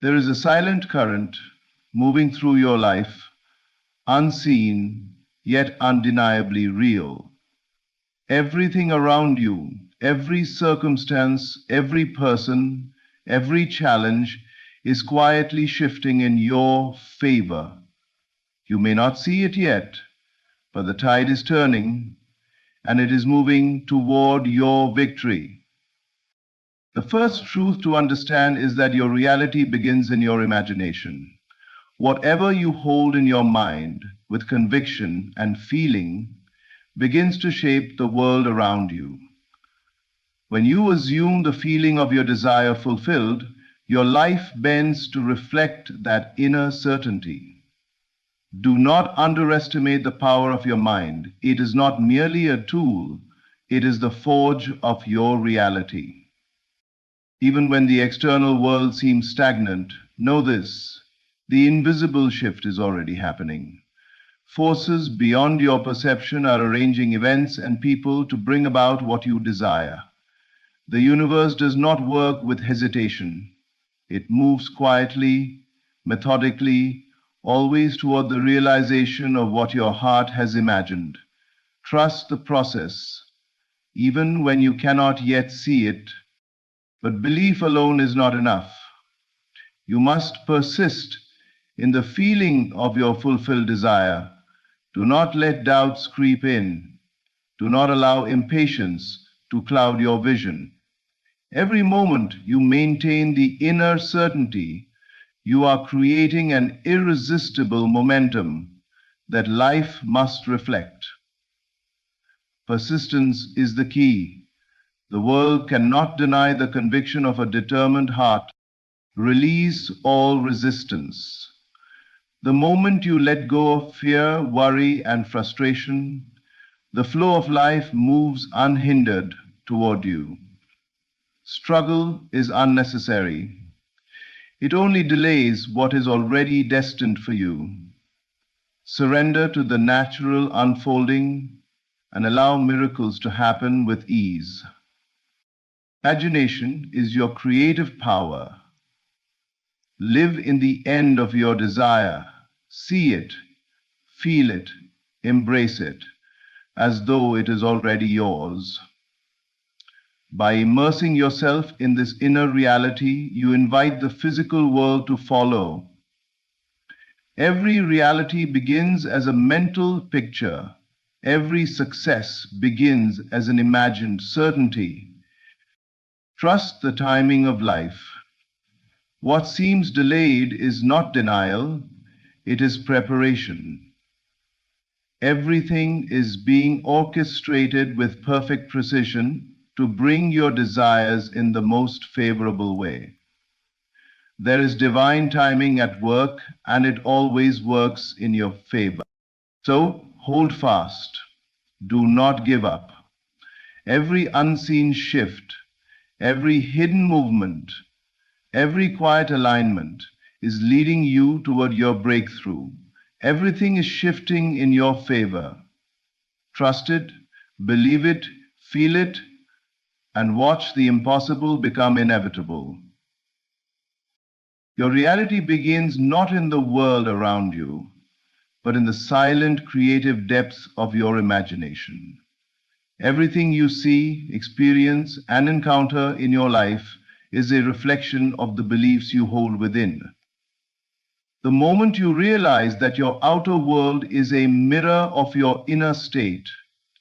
There is a silent current moving through your life, unseen yet undeniably real. Everything around you, every circumstance, every person, every challenge is quietly shifting in your favor. You may not see it yet, but the tide is turning and it is moving toward your victory. The first truth to understand is that your reality begins in your imagination. Whatever you hold in your mind with conviction and feeling begins to shape the world around you. When you assume the feeling of your desire fulfilled, your life bends to reflect that inner certainty. Do not underestimate the power of your mind. It is not merely a tool, it is the forge of your reality. Even when the external world seems stagnant, know this: the invisible shift is already happening. Forces beyond your perception are arranging events and people to bring about what you desire. The universe does not work with hesitation. It moves quietly, methodically, always toward the realization of what your heart has imagined. Trust the process, even when you cannot yet see it. But belief alone is not enough. You must persist in the feeling of your fulfilled desire. Do not let doubts creep in. Do not allow impatience to cloud your vision. Every moment you maintain the inner certainty, you are creating an irresistible momentum that life must reflect. Persistence is the key. The world cannot deny the conviction of a determined heart. Release all resistance. The moment you let go of fear, worry, and frustration, the flow of life moves unhindered toward you. Struggle is unnecessary. It only delays what is already destined for you. Surrender to the natural unfolding and allow miracles to happen with ease. Imagination is your creative power. Live in the end of your desire. See it, feel it, embrace it, as though it is already yours. By immersing yourself in this inner reality, you invite the physical world to follow. Every reality begins as a mental picture. Every success begins as an imagined certainty. Trust the timing of life. What seems delayed is not denial, it is preparation. Everything is being orchestrated with perfect precision to bring your desires in the most favorable way. There is divine timing at work, and it always works in your favor. So hold fast. Do not give up. Every unseen shift, every hidden movement, every quiet alignment is leading you toward your breakthrough. Everything is shifting in your favor. Trust it, believe it, feel it, and watch the impossible become inevitable. Your reality begins not in the world around you, but in the silent creative depths of your imagination. Everything you see, experience, and encounter in your life is a reflection of the beliefs you hold within. The moment you realize that your outer world is a mirror of your inner state,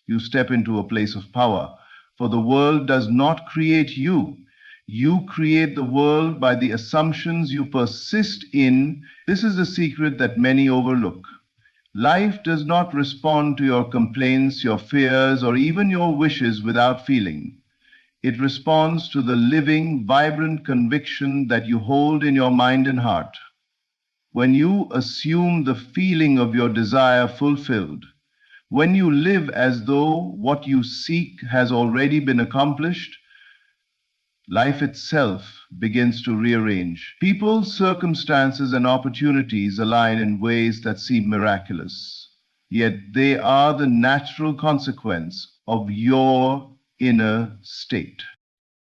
you step into a place of power. For the world does not create you. You create the world by the assumptions you persist in. This is the secret that many overlook. Life does not respond to your complaints, your fears, or even your wishes without feeling. It responds to the living, vibrant conviction that you hold in your mind and heart. When you assume the feeling of your desire fulfilled, when you live as though what you seek has already been accomplished, life itself begins to rearrange. People, circumstances, and opportunities align in ways that seem miraculous, yet they are the natural consequence of your inner state.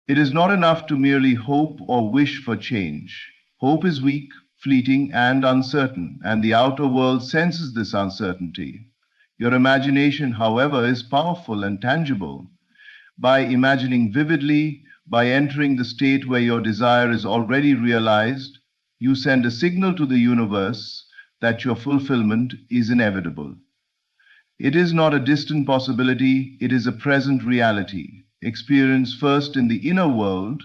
It is not enough to merely hope or wish for change. Hope is weak, fleeting, and uncertain, and the outer world senses this uncertainty. Your imagination, however, is powerful and tangible. By imagining vividly, by entering the state where your desire is already realized, you send a signal to the universe that your fulfillment is inevitable. It is not a distant possibility, it is a present reality, experienced first in the inner world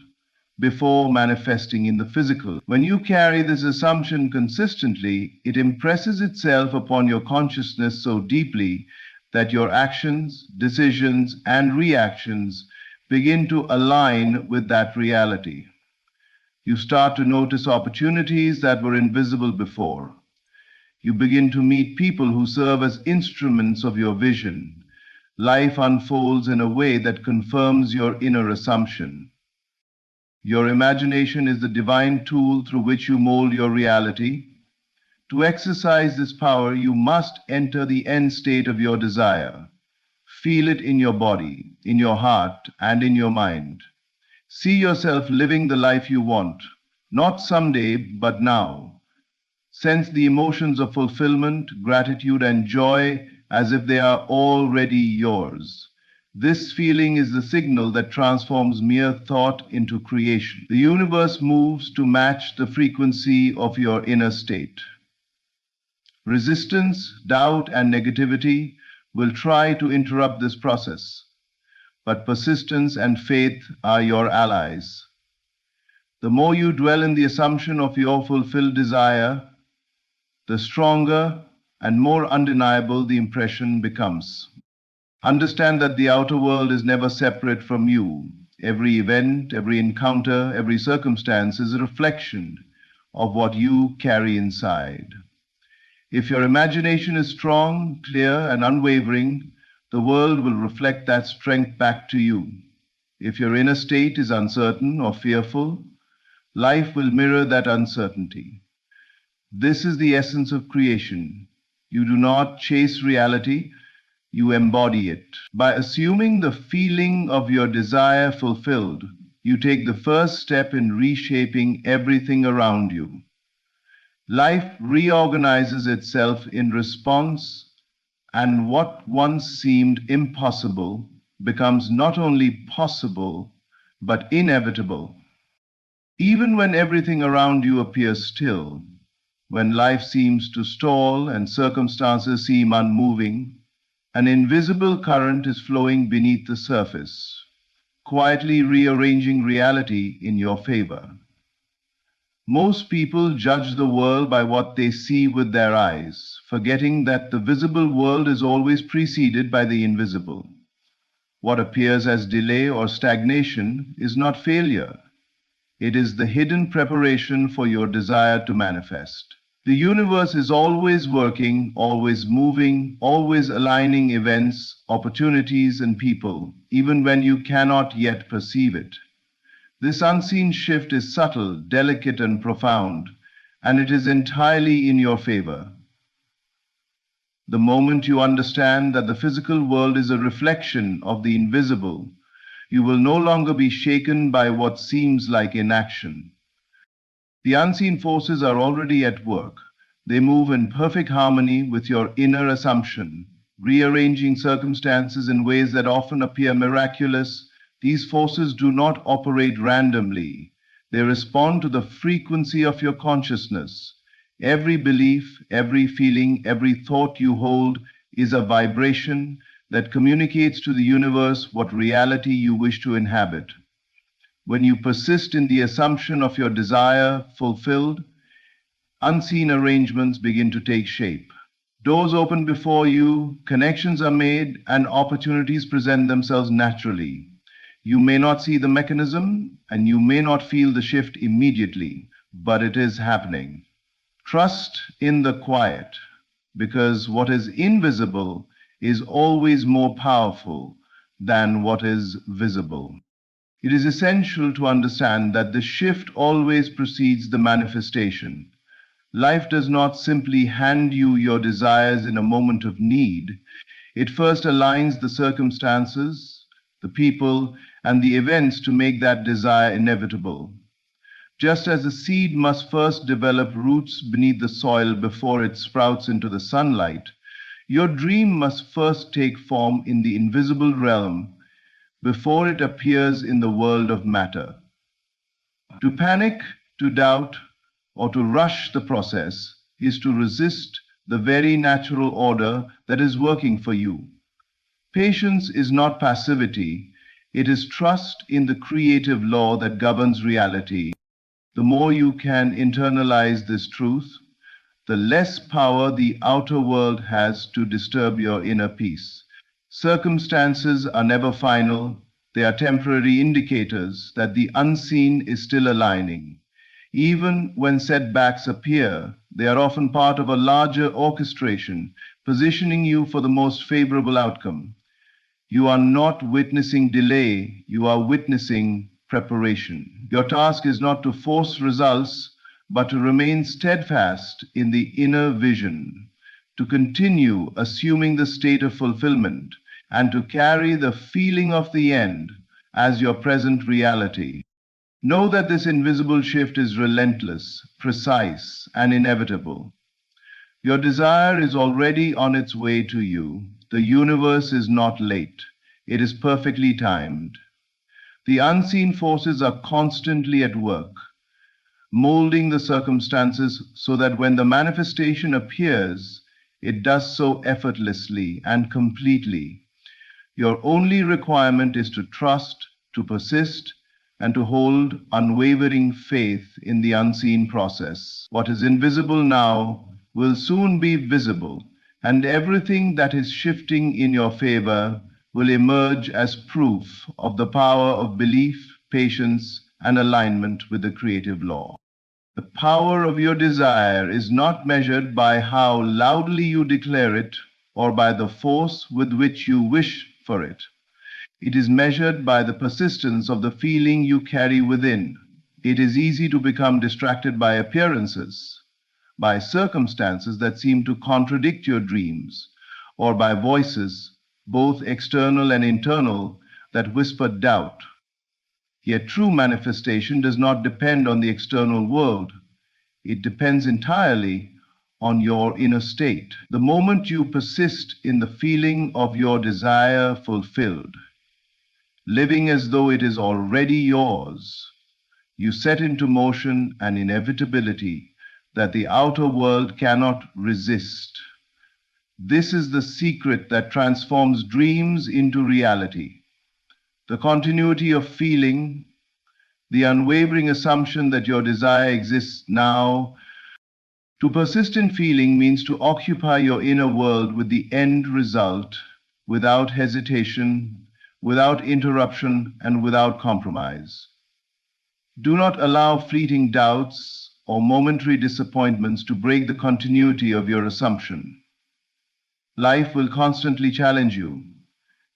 before manifesting in the physical. When you carry this assumption consistently, it impresses itself upon your consciousness so deeply that your actions, decisions, and reactions begin to align with that reality. You start to notice opportunities that were invisible before. You begin to meet people who serve as instruments of your vision. Life unfolds in a way that confirms your inner assumption. Your imagination is the divine tool through which you mold your reality. To exercise this power, you must enter the end state of your desire. Feel it in your body, in your heart, and in your mind. See yourself living the life you want, not someday, but now. Sense the emotions of fulfillment, gratitude, and joy as if they are already yours. This feeling is the signal that transforms mere thought into creation. The universe moves to match the frequency of your inner state. Resistance, doubt, and negativity will try to interrupt this process, but persistence and faith are your allies. The more you dwell in the assumption of your fulfilled desire, the stronger and more undeniable the impression becomes. Understand that the outer world is never separate from you. Every event, every encounter, every circumstance is a reflection of what you carry inside. If your imagination is strong, clear, and unwavering, the world will reflect that strength back to you. If your inner state is uncertain or fearful, life will mirror that uncertainty. This is the essence of creation. You do not chase reality, you embody it. By assuming the feeling of your desire fulfilled, you take the first step in reshaping everything around you. Life reorganizes itself in response, and what once seemed impossible becomes not only possible, but inevitable. Even when everything around you appears still, when life seems to stall and circumstances seem unmoving, an invisible current is flowing beneath the surface, quietly rearranging reality in your favor. Most people judge the world by what they see with their eyes, forgetting that the visible world is always preceded by the invisible. What appears as delay or stagnation is not failure. It is the hidden preparation for your desire to manifest. The universe is always working, always moving, always aligning events, opportunities, and people, even when you cannot yet perceive it. This unseen shift is subtle, delicate, and profound, and it is entirely in your favor. The moment you understand that the physical world is a reflection of the invisible, you will no longer be shaken by what seems like inaction. The unseen forces are already at work. They move in perfect harmony with your inner assumption, rearranging circumstances in ways that often appear miraculous. These forces do not operate randomly. They respond to the frequency of your consciousness. Every belief, every feeling, every thought you hold is a vibration that communicates to the universe what reality you wish to inhabit. When you persist in the assumption of your desire fulfilled, unseen arrangements begin to take shape. Doors open before you, connections are made, and opportunities present themselves naturally. You may not see the mechanism, and you may not feel the shift immediately, but it is happening. Trust in the quiet, because what is invisible is always more powerful than what is visible. It is essential to understand that the shift always precedes the manifestation. Life does not simply hand you your desires in a moment of need. It first aligns the circumstances, the people, and the events to make that desire inevitable. Just as the seed must first develop roots beneath the soil before it sprouts into the sunlight, your dream must first take form in the invisible realm before it appears in the world of matter. To panic, to doubt, or to rush the process is to resist the very natural order that is working for you. Patience is not passivity, it is trust in the creative law that governs reality. The more you can internalize this truth, the less power the outer world has to disturb your inner peace. Circumstances are never final, they are temporary indicators that the unseen is still aligning. Even when setbacks appear, they are often part of a larger orchestration, positioning you for the most favorable outcome. You are not witnessing delay, you are witnessing preparation. Your task is not to force results, but to remain steadfast in the inner vision, to continue assuming the state of fulfillment, and to carry the feeling of the end as your present reality. Know that this invisible shift is relentless, precise, and inevitable. Your desire is already on its way to you. The universe is not late. It is perfectly timed. The unseen forces are constantly at work, molding the circumstances so that when the manifestation appears, it does so effortlessly and completely. Your only requirement is to trust, to persist, and to hold unwavering faith in the unseen process. What is invisible now will soon be visible, and everything that is shifting in your favor will emerge as proof of the power of belief, patience, and alignment with the creative law. The power of your desire is not measured by how loudly you declare it or by the force with which you wish for it. It is measured by the persistence of the feeling you carry within. It is easy to become distracted by appearances, by circumstances that seem to contradict your dreams, or by voices, both external and internal, that whisper doubt. Yet true manifestation does not depend on the external world. It depends entirely on your inner state. The moment you persist in the feeling of your desire fulfilled, living as though it is already yours, you set into motion an inevitability that the outer world cannot resist. This is the secret that transforms dreams into reality. The continuity of feeling, the unwavering assumption that your desire exists now. To persist in feeling means to occupy your inner world with the end result, without hesitation, without interruption, and without compromise. Do not allow fleeting doubts or momentary disappointments to break the continuity of your assumption. Life will constantly challenge you.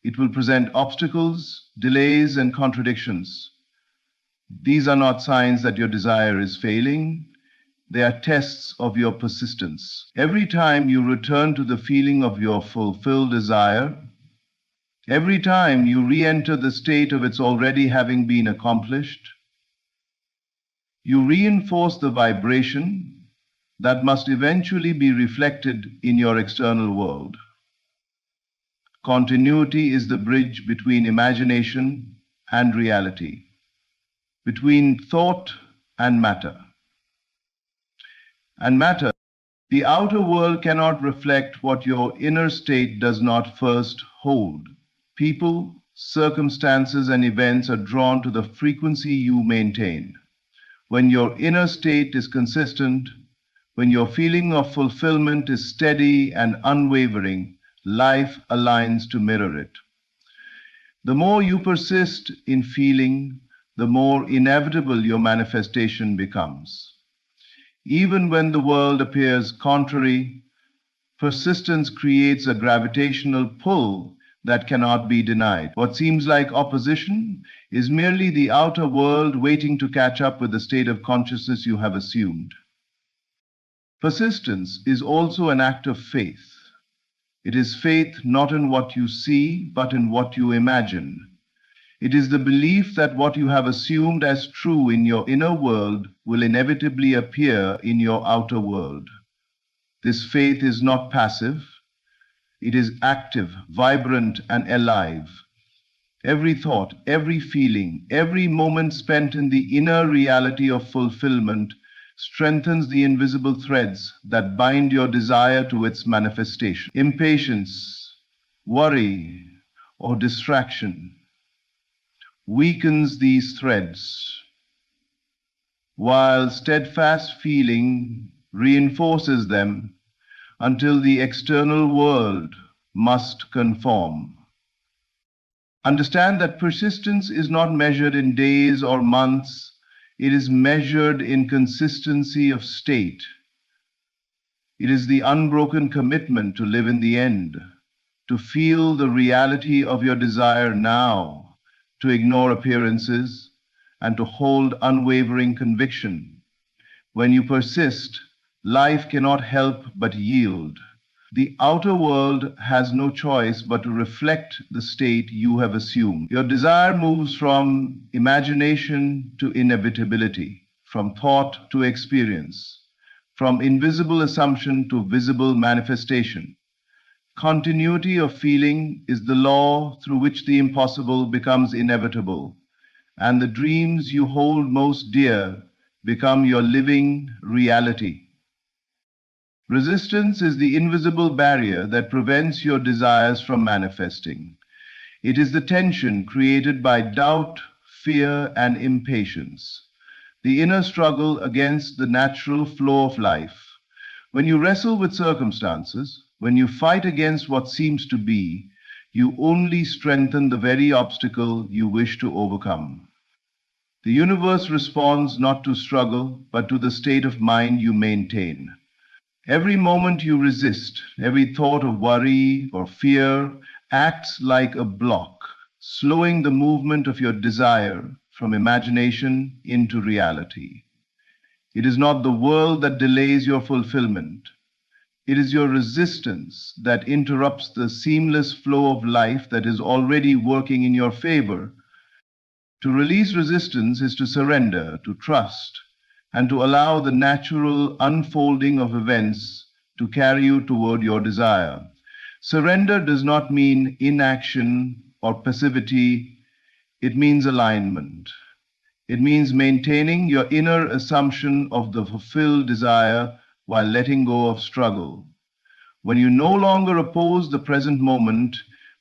It will present obstacles, delays, and contradictions. These are not signs that your desire is failing. They are tests of your persistence. Every time you return to the feeling of your fulfilled desire, every time you re-enter the state of its already having been accomplished, you reinforce the vibration that must eventually be reflected in your external world. Continuity is the bridge between imagination and reality, between thought and matter. And matter, the outer world cannot reflect what your inner state does not first hold. People, circumstances, and events are drawn to the frequency you maintain. When your inner state is consistent, when your feeling of fulfillment is steady and unwavering, life aligns to mirror it. The more you persist in feeling, the more inevitable your manifestation becomes. Even when the world appears contrary, persistence creates a gravitational pull that cannot be denied. What seems like opposition is merely the outer world waiting to catch up with the state of consciousness you have assumed. Persistence is also an act of faith. It is faith not in what you see, but in what you imagine. It is the belief that what you have assumed as true in your inner world will inevitably appear in your outer world. This faith is not passive, it is active, vibrant, and alive. Every thought, every feeling, every moment spent in the inner reality of fulfillment strengthens the invisible threads that bind your desire to its manifestation. Impatience, worry, or distraction weakens these threads, while steadfast feeling reinforces them until the external world must conform. Understand that persistence is not measured in days or months, it is measured in consistency of state. It is the unbroken commitment to live in the end, to feel the reality of your desire now, to ignore appearances, and to hold unwavering conviction. When you persist, life cannot help but yield. The outer world has no choice but to reflect the state you have assumed. Your desire moves from imagination to inevitability, from thought to experience, from invisible assumption to visible manifestation. Continuity of feeling is the law through which the impossible becomes inevitable, and the dreams you hold most dear become your living reality. Resistance is the invisible barrier that prevents your desires from manifesting. It is the tension created by doubt, fear, and impatience, the inner struggle against the natural flow of life. When you wrestle with circumstances, when you fight against what seems to be, you only strengthen the very obstacle you wish to overcome. The universe responds not to struggle, but to the state of mind you maintain. Every moment you resist, every thought of worry or fear acts like a block, slowing the movement of your desire from imagination into reality. It is not the world that delays your fulfillment. It is your resistance that interrupts the seamless flow of life that is already working in your favor. To release resistance is to surrender, to trust, and to allow the natural unfolding of events to carry you toward your desire. Surrender does not mean inaction or passivity, it means alignment. It means maintaining your inner assumption of the fulfilled desire while letting go of struggle. When you no longer oppose the present moment,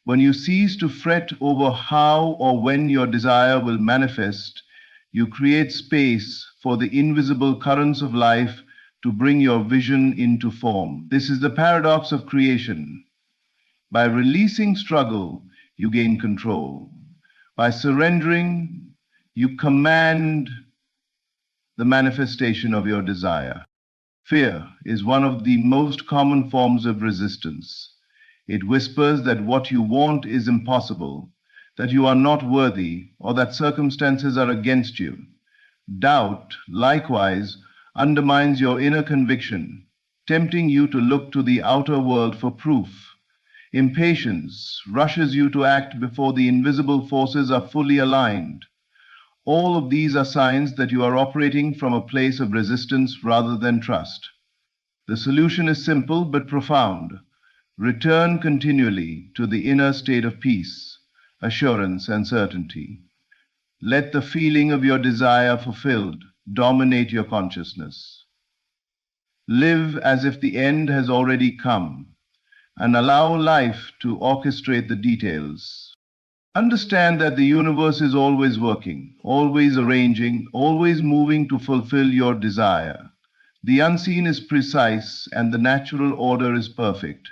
when you cease to fret over how or when your desire will manifest, you create space for the invisible currents of life to bring your vision into form. This is the paradox of creation. By releasing struggle, you gain control. By surrendering, you command the manifestation of your desire. Fear is one of the most common forms of resistance. It whispers that what you want is impossible, that you are not worthy, or that circumstances are against you. Doubt, likewise, undermines your inner conviction, tempting you to look to the outer world for proof. Impatience rushes you to act before the invisible forces are fully aligned. All of these are signs that you are operating from a place of resistance rather than trust. The solution is simple but profound. Return continually to the inner state of peace, assurance, and certainty. Let the feeling of your desire fulfilled dominate your consciousness. Live as if the end has already come, and allow life to orchestrate the details. Understand that the universe is always working, always arranging, always moving to fulfill your desire. The unseen is precise, and the natural order is perfect.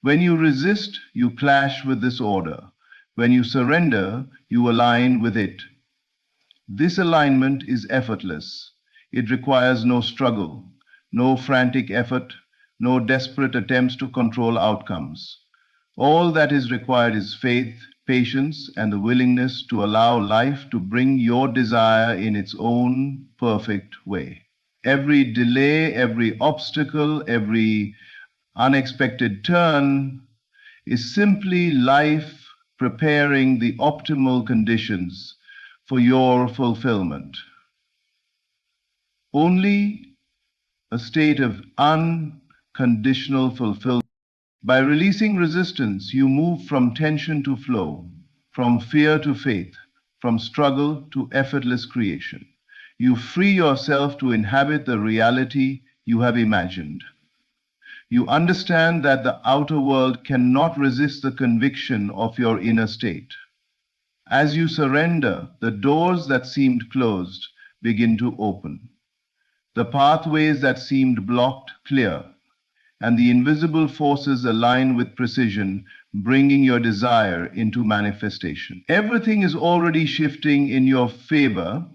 When you resist, you clash with this order. When you surrender, you align with it. This alignment is effortless. It requires no struggle, no frantic effort, no desperate attempts to control outcomes. All that is required is faith, patience, and the willingness to allow life to bring your desire in its own perfect way. Every delay, every obstacle, every unexpected turn is simply life preparing the optimal conditions for your fulfillment. Only a state of unconditional fulfillment. By releasing resistance, you move from tension to flow, from fear to faith, from struggle to effortless creation. You free yourself to inhabit the reality you have imagined. You understand that the outer world cannot resist the conviction of your inner state. As you surrender, the doors that seemed closed begin to open. The pathways that seemed blocked clear, and the invisible forces align with precision, bringing your desire into manifestation. Everything is already shifting in your favor,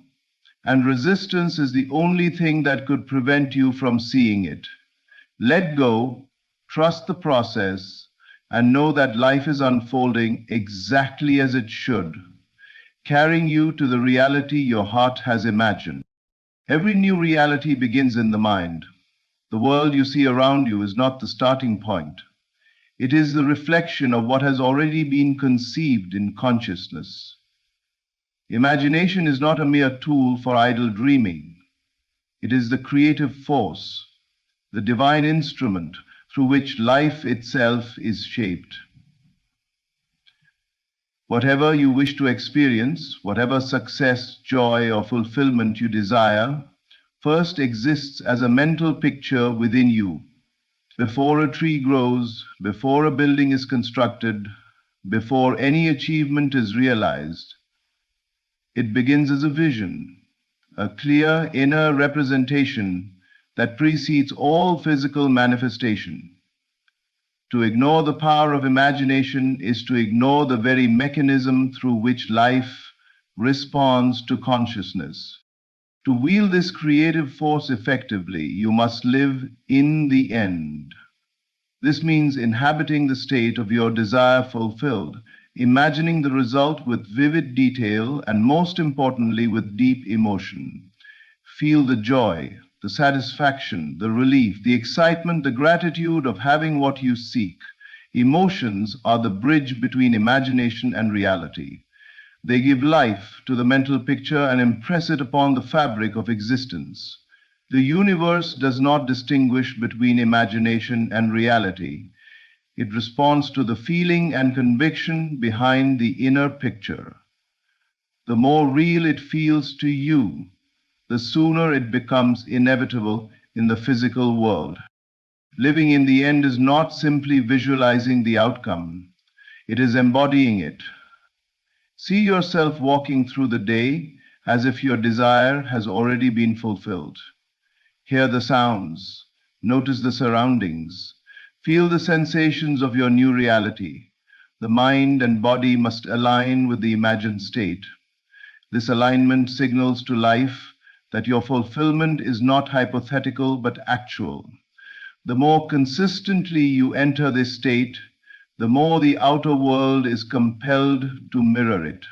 and resistance is the only thing that could prevent you from seeing it. Let go, trust the process, and know that life is unfolding exactly as it should, carrying you to the reality your heart has imagined. Every new reality begins in the mind. The world you see around you is not the starting point. It is the reflection of what has already been conceived in consciousness. Imagination is not a mere tool for idle dreaming. It is the creative force, the divine instrument through which life itself is shaped. Whatever you wish to experience, whatever success, joy, or fulfillment you desire, first exists as a mental picture within you. Before a tree grows, before a building is constructed, before any achievement is realized, it begins as a vision, a clear inner representation that precedes all physical manifestation. To ignore the power of imagination is to ignore the very mechanism through which life responds to consciousness. To wield this creative force effectively, you must live in the end. This means inhabiting the state of your desire fulfilled, imagining the result with vivid detail, and most importantly, with deep emotion. Feel the joy, the satisfaction, the relief, the excitement, the gratitude of having what you seek. Emotions are the bridge between imagination and reality. They give life to the mental picture and impress it upon the fabric of existence. The universe does not distinguish between imagination and reality. It responds to the feeling and conviction behind the inner picture. The more real it feels to you, the sooner it becomes inevitable in the physical world. Living in the end is not simply visualizing the outcome, it is embodying it. See yourself walking through the day as if your desire has already been fulfilled. Hear the sounds, notice the surroundings, feel the sensations of your new reality. The mind and body must align with the imagined state. This alignment signals to life that your fulfillment is not hypothetical but actual. The more consistently you enter this state, the more the outer world is compelled to mirror it.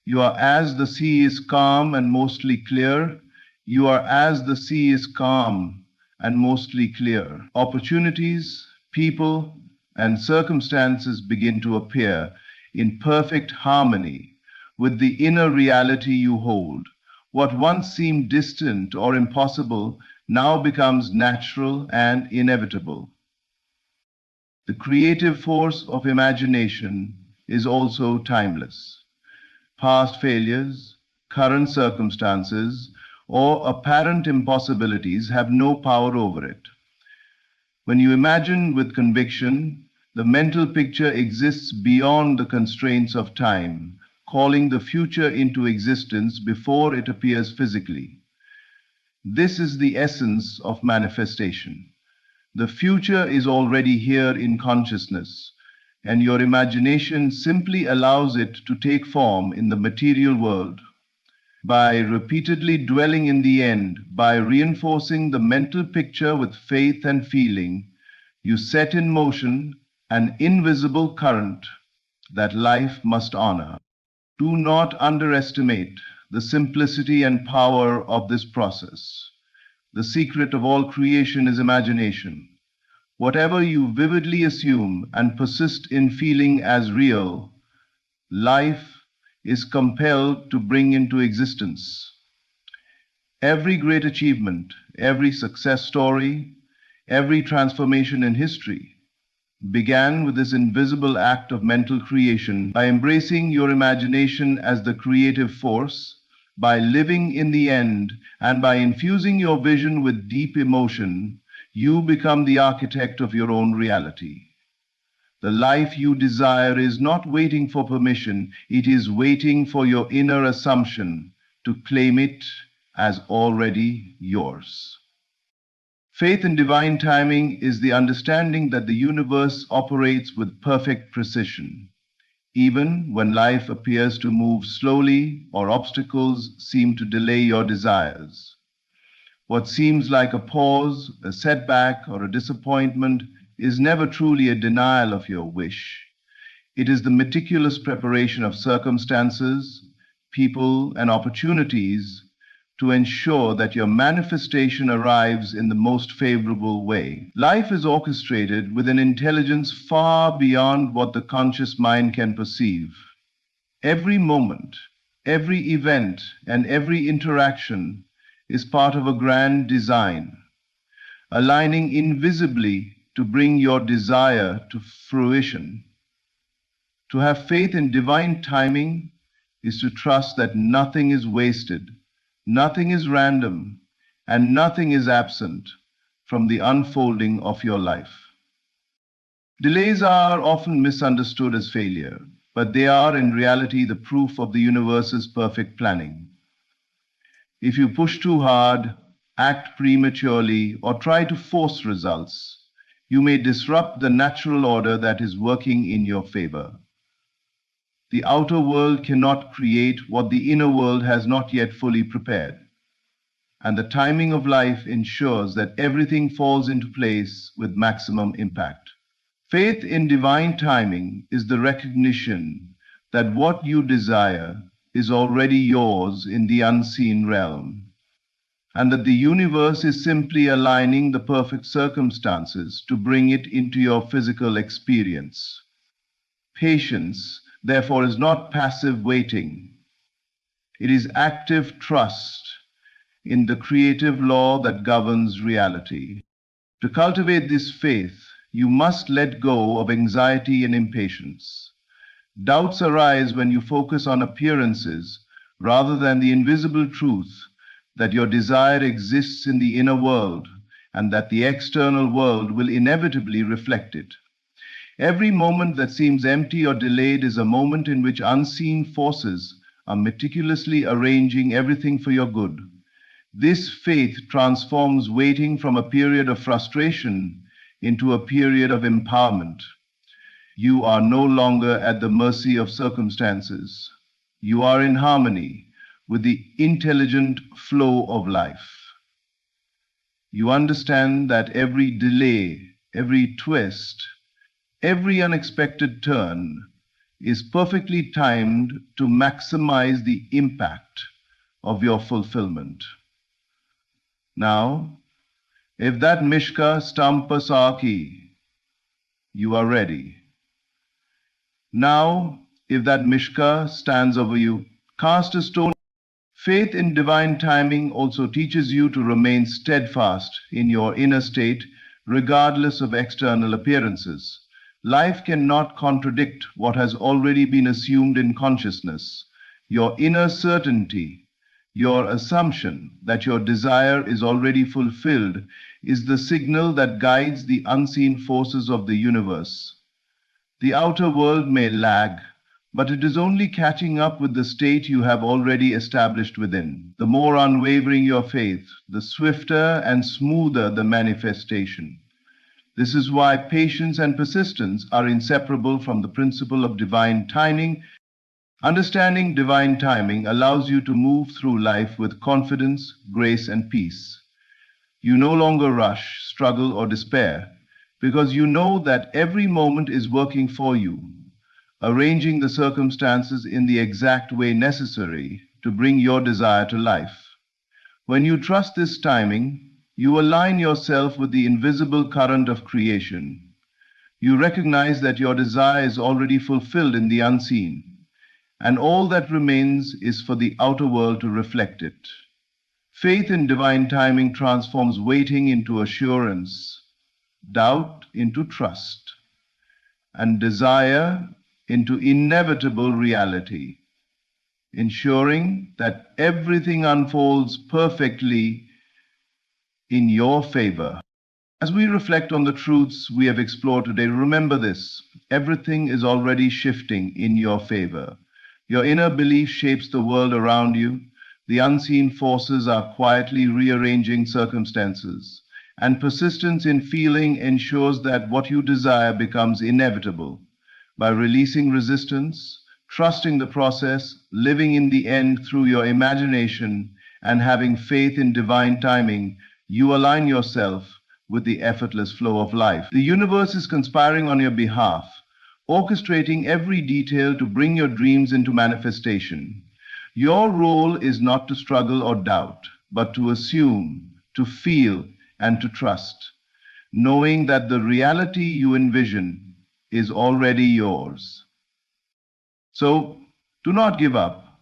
You are as the sea is calm and mostly clear. You are as the sea is calm and mostly clear. Opportunities, people, and circumstances begin to appear in perfect harmony with the inner reality you hold. What once seemed distant or impossible now becomes natural and inevitable. The creative force of imagination is also timeless. Past failures, current circumstances, or apparent impossibilities have no power over it. When you imagine with conviction, the mental picture exists beyond the constraints of time, calling the future into existence before it appears physically. This is the essence of manifestation. The future is already here in consciousness, and your imagination simply allows it to take form in the material world. By repeatedly dwelling in the end, by reinforcing the mental picture with faith and feeling, you set in motion an invisible current that life must honor. Do not underestimate the simplicity and power of this process. The secret of all creation is imagination. whatever you vividly assume and persist in feeling as real, life is compelled to bring into existence. Every great achievement, every success story, every transformation in history began with this invisible act of mental creation. By embracing your imagination as the creative force, by living in the end, and by infusing your vision with deep emotion, you become the architect of your own reality. The life you desire is not waiting for permission, it is waiting for your inner assumption to claim it as already yours. Faith in divine timing is the understanding that the universe operates with perfect precision, even when life appears to move slowly or obstacles seem to delay your desires. What seems like a pause, a setback, or a disappointment is never truly a denial of your wish. It is the meticulous preparation of circumstances, people, and opportunities to ensure that your manifestation arrives in the most favorable way. Life is orchestrated with an intelligence far beyond what the conscious mind can perceive. Every moment, every event, and every interaction is part of a grand design, aligning invisibly to bring your desire to fruition. To have faith in divine timing is to trust that nothing is wasted, nothing is random, and nothing is absent from the unfolding of your life. Delays are often misunderstood as failure, but they are in reality the proof of the universe's perfect planning. If you push too hard, act prematurely, or try to force results, you may disrupt the natural order that is working in your favor. The outer world cannot create what the inner world has not yet fully prepared. And the timing of life ensures that everything falls into place with maximum impact. Faith in divine timing is the recognition that what you desire is already yours in the unseen realm, and that the universe is simply aligning the perfect circumstances to bring it into your physical experience. Patience, therefore, is not passive waiting. It is active trust in the creative law that governs reality. To cultivate this faith, you must let go of anxiety and impatience. Doubts arise when you focus on appearances rather than the invisible truth that your desire exists in the inner world and that the external world will inevitably reflect it. Every moment that seems empty or delayed is a moment in which unseen forces are meticulously arranging everything for your good. This faith transforms waiting from a period of frustration into a period of empowerment. You are no longer at the mercy of circumstances. You are in harmony with the intelligent flow of life. You understand that every delay, every twist, every unexpected turn is perfectly timed to maximize the impact of your fulfillment. Now, if that Mishka stampa saki, you are ready. Now, if that Mishka stands over you, cast a stone. Faith in divine timing also teaches you to remain steadfast in your inner state, regardless of external appearances. Life cannot contradict what has already been assumed in consciousness. Your inner certainty, your assumption that your desire is already fulfilled, is the signal that guides the unseen forces of the universe. The outer world may lag, but it is only catching up with the state you have already established within. The more unwavering your faith, the swifter and smoother the manifestation. This is why patience and persistence are inseparable from the principle of divine timing. Understanding divine timing allows you to move through life with confidence, grace, and peace. You no longer rush, struggle, or despair, because you know that every moment is working for you, arranging the circumstances in the exact way necessary to bring your desire to life. When you trust this timing, You align yourself with the invisible current of creation. You recognize that your desire is already fulfilled in the unseen, and all that remains is for the outer world to reflect it. Faith in divine timing transforms waiting into assurance, doubt into trust, and desire into inevitable reality, ensuring that everything unfolds perfectly in your favor. As we reflect on the truths we have explored today, remember this: everything is already shifting in your favor. Your inner belief shapes the world around you. The unseen forces are quietly rearranging circumstances, and persistence in feeling ensures that what you desire becomes inevitable. By releasing resistance, trusting the process, living in the end through your imagination, and having faith in divine timing, you align yourself with the effortless flow of life. The universe is conspiring on your behalf, orchestrating every detail to bring your dreams into manifestation. Your role is not to struggle or doubt, but to assume, to feel, and to trust, knowing that the reality you envision is already yours. So, do not give up.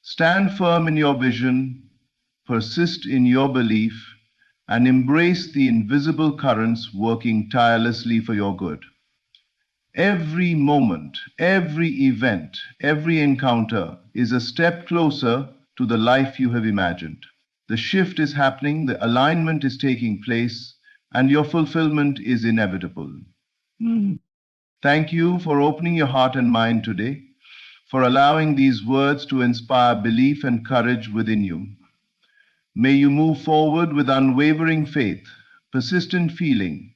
Stand firm in your vision, persist in your belief, and embrace the invisible currents working tirelessly for your good. Every moment, every event, every encounter is a step closer to the life you have imagined. The shift is happening, the alignment is taking place, and your fulfillment is inevitable. Thank you for opening your heart and mind today, for allowing these words to inspire belief and courage within you. May you move forward with unwavering faith, persistent feeling,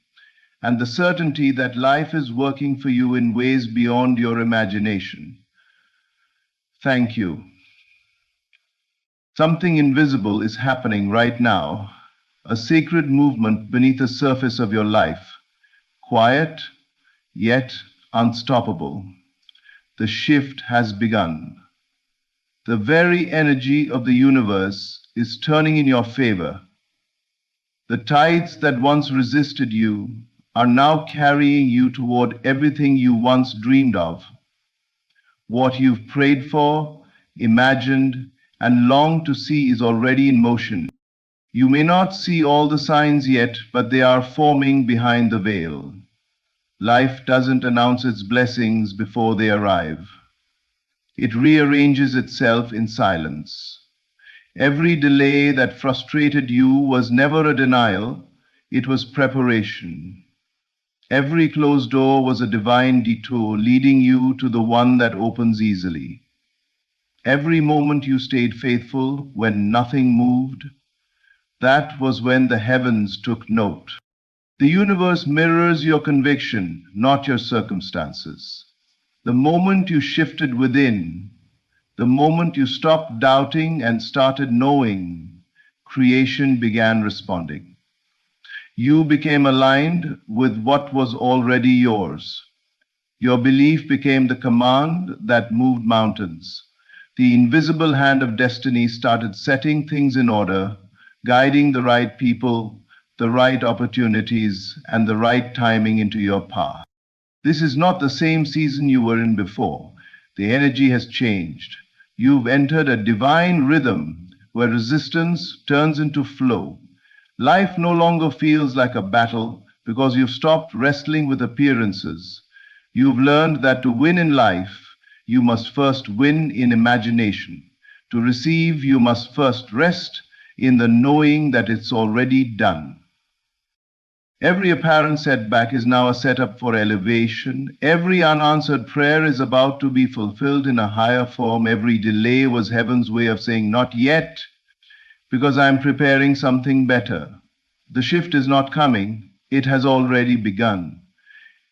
and the certainty that life is working for you in ways beyond your imagination. Thank you. Something invisible is happening right now, a sacred movement beneath the surface of your life, quiet yet unstoppable. The shift has begun. The very energy of the universe is turning in your favor. The tides that once resisted you are now carrying you toward everything you once dreamed of. What you've prayed for, imagined, and longed to see is already in motion. You may not see all the signs yet, but they are forming behind the veil. Life doesn't announce its blessings before they arrive. It rearranges itself in silence. Every delay that frustrated you was never a denial, it was preparation. Every closed door was a divine detour leading you to the one that opens easily. Every moment you stayed faithful when nothing moved, that was when the heavens took note. The universe mirrors your conviction, not your circumstances. The moment you shifted within, the moment you stopped doubting and started knowing, creation began responding. You became aligned with what was already yours. Your belief became the command that moved mountains. The invisible hand of destiny started setting things in order, guiding the right people, the right opportunities, and the right timing into your path. This is not the same season you were in before. The energy has changed. You've entered a divine rhythm where resistance turns into flow. Life no longer feels like a battle because you've stopped wrestling with appearances. You've learned that to win in life, you must first win in imagination. To receive, you must first rest in the knowing that it's already done. Every apparent setback is now a setup for elevation. Every unanswered prayer is about to be fulfilled in a higher form. Every delay was heaven's way of saying, "Not yet," because I'm preparing something better. The shift is not coming, it has already begun.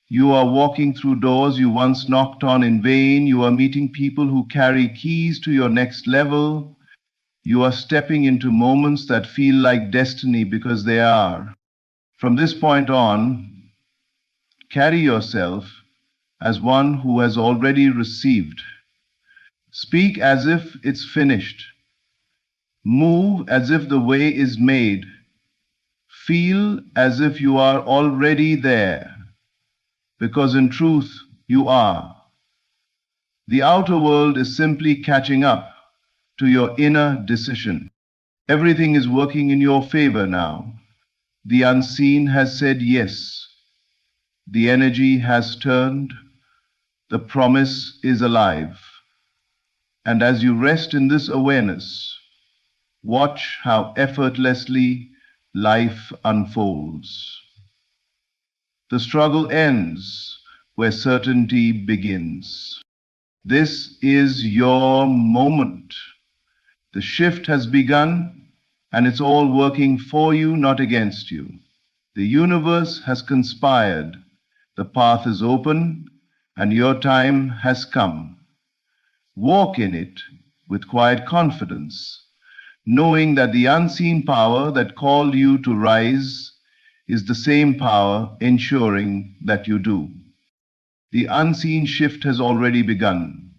You are walking through doors you once knocked on in vain. You are meeting people who carry keys to your next level. You are stepping into moments that feel like destiny because they are. From this point on, carry yourself as one who has already received. Speak as if it's finished. Move as if the way is made. Feel as if you are already there, because in truth you are. The outer world is simply catching up to your inner decision. Everything is working in your favor now. The unseen has said yes. The energy has turned. The promise is alive. And as you rest in this awareness, watch how effortlessly life unfolds. The struggle ends where certainty begins. This is your moment. The shift has begun, and it's all working for you, not against you. The universe has conspired. The path is open, and your time has come. Walk in it with quiet confidence, knowing that the unseen power that called you to rise is the same power ensuring that you do. The unseen shift has already begun.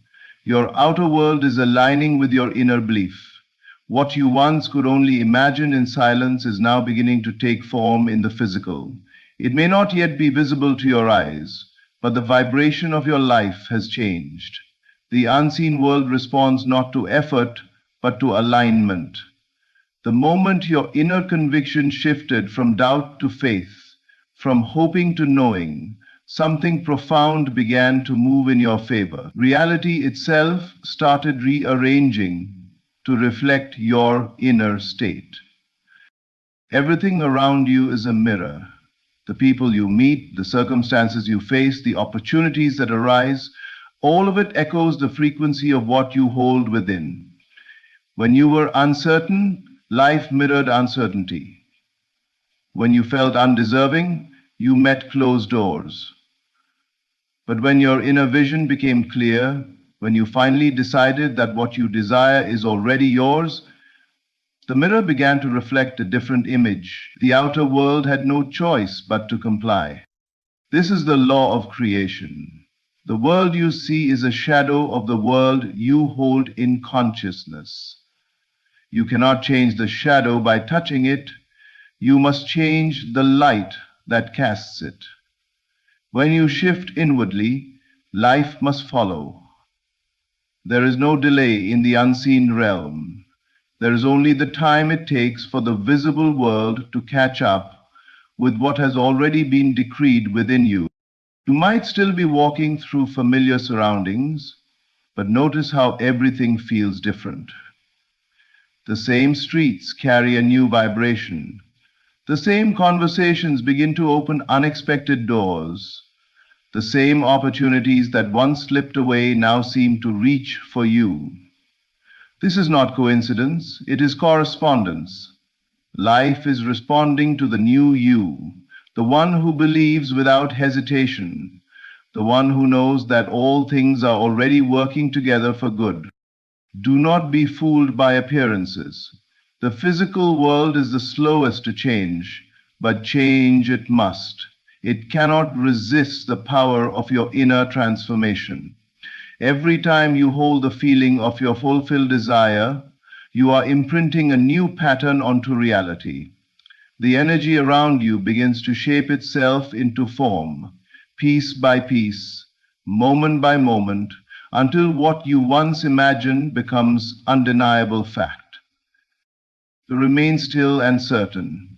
Your outer world is aligning with your inner belief. What you once could only imagine in silence is now beginning to take form in the physical. It may not yet be visible to your eyes, but the vibration of your life has changed. The unseen world responds not to effort, but to alignment. The moment your inner conviction shifted from doubt to faith, from hoping to knowing, something profound began to move in your favor. Reality itself started rearranging to reflect your inner state. Everything around you is a mirror. The people you meet, the circumstances you face, the opportunities that arise, all of it echoes the frequency of what you hold within. When you were uncertain, life mirrored uncertainty. When you felt undeserving, you met closed doors. But when your inner vision became clear, when you finally decided that what you desire is already yours, the mirror began to reflect a different image. The outer world had no choice but to comply. This is the law of creation. The world you see is a shadow of the world you hold in consciousness. You cannot change the shadow by touching it. You must change the light that casts it. When you shift inwardly, life must follow. There is no delay in the unseen realm. There is only the time it takes for the visible world to catch up with what has already been decreed within you. You might still be walking through familiar surroundings, but notice how everything feels different. The same streets carry a new vibration. The same conversations begin to open unexpected doors. The same opportunities that once slipped away now seem to reach for you. This is not coincidence, it is correspondence. Life is responding to the new you, the one who believes without hesitation, the one who knows that all things are already working together for good. Do not be fooled by appearances. The physical world is the slowest to change, but change it must. It cannot resist the power of your inner transformation. Every time you hold the feeling of your fulfilled desire, you are imprinting a new pattern onto reality. The energy around you begins to shape itself into form, piece by piece, moment by moment, until what you once imagined becomes undeniable fact. To remain still and certain.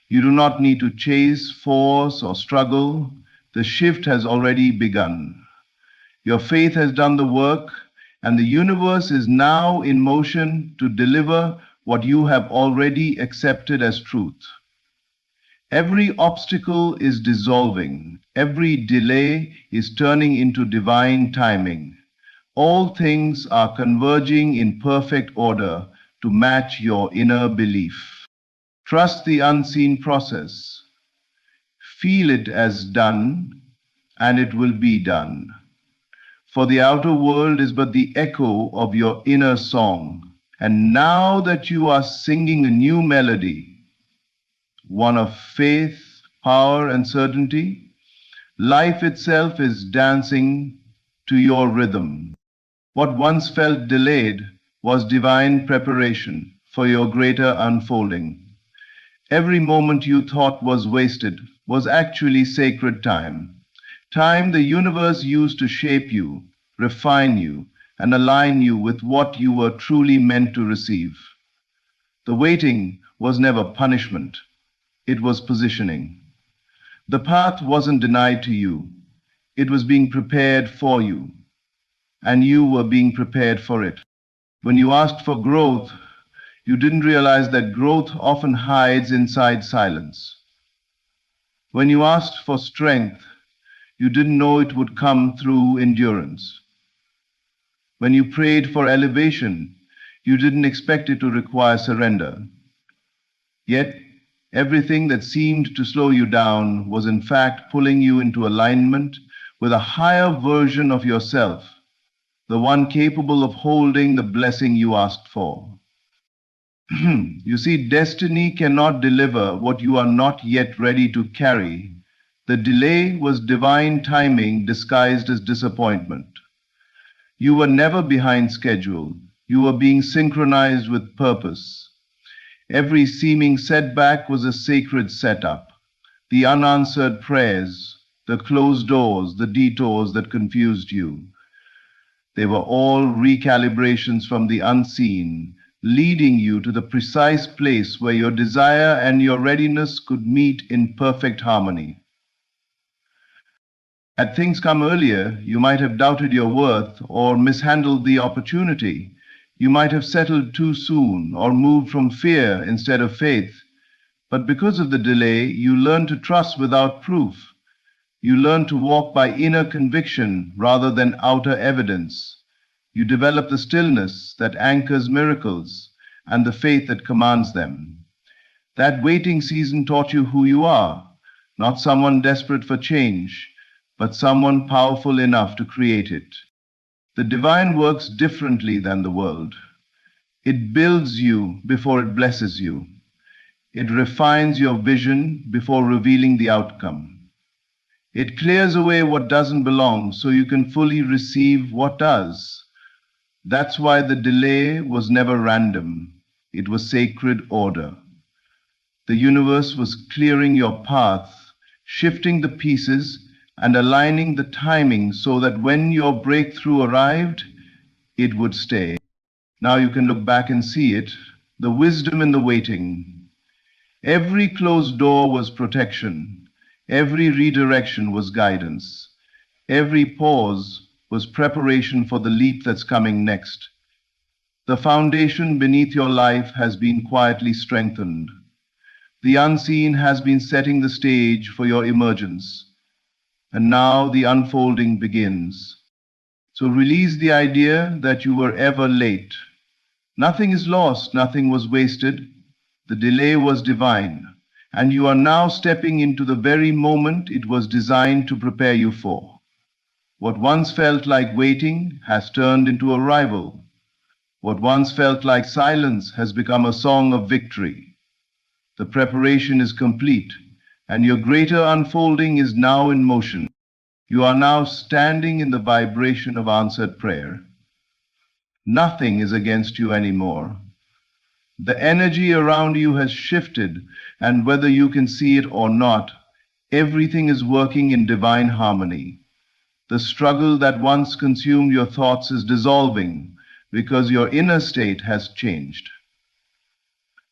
You do not need to chase, force, or struggle. The shift has already begun. Your faith has done the work, and the universe is now in motion to deliver what you have already accepted as truth. Every obstacle is dissolving. Every delay is turning into divine timing. All things are converging in perfect order to match your inner belief. Trust the unseen process. Feel it as done, and it will be done. For the outer world is but the echo of your inner song. And now that you are singing a new melody, one of faith, power, and certainty, life itself is dancing to your rhythm. What once felt delayed was divine preparation for your greater unfolding. Every moment you thought was wasted was actually sacred time. Time the universe used to shape you, refine you, and align you with what you were truly meant to receive. The waiting was never punishment, it was positioning. The path wasn't denied to you, it was being prepared for you, and you were being prepared for it. When you asked for growth, you didn't realize that growth often hides inside silence. When you asked for strength, you didn't know it would come through endurance. When you prayed for elevation, you didn't expect it to require surrender. Yet, everything that seemed to slow you down was in fact pulling you into alignment with a higher version of yourself, the one capable of holding the blessing you asked for. You see, destiny cannot deliver what you are not yet ready to carry. The delay was divine timing disguised as disappointment. You were never behind schedule. You were being synchronized with purpose. Every seeming setback was a sacred setup. The unanswered prayers, the closed doors, the detours that confused you. They were all recalibrations from the unseen, leading you to the precise place where your desire and your readiness could meet in perfect harmony. Had things come earlier, you might have doubted your worth or mishandled the opportunity. You might have settled too soon or moved from fear instead of faith. But because of the delay, you learned to trust without proof. You learned to walk by inner conviction rather than outer evidence. You develop the stillness that anchors miracles and the faith that commands them. That waiting season taught you who you are, not someone desperate for change, but someone powerful enough to create it. The divine works differently than the world. It builds you before it blesses you. It refines your vision before revealing the outcome. It clears away what doesn't belong so you can fully receive what does. That's why the delay was never random. It was sacred order. The universe was clearing your path, shifting the pieces, and aligning the timing so that when your breakthrough arrived, it would stay. Now you can look back and see it, the wisdom in the waiting. Every closed door was protection. Every redirection was guidance. Every pause was preparation for the leap that's coming next. The foundation beneath your life has been quietly strengthened. The unseen has been setting the stage for your emergence. And now the unfolding begins. So release the idea that you were ever late. Nothing is lost, nothing was wasted. The delay was divine, and you are now stepping into the very moment it was designed to prepare you for. What once felt like waiting has turned into arrival. What once felt like silence has become a song of victory. The preparation is complete, and your greater unfolding is now in motion. You are now standing in the vibration of answered prayer. Nothing is against you anymore. The energy around you has shifted, and whether you can see it or not, everything is working in divine harmony. The struggle that once consumed your thoughts is dissolving because your inner state has changed.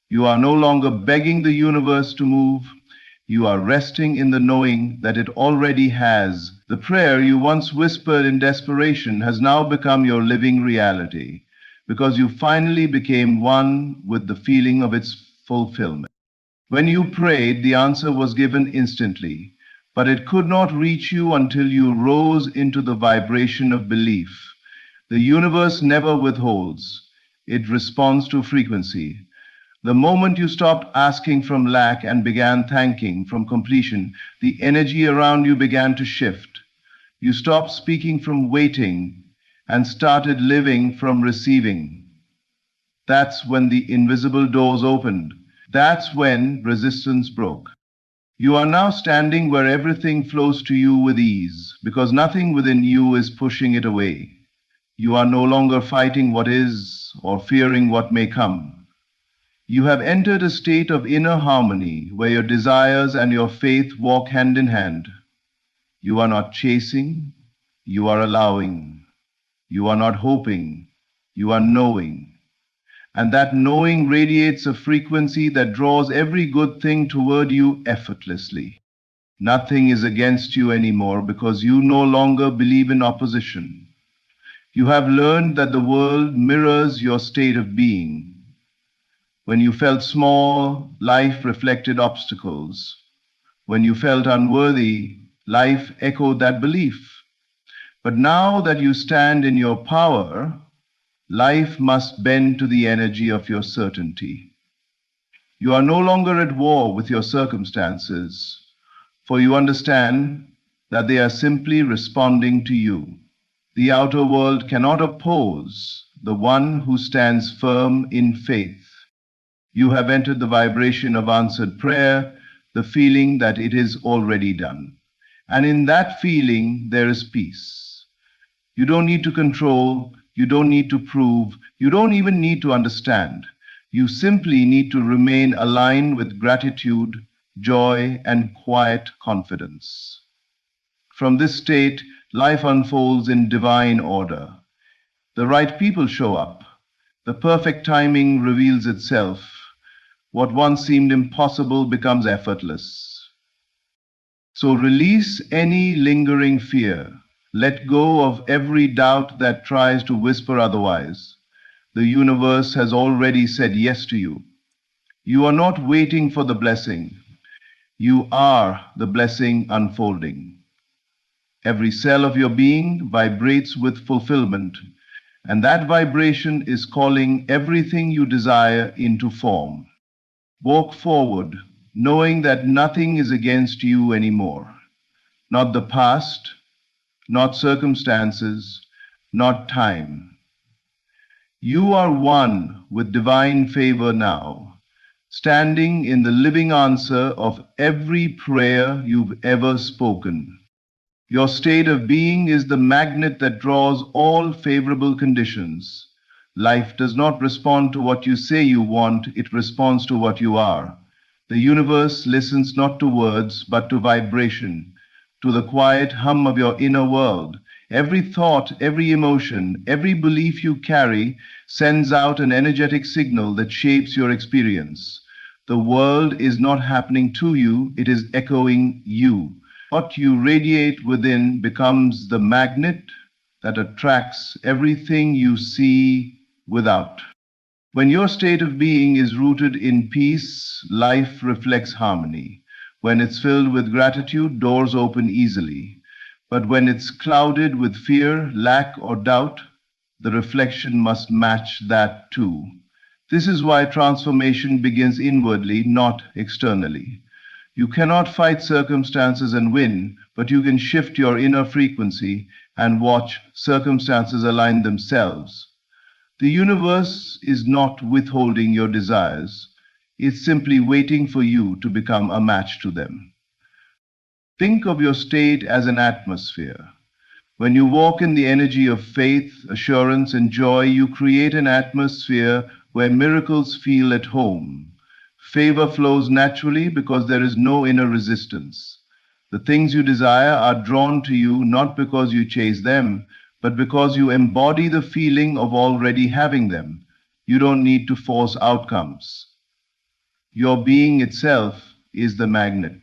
You are no longer begging the universe to move. You are resting in the knowing that it already has. The prayer you once whispered in desperation has now become your living reality because you finally became one with the feeling of its fulfillment. When you prayed, the answer was given instantly, but it could not reach you until you rose into the vibration of belief. The universe never withholds. It responds to frequency. The moment you stopped asking from lack and began thanking from completion, the energy around you began to shift. You stopped speaking from waiting and started living from receiving. That's when the invisible doors opened. That's when resistance broke. You are now standing where everything flows to you with ease, because nothing within you is pushing it away. You are no longer fighting what is or fearing what may come. You have entered a state of inner harmony where your desires and your faith walk hand in hand. You are not chasing, you are allowing. You are not hoping, you are knowing. And that knowing radiates a frequency that draws every good thing toward you effortlessly. Nothing is against you anymore because you no longer believe in opposition. You have learned that the world mirrors your state of being. When you felt small, life reflected obstacles. When you felt unworthy, life echoed that belief. But now that you stand in your power, life must bend to the energy of your certainty. You are no longer at war with your circumstances, for you understand that they are simply responding to you. The outer world cannot oppose the one who stands firm in faith. You have entered the vibration of answered prayer, the feeling that it is already done. And in that feeling, there is peace. You don't need to control, you don't need to prove, you don't even need to understand. You simply need to remain aligned with gratitude, joy, and quiet confidence. From this state, life unfolds in divine order. The right people show up. The perfect timing reveals itself. What once seemed impossible becomes effortless. So release any lingering fear. Let go of every doubt that tries to whisper otherwise. The universe has already said yes to you. You are not waiting for the blessing. You are the blessing unfolding. Every cell of your being vibrates with fulfillment, and that vibration is calling everything you desire into form. Walk forward, knowing that nothing is against you anymore. Not the past, not circumstances, not time. You are one with divine favor now, standing in the living answer of every prayer you've ever spoken. Your state of being is the magnet that draws all favorable conditions. Life does not respond to what you say you want, it responds to what you are. The universe listens not to words, but to vibration, to the quiet hum of your inner world. Every thought, every emotion, every belief you carry sends out an energetic signal that shapes your experience. The world is not happening to you, it is echoing you. What you radiate within becomes the magnet that attracts everything you see without. When your state of being is rooted in peace, life reflects harmony. When it's filled with gratitude, doors open easily. But when it's clouded with fear, lack, or doubt, the reflection must match that too. This is why transformation begins inwardly, not externally. You cannot fight circumstances and win, but you can shift your inner frequency and watch circumstances align themselves. The universe is not withholding your desires. It's simply waiting for you to become a match to them. Think of your state as an atmosphere. When you walk in the energy of faith, assurance, and joy, you create an atmosphere where miracles feel at home. Favor flows naturally because there is no inner resistance. The things you desire are drawn to you not because you chase them, but because you embody the feeling of already having them. You don't need to force outcomes. Your being itself is the magnet.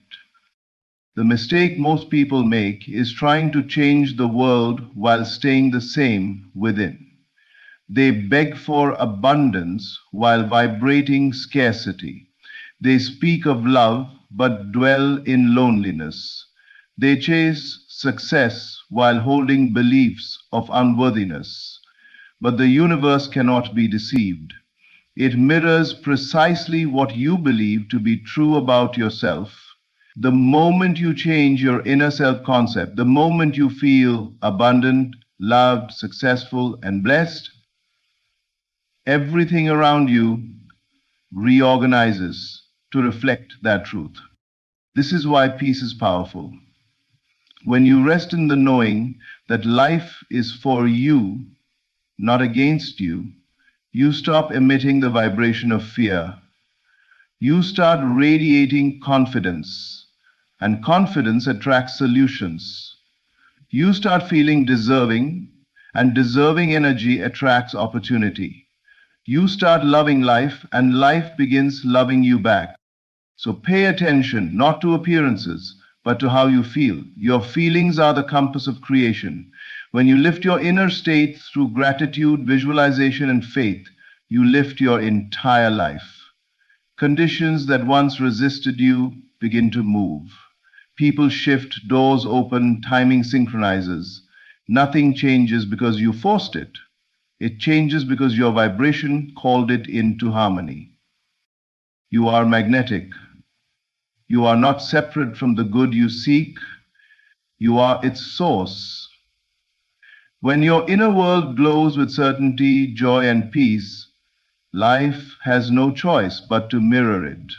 The mistake most people make is trying to change the world while staying the same within. They beg for abundance while vibrating scarcity. They speak of love but dwell in loneliness. They chase success while holding beliefs of unworthiness. But the universe cannot be deceived. It mirrors precisely what you believe to be true about yourself. The moment you change your inner self-concept, the moment you feel abundant, loved, successful, and blessed, everything around you reorganizes to reflect that truth. This is why peace is powerful. When you rest in the knowing that life is for you, not against you, you stop emitting the vibration of fear You start radiating confidence, and confidence attracts solutions. You start feeling deserving, and deserving energy attracts opportunity. You start loving life, and life begins loving you back. So pay attention not to appearances, but to how you feel. Your feelings are the compass of creation. When you lift your inner state through gratitude, visualization, and faith, you lift your entire life. Conditions that once resisted you begin to move. People shift, doors open, timing synchronizes. Nothing changes because you forced it. It changes because your vibration called it into harmony. You are magnetic. You are not separate from the good you seek. You are its source. When your inner world glows with certainty, joy, and peace, life has no choice but to mirror it.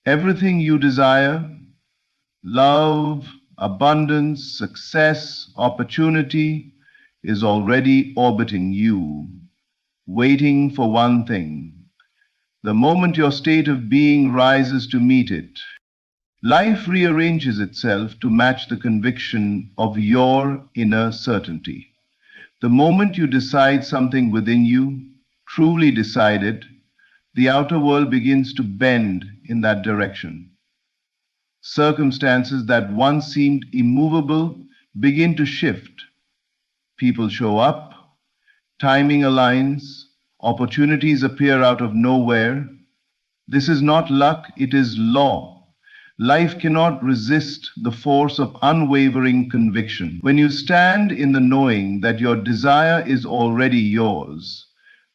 Everything you desire, love, abundance, success, opportunity, is already orbiting you, waiting for one thing. The moment your state of being rises to meet it, life rearranges itself to match the conviction of your inner certainty. The moment you decide something within you, truly decided, the outer world begins to bend in that direction. Circumstances that once seemed immovable begin to shift. People show up, timing aligns, opportunities appear out of nowhere. This is not luck, it is law. Life cannot resist the force of unwavering conviction. When you stand in the knowing that your desire is already yours,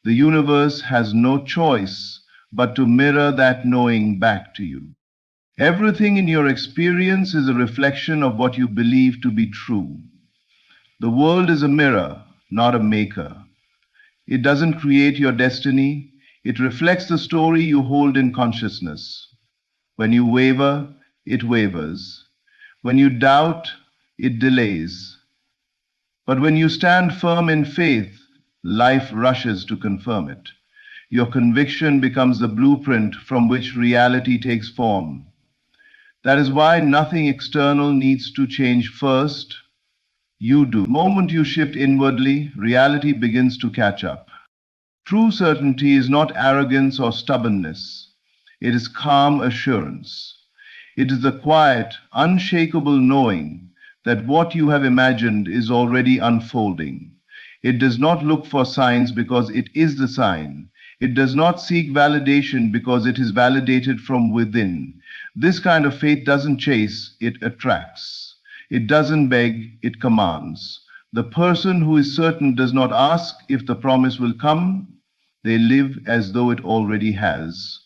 the universe has no choice but to mirror that knowing back to you. Everything in your experience is a reflection of what you believe to be true. The world is a mirror, not a maker. It doesn't create your destiny, it reflects the story you hold in consciousness. When you waver, it wavers. When you doubt, it delays. But when you stand firm in faith, life rushes to confirm it. Your conviction becomes the blueprint from which reality takes form. That is why nothing external needs to change first. You do. The moment you shift inwardly, reality begins to catch up. True certainty is not arrogance or stubbornness. It is calm assurance. It is the quiet, unshakable knowing that what you have imagined is already unfolding. It does not look for signs because it is the sign. It does not seek validation because it is validated from within. This kind of faith doesn't chase, it attracts. It doesn't beg, it commands. The person who is certain does not ask if the promise will come. They live as though it already has.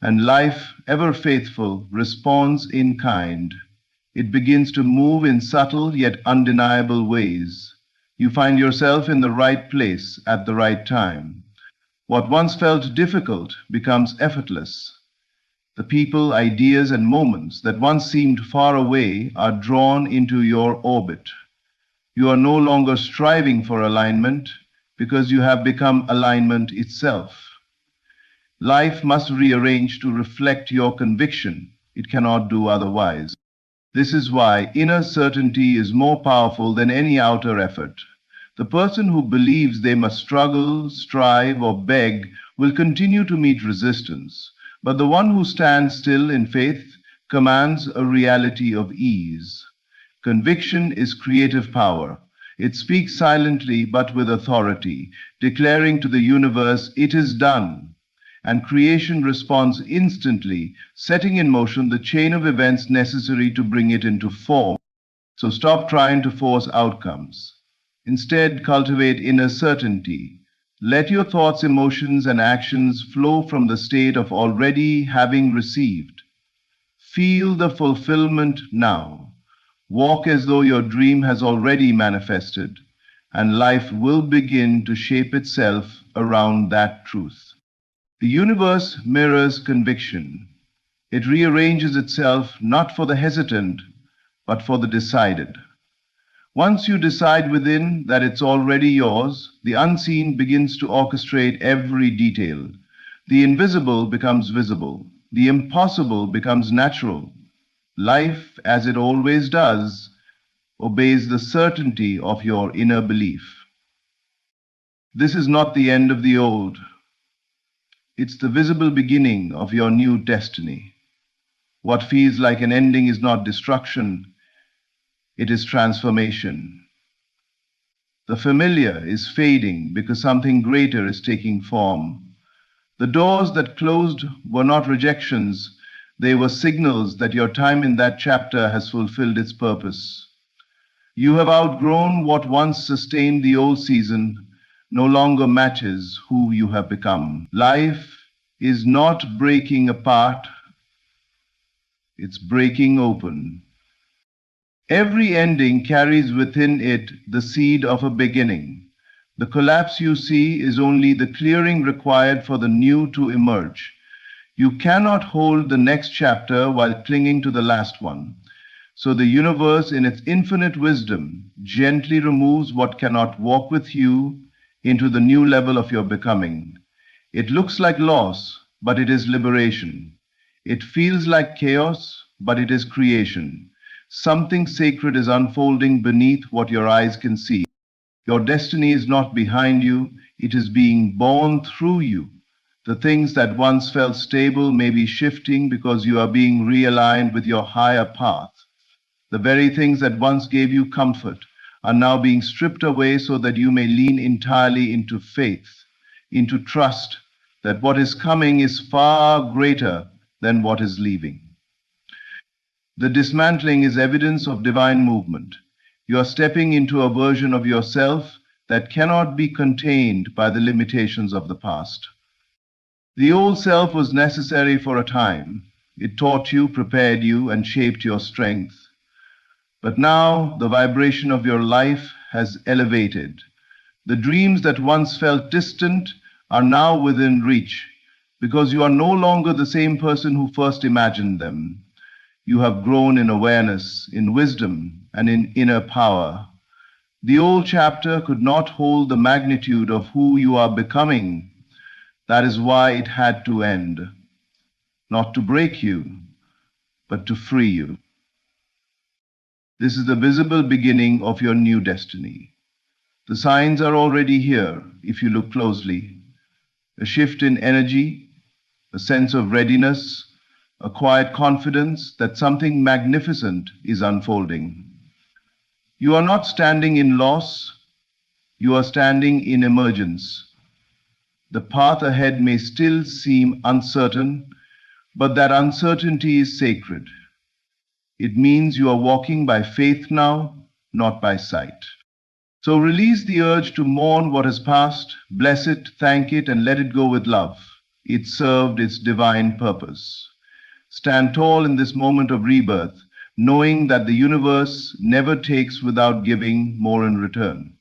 And life, ever faithful, responds in kind. It begins to move in subtle yet undeniable ways. You find yourself in the right place at the right time. What once felt difficult becomes effortless. The people, ideas, and moments that once seemed far away are drawn into your orbit. You are no longer striving for alignment because you have become alignment itself. Life must rearrange to reflect your conviction. It cannot do otherwise. This is why inner certainty is more powerful than any outer effort. The person who believes they must struggle, strive, or beg will continue to meet resistance. But the one who stands still in faith commands a reality of ease. Conviction is creative power. It speaks silently but with authority, declaring to the universe, "It is done." And creation responds instantly, setting in motion the chain of events necessary to bring it into form. So stop trying to force outcomes. Instead, cultivate inner certainty. Let your thoughts, emotions, and actions flow from the state of already having received. Feel the fulfillment now. Walk as though your dream has already manifested, and life will begin to shape itself around that truth. The universe mirrors conviction. It rearranges itself not for the hesitant, but for the decided. Once you decide within that it's already yours, the unseen begins to orchestrate every detail. The invisible becomes visible. The impossible becomes natural. Life, as it always does, obeys the certainty of your inner belief. This is not the end of the old. It's the visible beginning of your new destiny. What feels like an ending is not destruction, it is transformation. The familiar is fading because something greater is taking form. The doors that closed were not rejections, they were signals that your time in that chapter has fulfilled its purpose. You have outgrown what once sustained the old season, no longer matches who you have become. Life is not breaking apart, it's breaking open. Every ending carries within it the seed of a beginning. The collapse you see is only the clearing required for the new to emerge. You cannot hold the next chapter while clinging to the last one. So the universe, in its infinite wisdom, gently removes what cannot walk with you into the new level of your becoming. It looks like loss, but it is liberation. It feels like chaos, but it is creation. Something sacred is unfolding beneath what your eyes can see. Your destiny is not behind you, it is being born through you. The things that once felt stable may be shifting because you are being realigned with your higher path. The very things that once gave you comfort are now being stripped away so that you may lean entirely into faith, into trust that what is coming is far greater than what is leaving. The dismantling is evidence of divine movement. You are stepping into a version of yourself that cannot be contained by the limitations of the past. The old self was necessary for a time. It taught you, prepared you, and shaped your strength. But now the vibration of your life has elevated. The dreams that once felt distant are now within reach because you are no longer the same person who first imagined them. You have grown in awareness, in wisdom, and in inner power. The old chapter could not hold the magnitude of who you are becoming. That is why it had to end. Not to break you, but to free you. This is the visible beginning of your new destiny. The signs are already here if you look closely. A shift in energy, a sense of readiness, a quiet confidence that something magnificent is unfolding. You are not standing in loss, you are standing in emergence. The path ahead may still seem uncertain, but that uncertainty is sacred. It means you are walking by faith now, not by sight. So release the urge to mourn what has passed, bless it, thank it, and let it go with love. It served its divine purpose. Stand tall in this moment of rebirth, knowing that the universe never takes without giving more in return.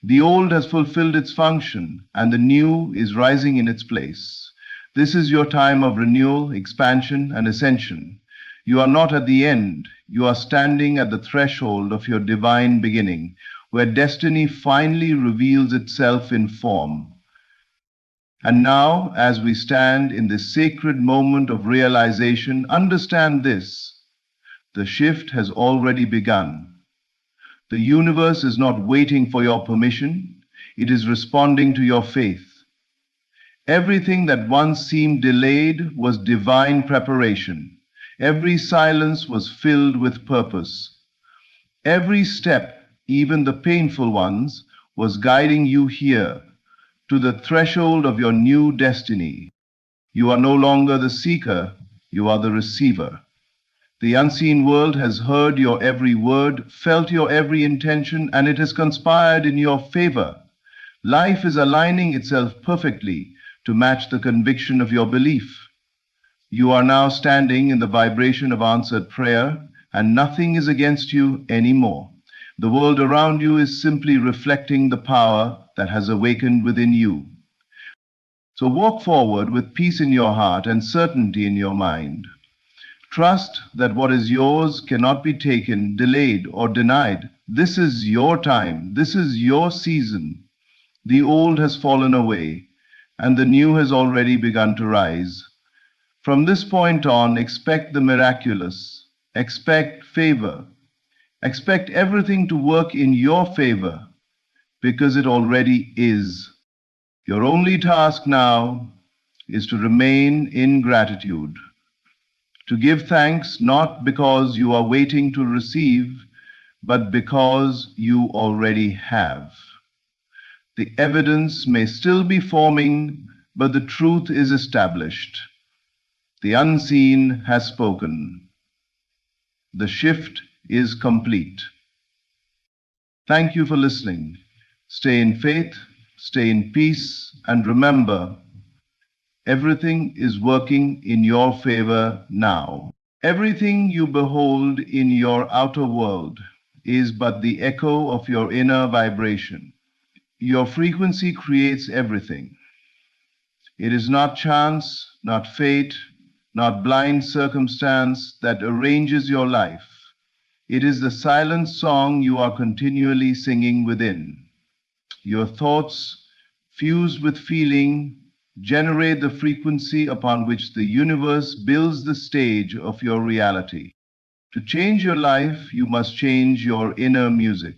The old has fulfilled its function, and the new is rising in its place. This is your time of renewal, expansion, and ascension. You are not at the end. You are standing at the threshold of your divine beginning, where destiny finally reveals itself in form. And now, as we stand in this sacred moment of realization, understand this: the shift has already begun. The universe is not waiting for your permission, it is responding to your faith. Everything that once seemed delayed was divine preparation. Every silence was filled with purpose. Every step, even the painful ones, was guiding you here, to the threshold of your new destiny. You are no longer the seeker, you are the receiver. The unseen world has heard your every word, felt your every intention, and it has conspired in your favor. Life is aligning itself perfectly to match the conviction of your belief. You are now standing in the vibration of answered prayer, and nothing is against you anymore. The world around you is simply reflecting the power that has awakened within you. So walk forward with peace in your heart and certainty in your mind. Trust that what is yours cannot be taken, delayed, or denied. This is your time. This is your season. The old has fallen away. and the new has already begun to rise. From this point on, expect the miraculous, expect favor, expect everything to work in your favor, because it already is. Your only task now is to remain in gratitude, to give thanks not because you are waiting to receive, but because you already have. The evidence may still be forming, but the truth is established. The unseen has spoken. The shift is complete. Thank you for listening. Stay in faith, stay in peace, and remember, everything is working in your favor now. Everything you behold in your outer world is but the echo of your inner vibration. Your frequency creates everything. It is not chance, not fate, not blind circumstance that arranges your life. It is the silent song you are continually singing within. Your thoughts, fused with feeling, generate the frequency upon which the universe builds the stage of your reality. To change your life, you must change your inner music.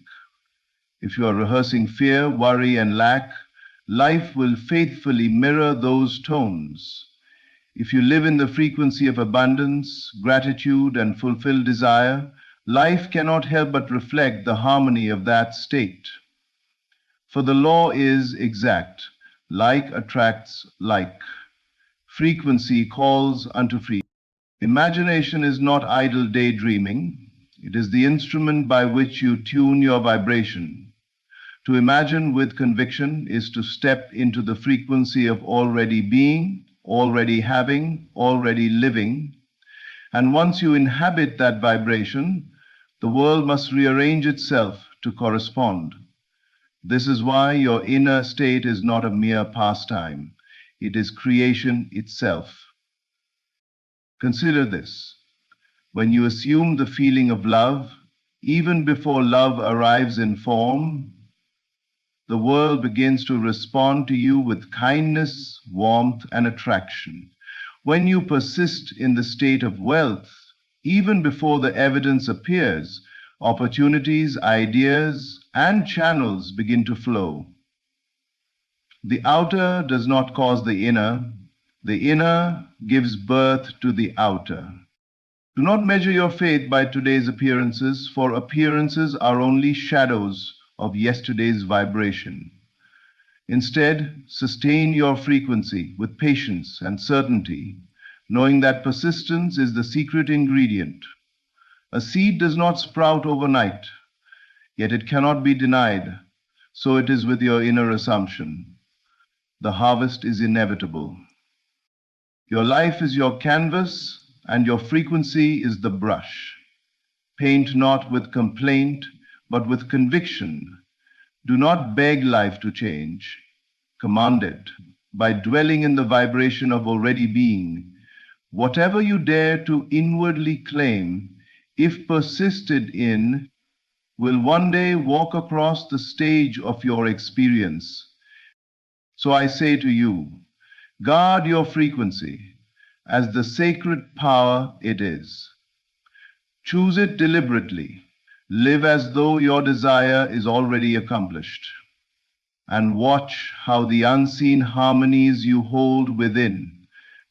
If you are rehearsing fear, worry, and lack, life will faithfully mirror those tones. If you live in the frequency of abundance, gratitude, and fulfilled desire, life cannot help but reflect the harmony of that state. For the law is exact. Like attracts like. Frequency calls unto frequency. Imagination is not idle daydreaming. It is the instrument by which you tune your vibration. To imagine with conviction is to step into the frequency of already being, already having, already living. And once you inhabit that vibration, the world must rearrange itself to correspond. This is why your inner state is not a mere pastime. It is creation itself. Consider this. When you assume the feeling of love, even before love arrives in form, the world begins to respond to you with kindness, warmth, and attraction. When you persist in the state of wealth, even before the evidence appears, opportunities, ideas, and channels begin to flow. The outer does not cause the inner gives birth to the outer. Do not measure your faith by today's appearances, for appearances are only shadows of yesterday's vibration. Instead, sustain your frequency with patience and certainty, knowing that persistence is the secret ingredient. A seed does not sprout overnight, yet it cannot be denied. So it is with your inner assumption. The harvest is inevitable. Your life is your canvas, and your frequency is the brush. Paint not with complaint, but with conviction. Do not beg life to change. Command it by dwelling in the vibration of already being. Whatever you dare to inwardly claim, if persisted in, will one day walk across the stage of your experience. So I say to you, guard your frequency as the sacred power it is. Choose it deliberately. Live as though your desire is already accomplished. And watch how the unseen harmonies you hold within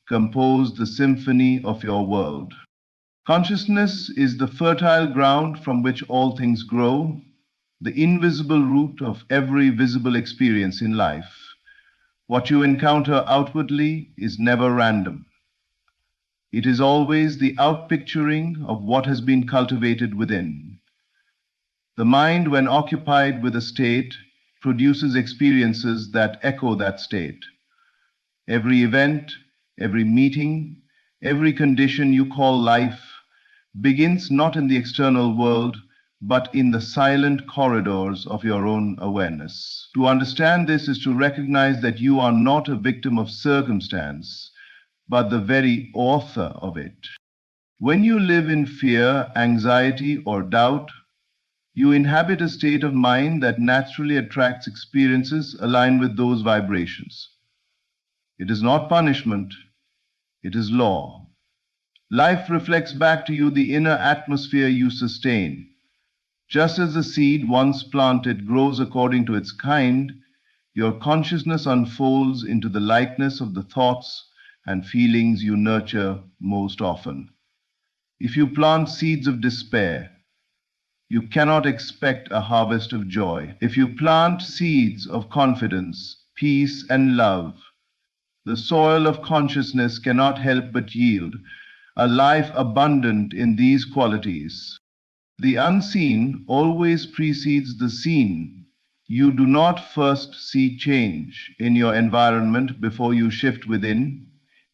compose the symphony of your world. Consciousness is the fertile ground from which all things grow, the invisible root of every visible experience in life. What you encounter outwardly is never random. It is always the outpicturing of what has been cultivated within. The mind, when occupied with a state, produces experiences that echo that state. Every event, every meeting, every condition you call life begins not in the external world, but in the silent corridors of your own awareness. To understand this is to recognize that you are not a victim of circumstance, but the very author of it. When you live in fear, anxiety, or doubt, you inhabit a state of mind that naturally attracts experiences aligned with those vibrations. It is not punishment, it is law. Life reflects back to you the inner atmosphere you sustain. Just as the seed once planted grows according to its kind, your consciousness unfolds into the likeness of the thoughts and feelings you nurture most often. If you plant seeds of despair, you cannot expect a harvest of joy. If you plant seeds of confidence, peace, and love, the soil of consciousness cannot help but yield a life abundant in these qualities. The unseen always precedes the seen. You do not first see change in your environment before you shift within.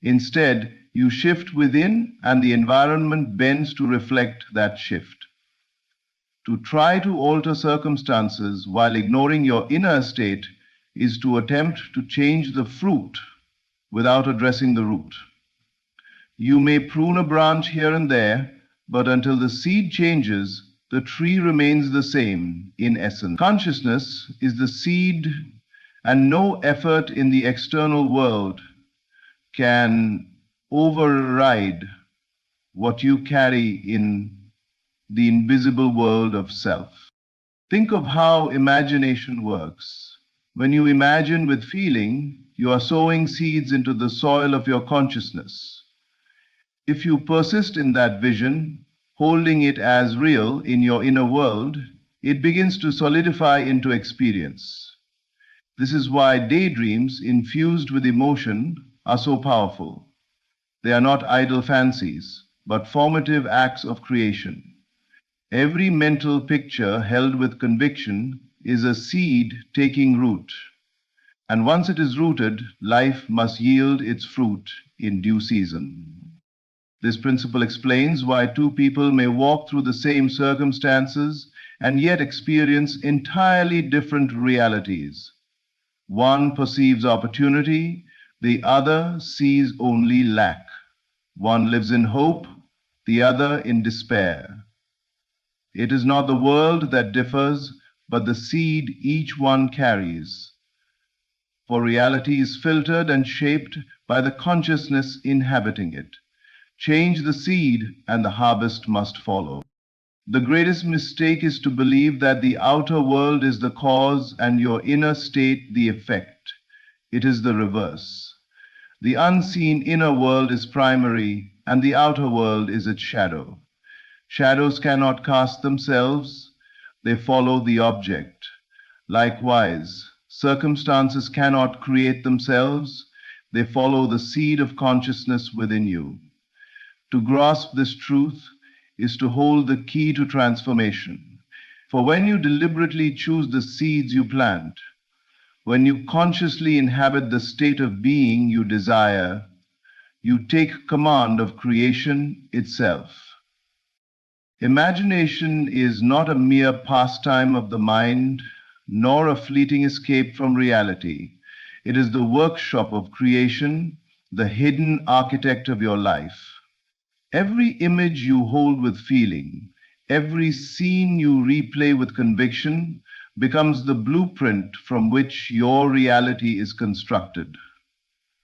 Instead, you shift within and the environment bends to reflect that shift. To try to alter circumstances while ignoring your inner state is to attempt to change the fruit without addressing the root. You may prune a branch here and there, but until the seed changes, the tree remains the same in essence. Consciousness is the seed, and no effort in the external world can override what you carry in the invisible world of self. Think of how imagination works. When you imagine with feeling, you are sowing seeds into the soil of your consciousness. If you persist in that vision, holding it as real in your inner world, it begins to solidify into experience. This is why daydreams infused with emotion are so powerful. They are not idle fancies, but formative acts of creation. Every mental picture held with conviction is a seed taking root. And once it is rooted, life must yield its fruit in due season. This principle explains why two people may walk through the same circumstances and yet experience entirely different realities. One perceives opportunity, the other sees only lack. One lives in hope, the other in despair. It is not the world that differs, but the seed each one carries. For reality is filtered and shaped by the consciousness inhabiting it. Change the seed, and the harvest must follow. The greatest mistake is to believe that the outer world is the cause and your inner state the effect. It is the reverse. The unseen inner world is primary, and the outer world is its shadow. Shadows cannot cast themselves, they follow the object. Likewise, circumstances cannot create themselves, they follow the seed of consciousness within you. To grasp this truth is to hold the key to transformation. For when you deliberately choose the seeds you plant, when you consciously inhabit the state of being you desire, you take command of creation itself. Imagination is not a mere pastime of the mind, nor a fleeting escape from reality. It is the workshop of creation, the hidden architect of your life. Every image you hold with feeling, every scene you replay with conviction, becomes the blueprint from which your reality is constructed.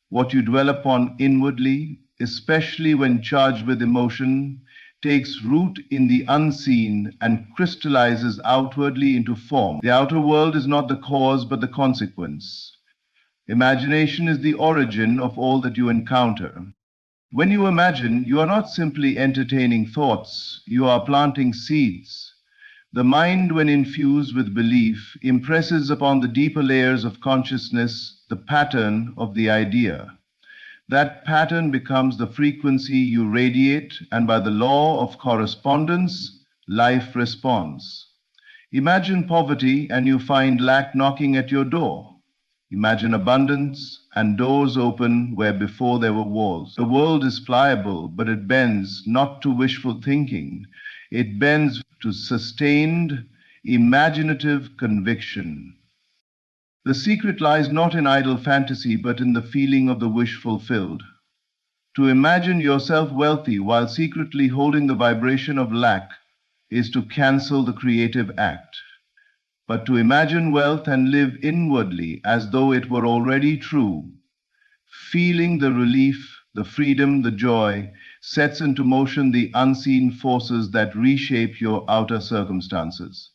What you dwell upon inwardly, especially when charged with emotion, takes root in the unseen and crystallizes outwardly into form. The outer world is not the cause but the consequence. Imagination is the origin of all that you encounter. When you imagine, you are not simply entertaining thoughts, you are planting seeds. The mind, when infused with belief, impresses upon the deeper layers of consciousness the pattern of the idea. That pattern becomes the frequency you radiate, and by the law of correspondence, life responds. Imagine poverty and you find lack knocking at your door. Imagine abundance and doors open where before there were walls. The world is pliable, but it bends not to wishful thinking. It bends to sustained, imaginative conviction. The secret lies not in idle fantasy, but in the feeling of the wish fulfilled. To imagine yourself wealthy while secretly holding the vibration of lack is to cancel the creative act. But to imagine wealth and live inwardly as though it were already true, Feeling the relief, the freedom, the joy sets into motion the unseen forces that reshape your outer circumstances.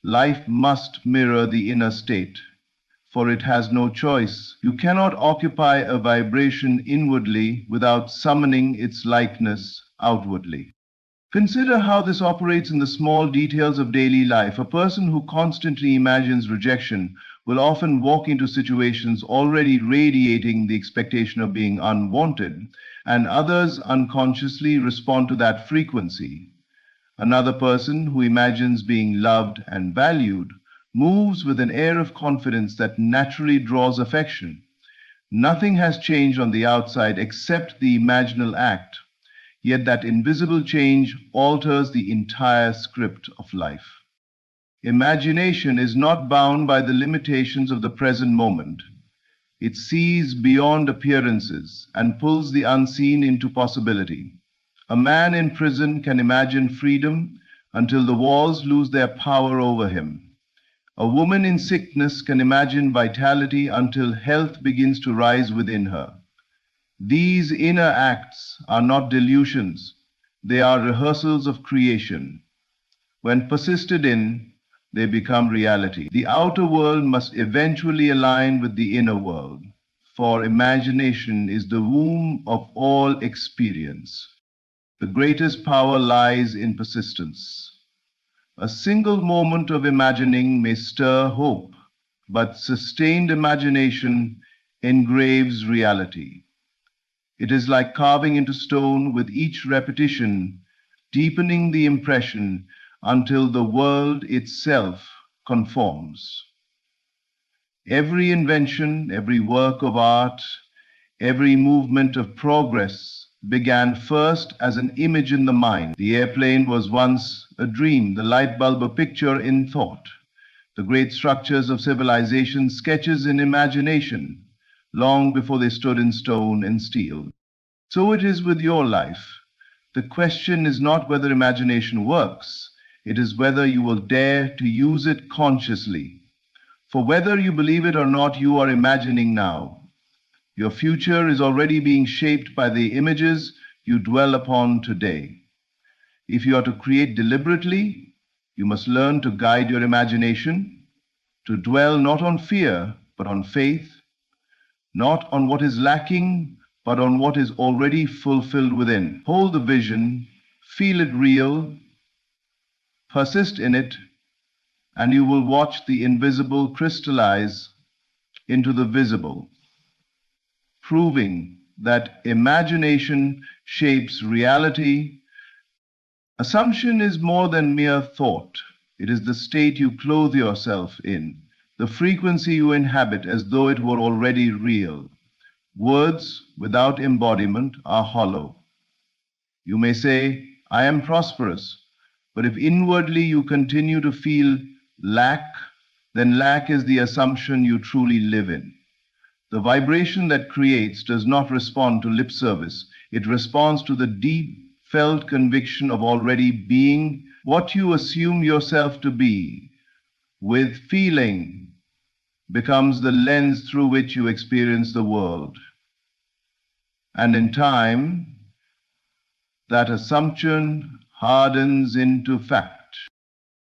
Life must mirror the inner state, for it has no choice. You cannot occupy a vibration inwardly without summoning its likeness outwardly. Consider how this operates in the small details of daily life. A person who constantly imagines rejection will often walk into situations already radiating the expectation of being unwanted, and others unconsciously respond to that frequency. Another person who imagines being loved and valued moves with an air of confidence that naturally draws affection. Nothing has changed on the outside except the imaginal act. Yet that invisible change alters the entire script of life. Imagination is not bound by the limitations of the present moment. It sees beyond appearances and pulls the unseen into possibility. A man in prison can imagine freedom until the walls lose their power over him. A woman in sickness can imagine vitality until health begins to rise within her. These inner acts are not delusions, they are rehearsals of creation. When persisted in, they become reality. The outer world must eventually align with the inner world, for imagination is the womb of all experience. The greatest power lies in persistence. A single moment of imagining may stir hope, but sustained imagination engraves reality. It is like carving into stone with each repetition, deepening the impression until the world itself conforms. Every invention, every work of art, every movement of progress began first as an image in the mind. The airplane was once a dream, the light bulb a picture in thought, the great structures of civilization sketches in imagination, long before they stood in stone and steel. So it is with your life. The question is not whether imagination works, it is whether you will dare to use it consciously. For whether you believe it or not, you are imagining now. Your future is already being shaped by the images you dwell upon today. If you are to create deliberately, you must learn to guide your imagination, to dwell not on fear, but on faith, not on what is lacking, but on what is already fulfilled within. Hold the vision, feel it real, persist in it, and you will watch the invisible crystallize into the visible, proving that imagination shapes reality. Assumption is more than mere thought. It is the state you clothe yourself in, the frequency you inhabit as though it were already real. Words without embodiment are hollow. You may say, I am prosperous, but if inwardly you continue to feel lack, then lack is the assumption you truly live in. The vibration that creates does not respond to lip service. It responds to the deep felt conviction of already being what you assume yourself to be. With feeling becomes the lens through which you experience the world. And in time, that assumption hardens into fact.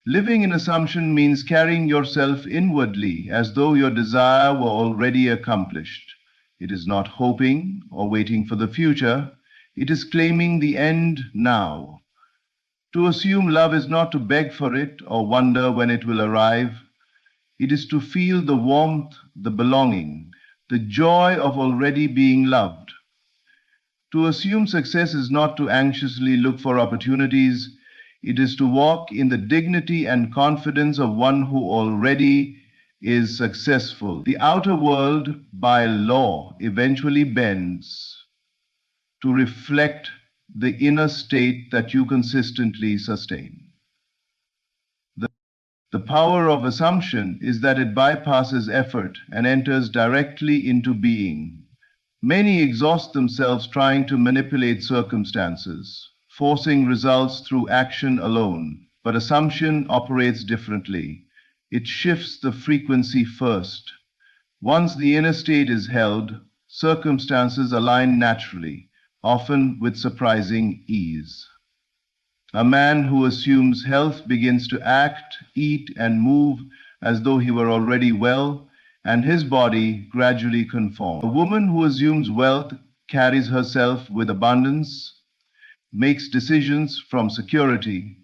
Living in assumption means carrying yourself inwardly as though your desire were already accomplished. It is not hoping or waiting for the future. It is claiming the end now. To assume love is not to beg for it or wonder when it will arrive. It is to feel the warmth, the belonging, the joy of already being loved. To assume success is not to anxiously look for opportunities. It is to walk in the dignity and confidence of one who already is successful. The outer world, by law, eventually bends to reflect the inner state that you consistently sustain. The power of assumption is that it bypasses effort and enters directly into being. Many exhaust themselves trying to manipulate circumstances, forcing results through action alone. But assumption operates differently. It shifts the frequency first. Once the inner state is held, circumstances align naturally, often with surprising ease. A man who assumes health begins to act, eat, and move as though he were already well, and his body gradually conforms. A woman who assumes wealth carries herself with abundance, makes decisions from security,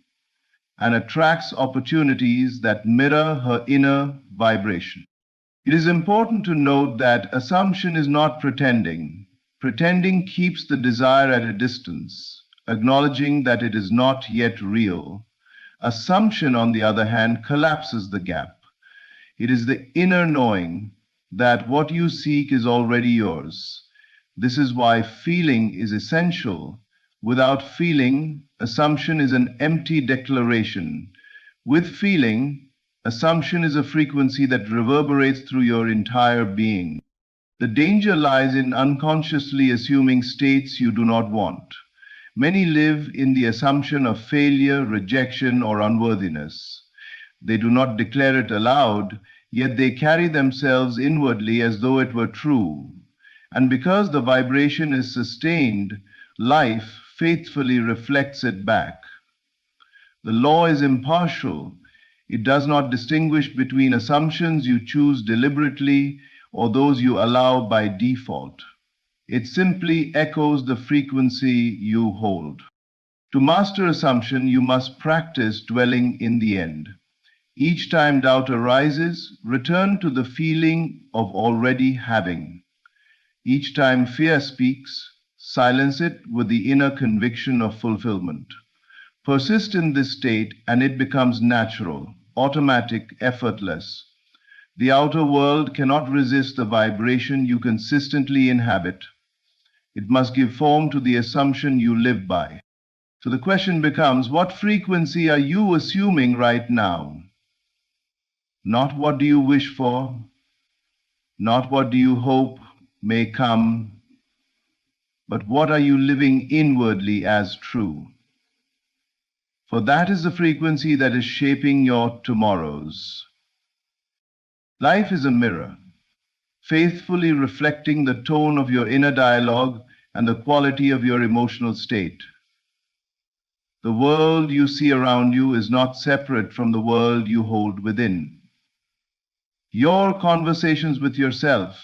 and attracts opportunities that mirror her inner vibration. It is important to note that assumption is not pretending. Pretending keeps the desire at a distance, acknowledging that it is not yet real. Assumption, on the other hand, collapses the gap. It is the inner knowing that what you seek is already yours. This is why feeling is essential. Without feeling, assumption is an empty declaration. With feeling, assumption is a frequency that reverberates through your entire being. The danger lies in unconsciously assuming states you do not want. Many live in the assumption of failure, rejection, or unworthiness. They do not declare it aloud, yet they carry themselves inwardly as though it were true. And because the vibration is sustained, life faithfully reflects it back. The law is impartial. It does not distinguish between assumptions you choose deliberately or those you allow by default. It simply echoes the frequency you hold. To master assumption, you must practice dwelling in the end. Each time doubt arises, return to the feeling of already having. Each time fear speaks, silence it with the inner conviction of fulfillment. Persist in this state and it becomes natural, automatic, effortless. The outer world cannot resist the vibration you consistently inhabit. It must give form to the assumption you live by. So the question becomes, what frequency are you assuming right now? Not what do you wish for, not what do you hope may come, but what are you living inwardly as true? For that is the frequency that is shaping your tomorrows. Life is a mirror, faithfully reflecting the tone of your inner dialogue and the quality of your emotional state. The world you see around you is not separate from the world you hold within. Your conversations with yourself,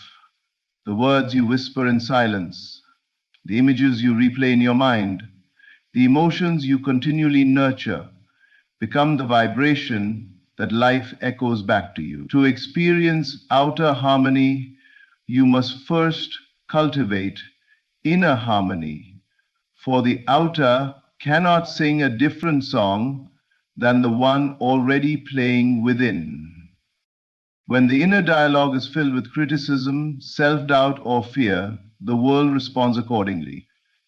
the words you whisper in silence, the images you replay in your mind, the emotions you continually nurture, become the vibration that life echoes back to you. To experience outer harmony, you must first cultivate inner harmony, for the outer cannot sing a different song than the one already playing within. When the inner dialogue is filled with criticism, self-doubt, or fear, the world responds accordingly.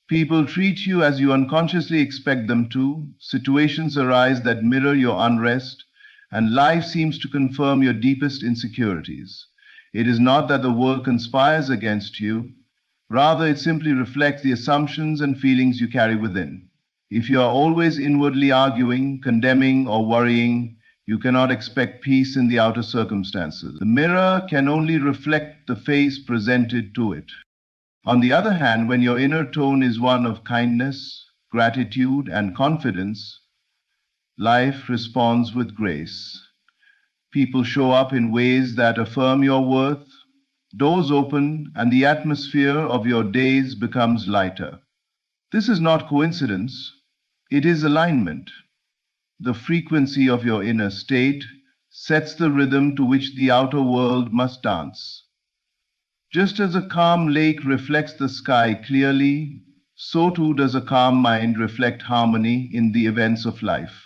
People treat you as you unconsciously expect them to, situations arise that mirror your unrest, and life seems to confirm your deepest insecurities. It is not that the world conspires against you, rather it simply reflects the assumptions and feelings you carry within. If you are always inwardly arguing, condemning, or worrying, you cannot expect peace in the outer circumstances. The mirror can only reflect the face presented to it. On the other hand, when your inner tone is one of kindness, gratitude, and confidence, life responds with grace. People show up in ways that affirm your worth, doors open, and the atmosphere of your days becomes lighter. This is not coincidence, it is alignment. The frequency of your inner state sets the rhythm to which the outer world must dance. Just as a calm lake reflects the sky clearly, so too does a calm mind reflect harmony in the events of life.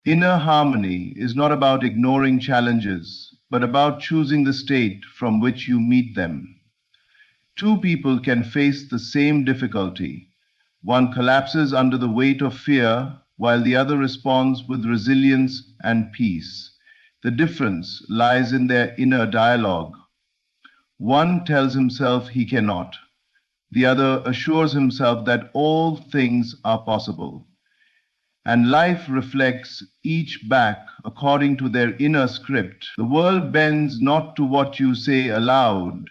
Inner harmony is not about ignoring challenges, but about choosing the state from which you meet them. Two people can face the same difficulty. One collapses under the weight of fear, while the other responds with resilience and peace. The difference lies in their inner dialogue. One tells himself he cannot. The other assures himself that all things are possible. And life reflects each back according to their inner script. The world bends not to what you say aloud,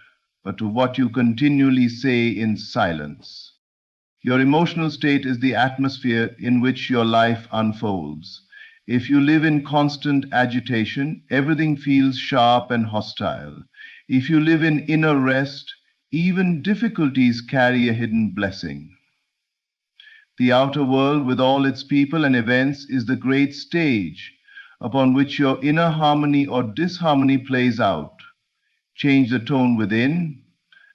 but to what you continually say in silence. Your emotional state is the atmosphere in which your life unfolds. If you live in constant agitation, everything feels sharp and hostile. If you live in inner rest, even difficulties carry a hidden blessing. The outer world, with all its people and events, is the great stage upon which your inner harmony or disharmony plays out. Change the tone within,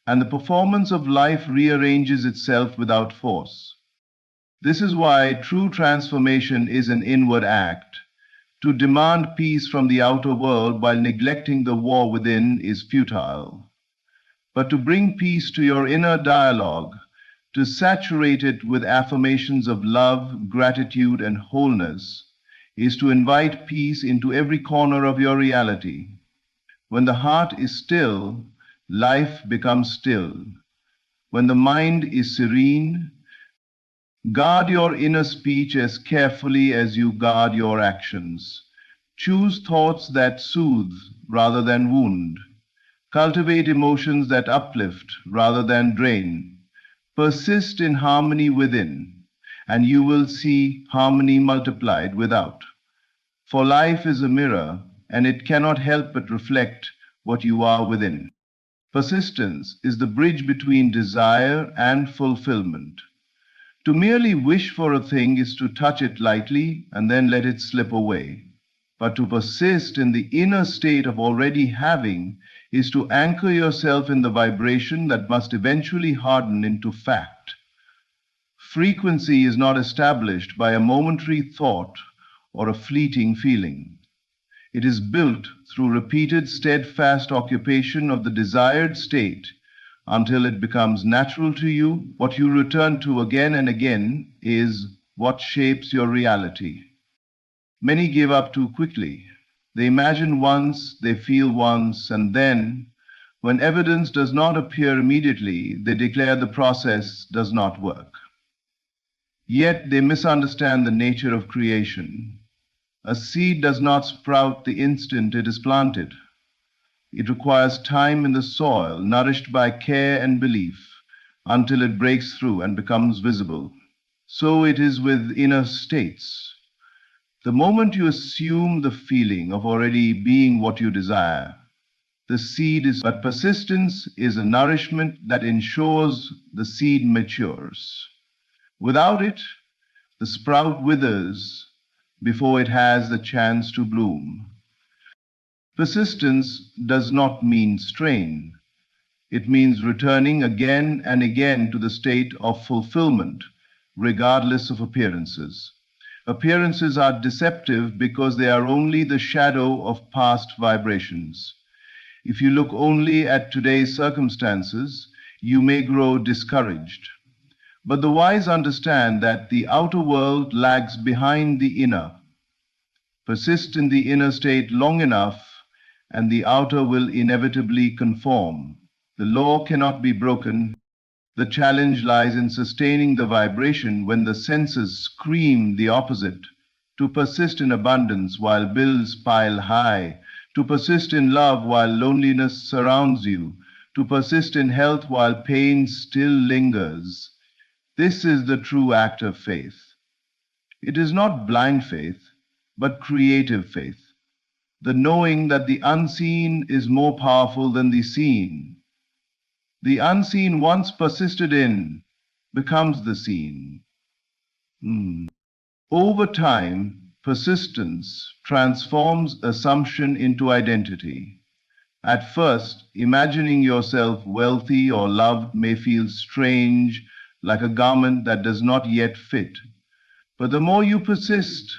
and the performance of life rearranges itself without force. This is why true transformation is an inward act. To demand peace from the outer world while neglecting the war within is futile. But to bring peace to your inner dialogue, to saturate it with affirmations of love, gratitude, and wholeness, is to invite peace into every corner of your reality. When the heart is still, life becomes still. When the mind is serene, guard your inner speech as carefully as you guard your actions. Choose thoughts that soothe rather than wound. Cultivate emotions that uplift rather than drain. Persist in harmony within, and you will see harmony multiplied without. For life is a mirror, and it cannot help but reflect what you are within. Persistence is the bridge between desire and fulfillment. To merely wish for a thing is to touch it lightly and then let it slip away. But to persist in the inner state of already having is to anchor yourself in the vibration that must eventually harden into fact. Frequency is not established by a momentary thought or a fleeting feeling. It is built through repeated, steadfast occupation of the desired state until it becomes natural to you. What you return to again and again is what shapes your reality. Many give up too quickly. They imagine once, they feel once, and then, when evidence does not appear immediately, they declare the process does not work. Yet they misunderstand the nature of creation. A seed does not sprout the instant it is planted. It requires time in the soil, nourished by care and belief, until it breaks through and becomes visible. So it is with inner states. The moment you assume the feeling of already being what you desire, the seed is, but persistence is a nourishment that ensures the seed matures. Without it, the sprout withers before it has the chance to bloom. Persistence does not mean strain. It means returning again and again to the state of fulfillment, regardless of appearances. Appearances are deceptive because they are only the shadow of past vibrations. If you look only at today's circumstances, you may grow discouraged. But the wise understand that the outer world lags behind the inner. Persist in the inner state long enough, and the outer will inevitably conform. The law cannot be broken. The challenge lies in sustaining the vibration when the senses scream the opposite. To persist in abundance while bills pile high. To persist in love while loneliness surrounds you. To persist in health while pain still lingers. This is the true act of faith. It is not blind faith, but creative faith. The knowing that the unseen is more powerful than the seen. The unseen, once persisted in, becomes the seen. Over time, persistence transforms assumption into identity. At first, imagining yourself wealthy or loved may feel strange, like a garment that does not yet fit. But the more you persist,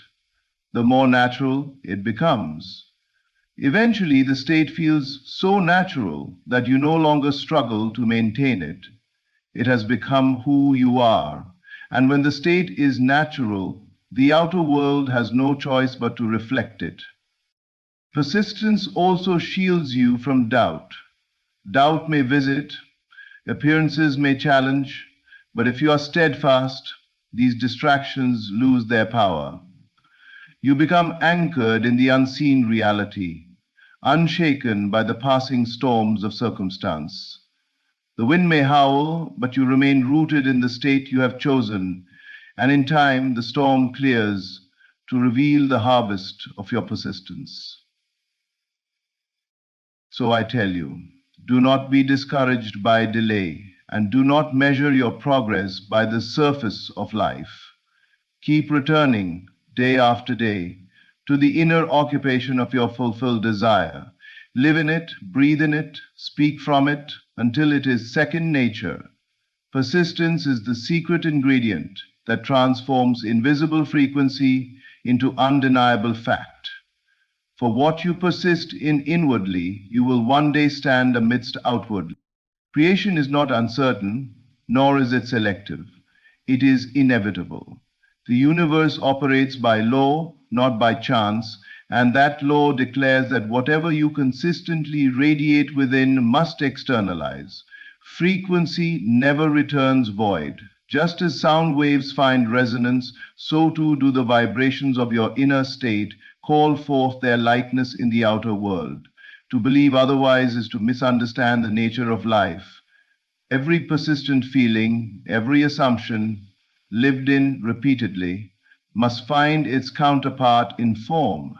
the more natural it becomes. Eventually, the state feels so natural that you no longer struggle to maintain it. It has become who you are. And when the state is natural, the outer world has no choice but to reflect it. Persistence also shields you from doubt. Doubt may visit, appearances may challenge, but if you are steadfast, these distractions lose their power. You become anchored in the unseen reality, unshaken by the passing storms of circumstance. The wind may howl, but you remain rooted in the state you have chosen, and in time the storm clears to reveal the harvest of your persistence. So I tell you, do not be discouraged by delay, and do not measure your progress by the surface of life. Keep returning day after day to the inner occupation of your fulfilled desire. Live in it, breathe in it, speak from it until it is second nature. Persistence is the secret ingredient that transforms invisible frequency into undeniable fact. For what you persist in inwardly, you will one day stand amidst outwardly. Creation is not uncertain, nor is it selective. It is inevitable. The universe operates by law, not by chance, and that law declares that whatever you consistently radiate within must externalize. Frequency never returns void. Just as sound waves find resonance, so too do the vibrations of your inner state call forth their likeness in the outer world. To believe otherwise is to misunderstand the nature of life. Every persistent feeling, every assumption, lived in repeatedly, must find its counterpart in form.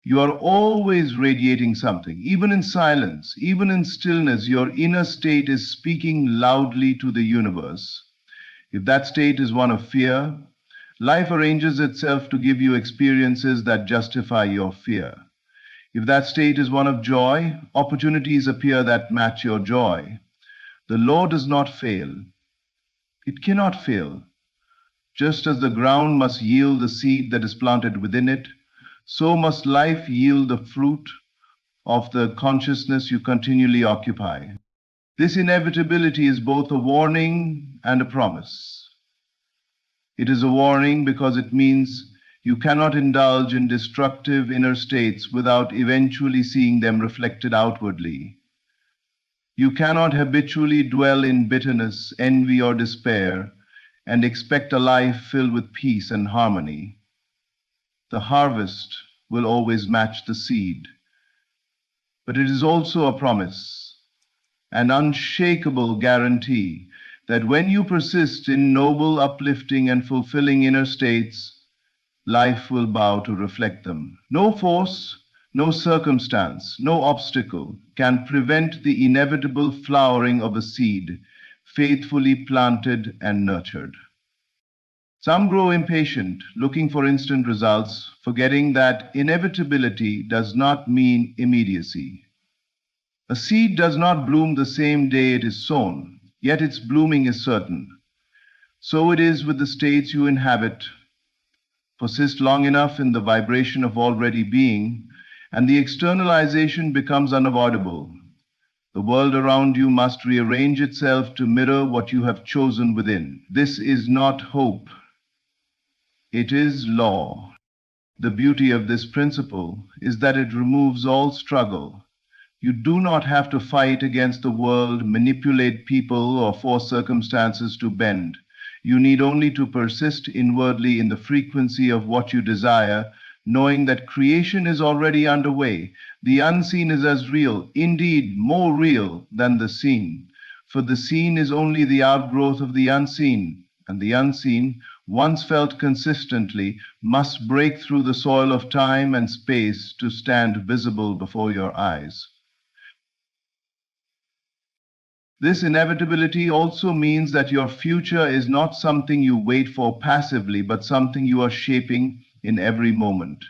You are always radiating something, even in silence, even in stillness, your inner state is speaking loudly to the universe. If that state is one of fear, life arranges itself to give you experiences that justify your fear. If that state is one of joy, opportunities appear that match your joy. The law does not fail. It cannot fail. Just as the ground must yield the seed that is planted within it, so must life yield the fruit of the consciousness you continually occupy. This inevitability is both a warning and a promise. It is a warning because it means you cannot indulge in destructive inner states without eventually seeing them reflected outwardly. You cannot habitually dwell in bitterness, envy, or despair and expect a life filled with peace and harmony. The harvest will always match the seed. But it is also a promise, an unshakable guarantee that when you persist in noble, uplifting, and fulfilling inner states, life will bow to reflect them. No force, no circumstance, no obstacle can prevent the inevitable flowering of a seed faithfully planted and nurtured. Some grow impatient, looking for instant results, forgetting that inevitability does not mean immediacy. A seed does not bloom the same day it is sown, yet its blooming is certain. So it is with the states you inhabit. Persist long enough in the vibration of already being, and the externalization becomes unavoidable. The world around you must rearrange itself to mirror what you have chosen within. This is not hope. It is law. The beauty of this principle is that it removes all struggle. You do not have to fight against the world, manipulate people, or force circumstances to bend. You need only to persist inwardly in the frequency of what you desire, knowing that creation is already underway. The unseen is as real, indeed more real than the seen. For the seen is only the outgrowth of the unseen, and the unseen, once felt consistently, must break through the soil of time and space to stand visible before your eyes. This inevitability also means that your future is not something you wait for passively, but something you are shaping in every moment.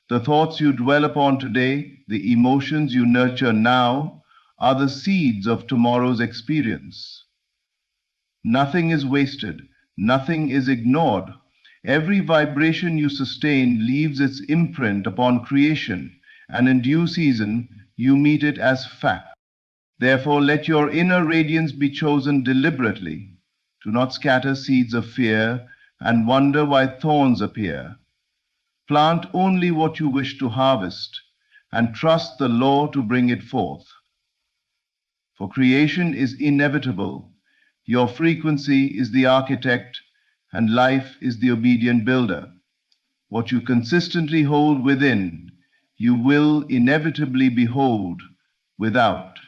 The thoughts you dwell upon today, the emotions you nurture now, are the seeds of tomorrow's experience. Nothing is wasted, nothing is ignored. Every vibration you sustain leaves its imprint upon creation, and in due season you meet it as fact. Therefore, let your inner radiance be chosen deliberately. Do not scatter seeds of fear and wonder why thorns appear. Plant only what you wish to harvest, and trust the law to bring it forth. For creation is inevitable. Your frequency is the architect, and life is the obedient builder. What you consistently hold within, you will inevitably behold without.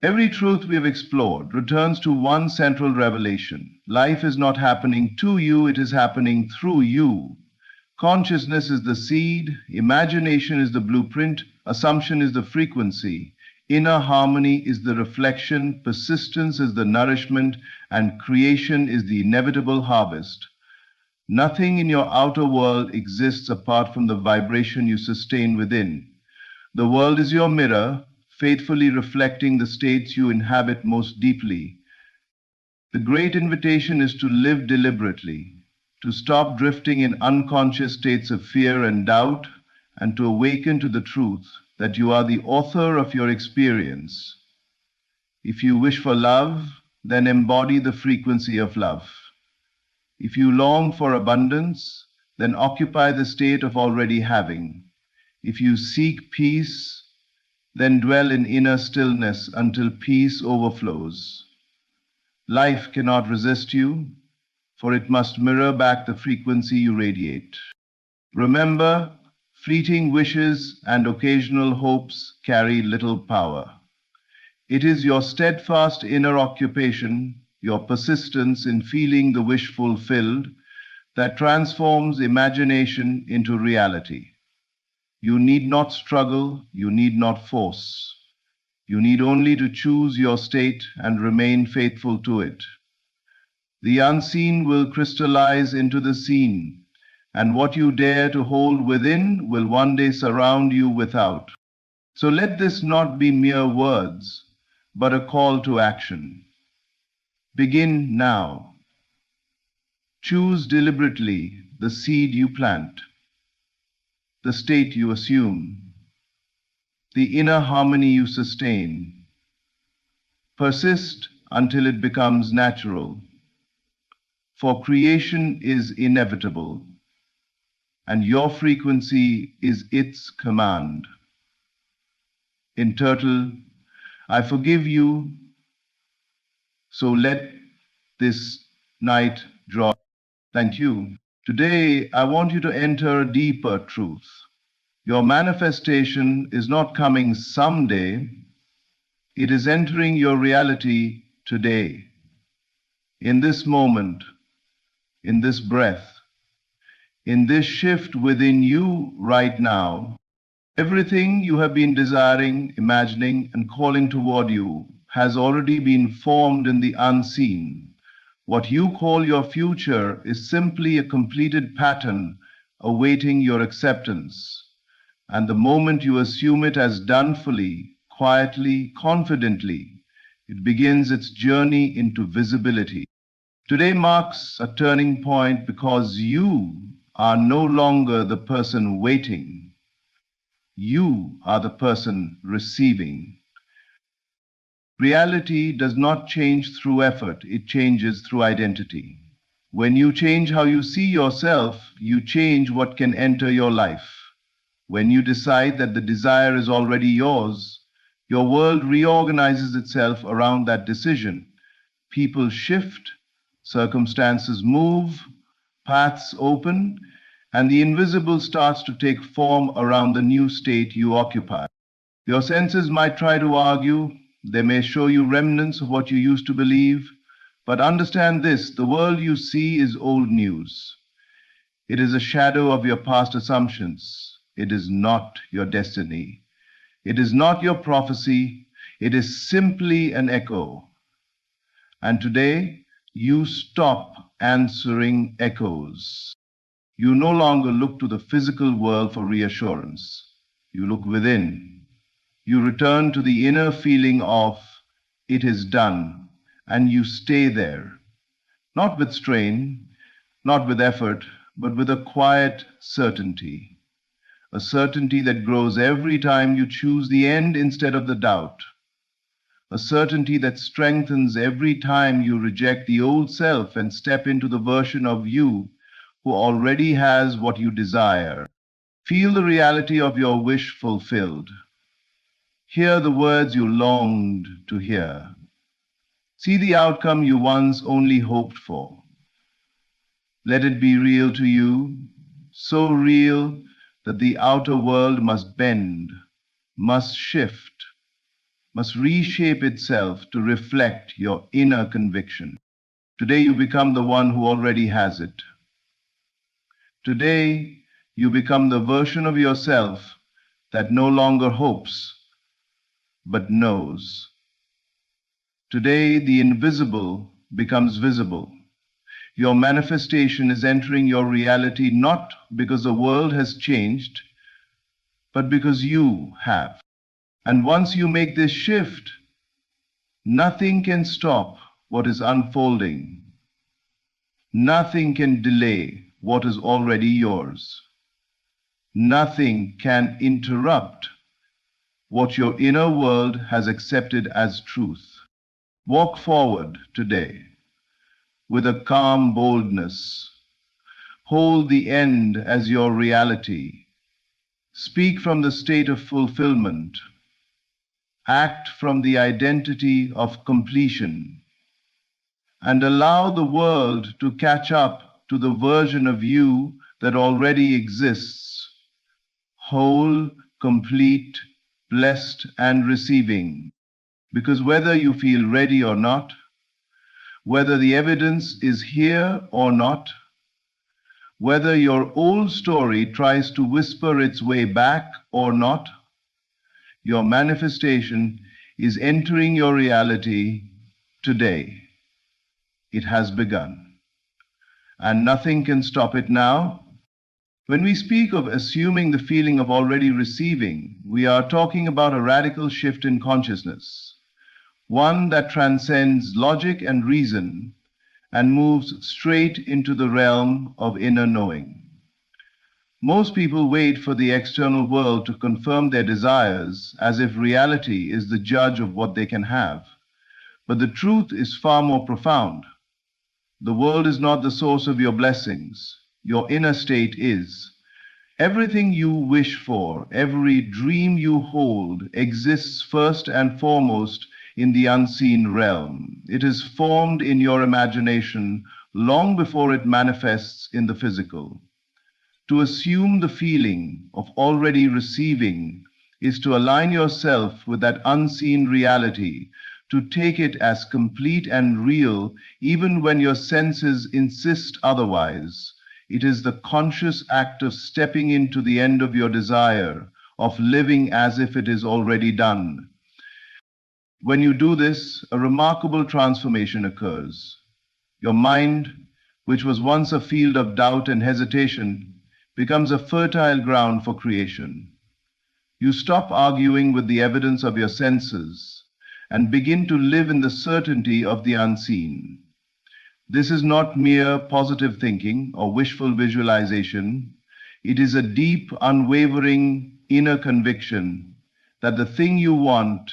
Every truth we have explored returns to one central revelation. Life is not happening to you, it is happening through you. Consciousness is the seed, imagination is the blueprint, assumption is the frequency, inner harmony is the reflection, persistence is the nourishment, and creation is the inevitable harvest. Nothing in your outer world exists apart from the vibration you sustain within. The world is your mirror, faithfully reflecting the states you inhabit most deeply. The great invitation is to live deliberately, to stop drifting in unconscious states of fear and doubt, and to awaken to the truth that you are the author of your experience. If you wish for love, then embody the frequency of love. If you long for abundance, then occupy the state of already having. If you seek peace, then dwell in inner stillness until peace overflows. Life cannot resist you, for it must mirror back the frequency you radiate. Remember, fleeting wishes and occasional hopes carry little power. It is your steadfast inner occupation, your persistence in feeling the wish fulfilled, that transforms imagination into reality. You need not struggle, you need not force. You need only to choose your state and remain faithful to it. The unseen will crystallize into the seen, and what you dare to hold within will one day surround you without. So let this not be mere words, but a call to action. Begin now. Choose deliberately the seed you plant, the state you assume, the inner harmony you sustain. Persist until it becomes natural, for creation is inevitable, and your frequency is its command. In turtle, I forgive you, so let this night draw. Thank you. Today, I want you to enter a deeper truth. Your manifestation is not coming someday, it is entering your reality today, in this moment, in this breath, in this shift within you right now. Everything you have been desiring, imagining, and calling toward you has already been formed in the unseen. What you call your future is simply a completed pattern awaiting your acceptance. And the moment you assume it as done fully, quietly, confidently, it begins its journey into visibility. Today marks a turning point because you are no longer the person waiting. You are the person receiving. Reality does not change through effort, it changes through identity. When you change how you see yourself, you change what can enter your life. When you decide that the desire is already yours, your world reorganizes itself around that decision. People shift, circumstances move, paths open, and the invisible starts to take form around the new state you occupy. Your senses might try to argue, they may show you remnants of what you used to believe, but understand this, the world you see is old news. It is a shadow of your past assumptions. It is not your destiny. It is not your prophecy. It is simply an echo. And today, you stop answering echoes. You no longer look to the physical world for reassurance. You look within. You return to the inner feeling of, it is done, and you stay there. Not with strain, not with effort, but with a quiet certainty. A certainty that grows every time you choose the end instead of the doubt. A certainty that strengthens every time you reject the old self and step into the version of you who already has what you desire. Feel the reality of your wish fulfilled. Hear the words you longed to hear. See the outcome you once only hoped for. Let it be real to you, so real that the outer world must bend, must shift, must reshape itself to reflect your inner conviction. Today you become the one who already has it. Today you become the version of yourself that no longer hopes, but knows. Today the invisible becomes visible. Your manifestation is entering your reality not because the world has changed, but because you have. And once you make this shift, nothing can stop what is unfolding. Nothing can delay what is already yours. Nothing can interrupt what your inner world has accepted as truth. Walk forward today with a calm boldness. Hold the end as your reality. Speak from the state of fulfillment. Act from the identity of completion. And allow the world to catch up to the version of you that already exists, whole, complete, blessed, and receiving. Because whether you feel ready or not, whether the evidence is here or not, whether your old story tries to whisper its way back or not, your manifestation is entering your reality today. It has begun, and nothing can stop it now. When we speak of assuming the feeling of already receiving, we are talking about a radical shift in consciousness, one that transcends logic and reason and moves straight into the realm of inner knowing. Most people wait for the external world to confirm their desires as if reality is the judge of what they can have. But the truth is far more profound. The world is not the source of your blessings. Your inner state is. Everything you wish for, every dream you hold, exists first and foremost in the unseen realm. It is formed in your imagination long before it manifests in the physical. To assume the feeling of already receiving is to align yourself with that unseen reality, to take it as complete and real even when your senses insist otherwise. It is the conscious act of stepping into the end of your desire, of living as if it is already done. When you do this, a remarkable transformation occurs. Your mind, which was once a field of doubt and hesitation, becomes a fertile ground for creation. You stop arguing with the evidence of your senses and begin to live in the certainty of the unseen. This is not mere positive thinking or wishful visualization. It is a deep, unwavering inner conviction that the thing you want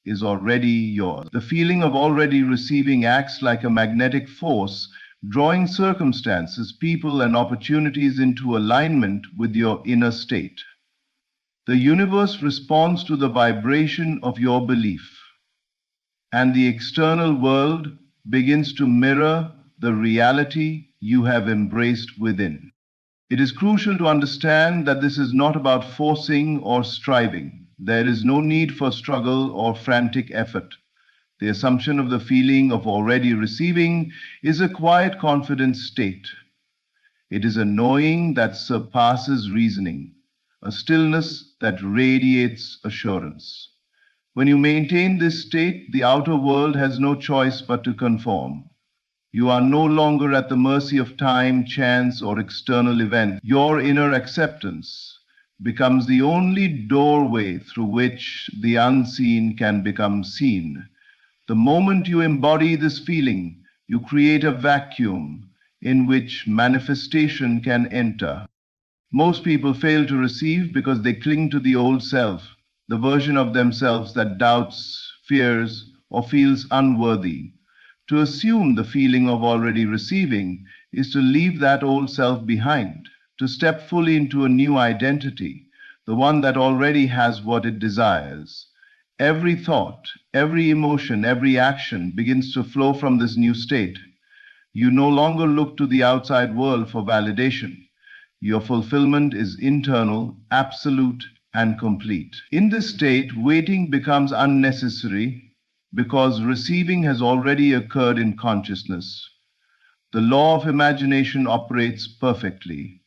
is already yours. The feeling of already receiving acts like a magnetic force, drawing circumstances, people, and opportunities into alignment with your inner state. The universe responds to the vibration of your belief, and the external world begins to mirror the reality you have embraced within. It is crucial to understand that this is not about forcing or striving. There is no need for struggle or frantic effort. The assumption of the feeling of already receiving is a quiet, confident state. It is a knowing that surpasses reasoning, a stillness that radiates assurance. When you maintain this state, the outer world has no choice but to conform. You are no longer at the mercy of time, chance, or external event. Your inner acceptance becomes the only doorway through which the unseen can become seen. The moment you embody this feeling, you create a vacuum in which manifestation can enter. Most people fail to receive because they cling to the old self, the version of themselves that doubts, fears, or feels unworthy. To assume the feeling of already receiving is to leave that old self behind, to step fully into a new identity, the one that already has what it desires. Every thought, every emotion, every action begins to flow from this new state. You no longer look to the outside world for validation. Your fulfillment is internal, absolute, and complete. In this state, waiting becomes unnecessary because receiving has already occurred in consciousness. The law of imagination operates perfectly.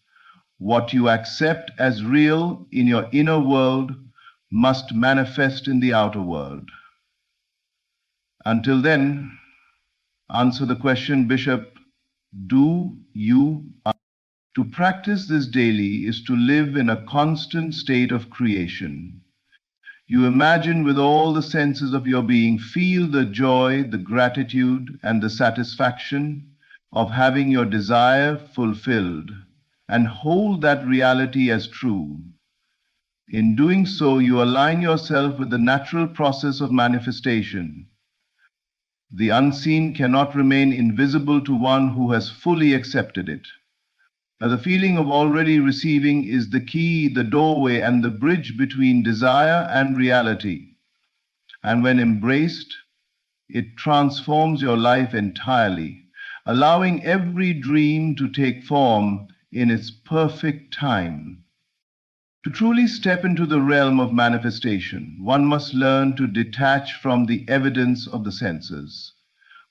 What you accept as real in your inner world must manifest in the outer world. Until then, answer the question, Bishop, do you? To practice this daily is to live in a constant state of creation. You imagine with all the senses of your being, feel the joy, the gratitude, and the satisfaction of having your desire fulfilled, and hold that reality as true. In doing so, you align yourself with the natural process of manifestation. The unseen cannot remain invisible to one who has fully accepted it. Now, the feeling of already receiving is the key, the doorway, and the bridge between desire and reality. And when embraced, it transforms your life entirely, allowing every dream to take form in its perfect time. To truly step into the realm of manifestation, one must learn to detach from the evidence of the senses.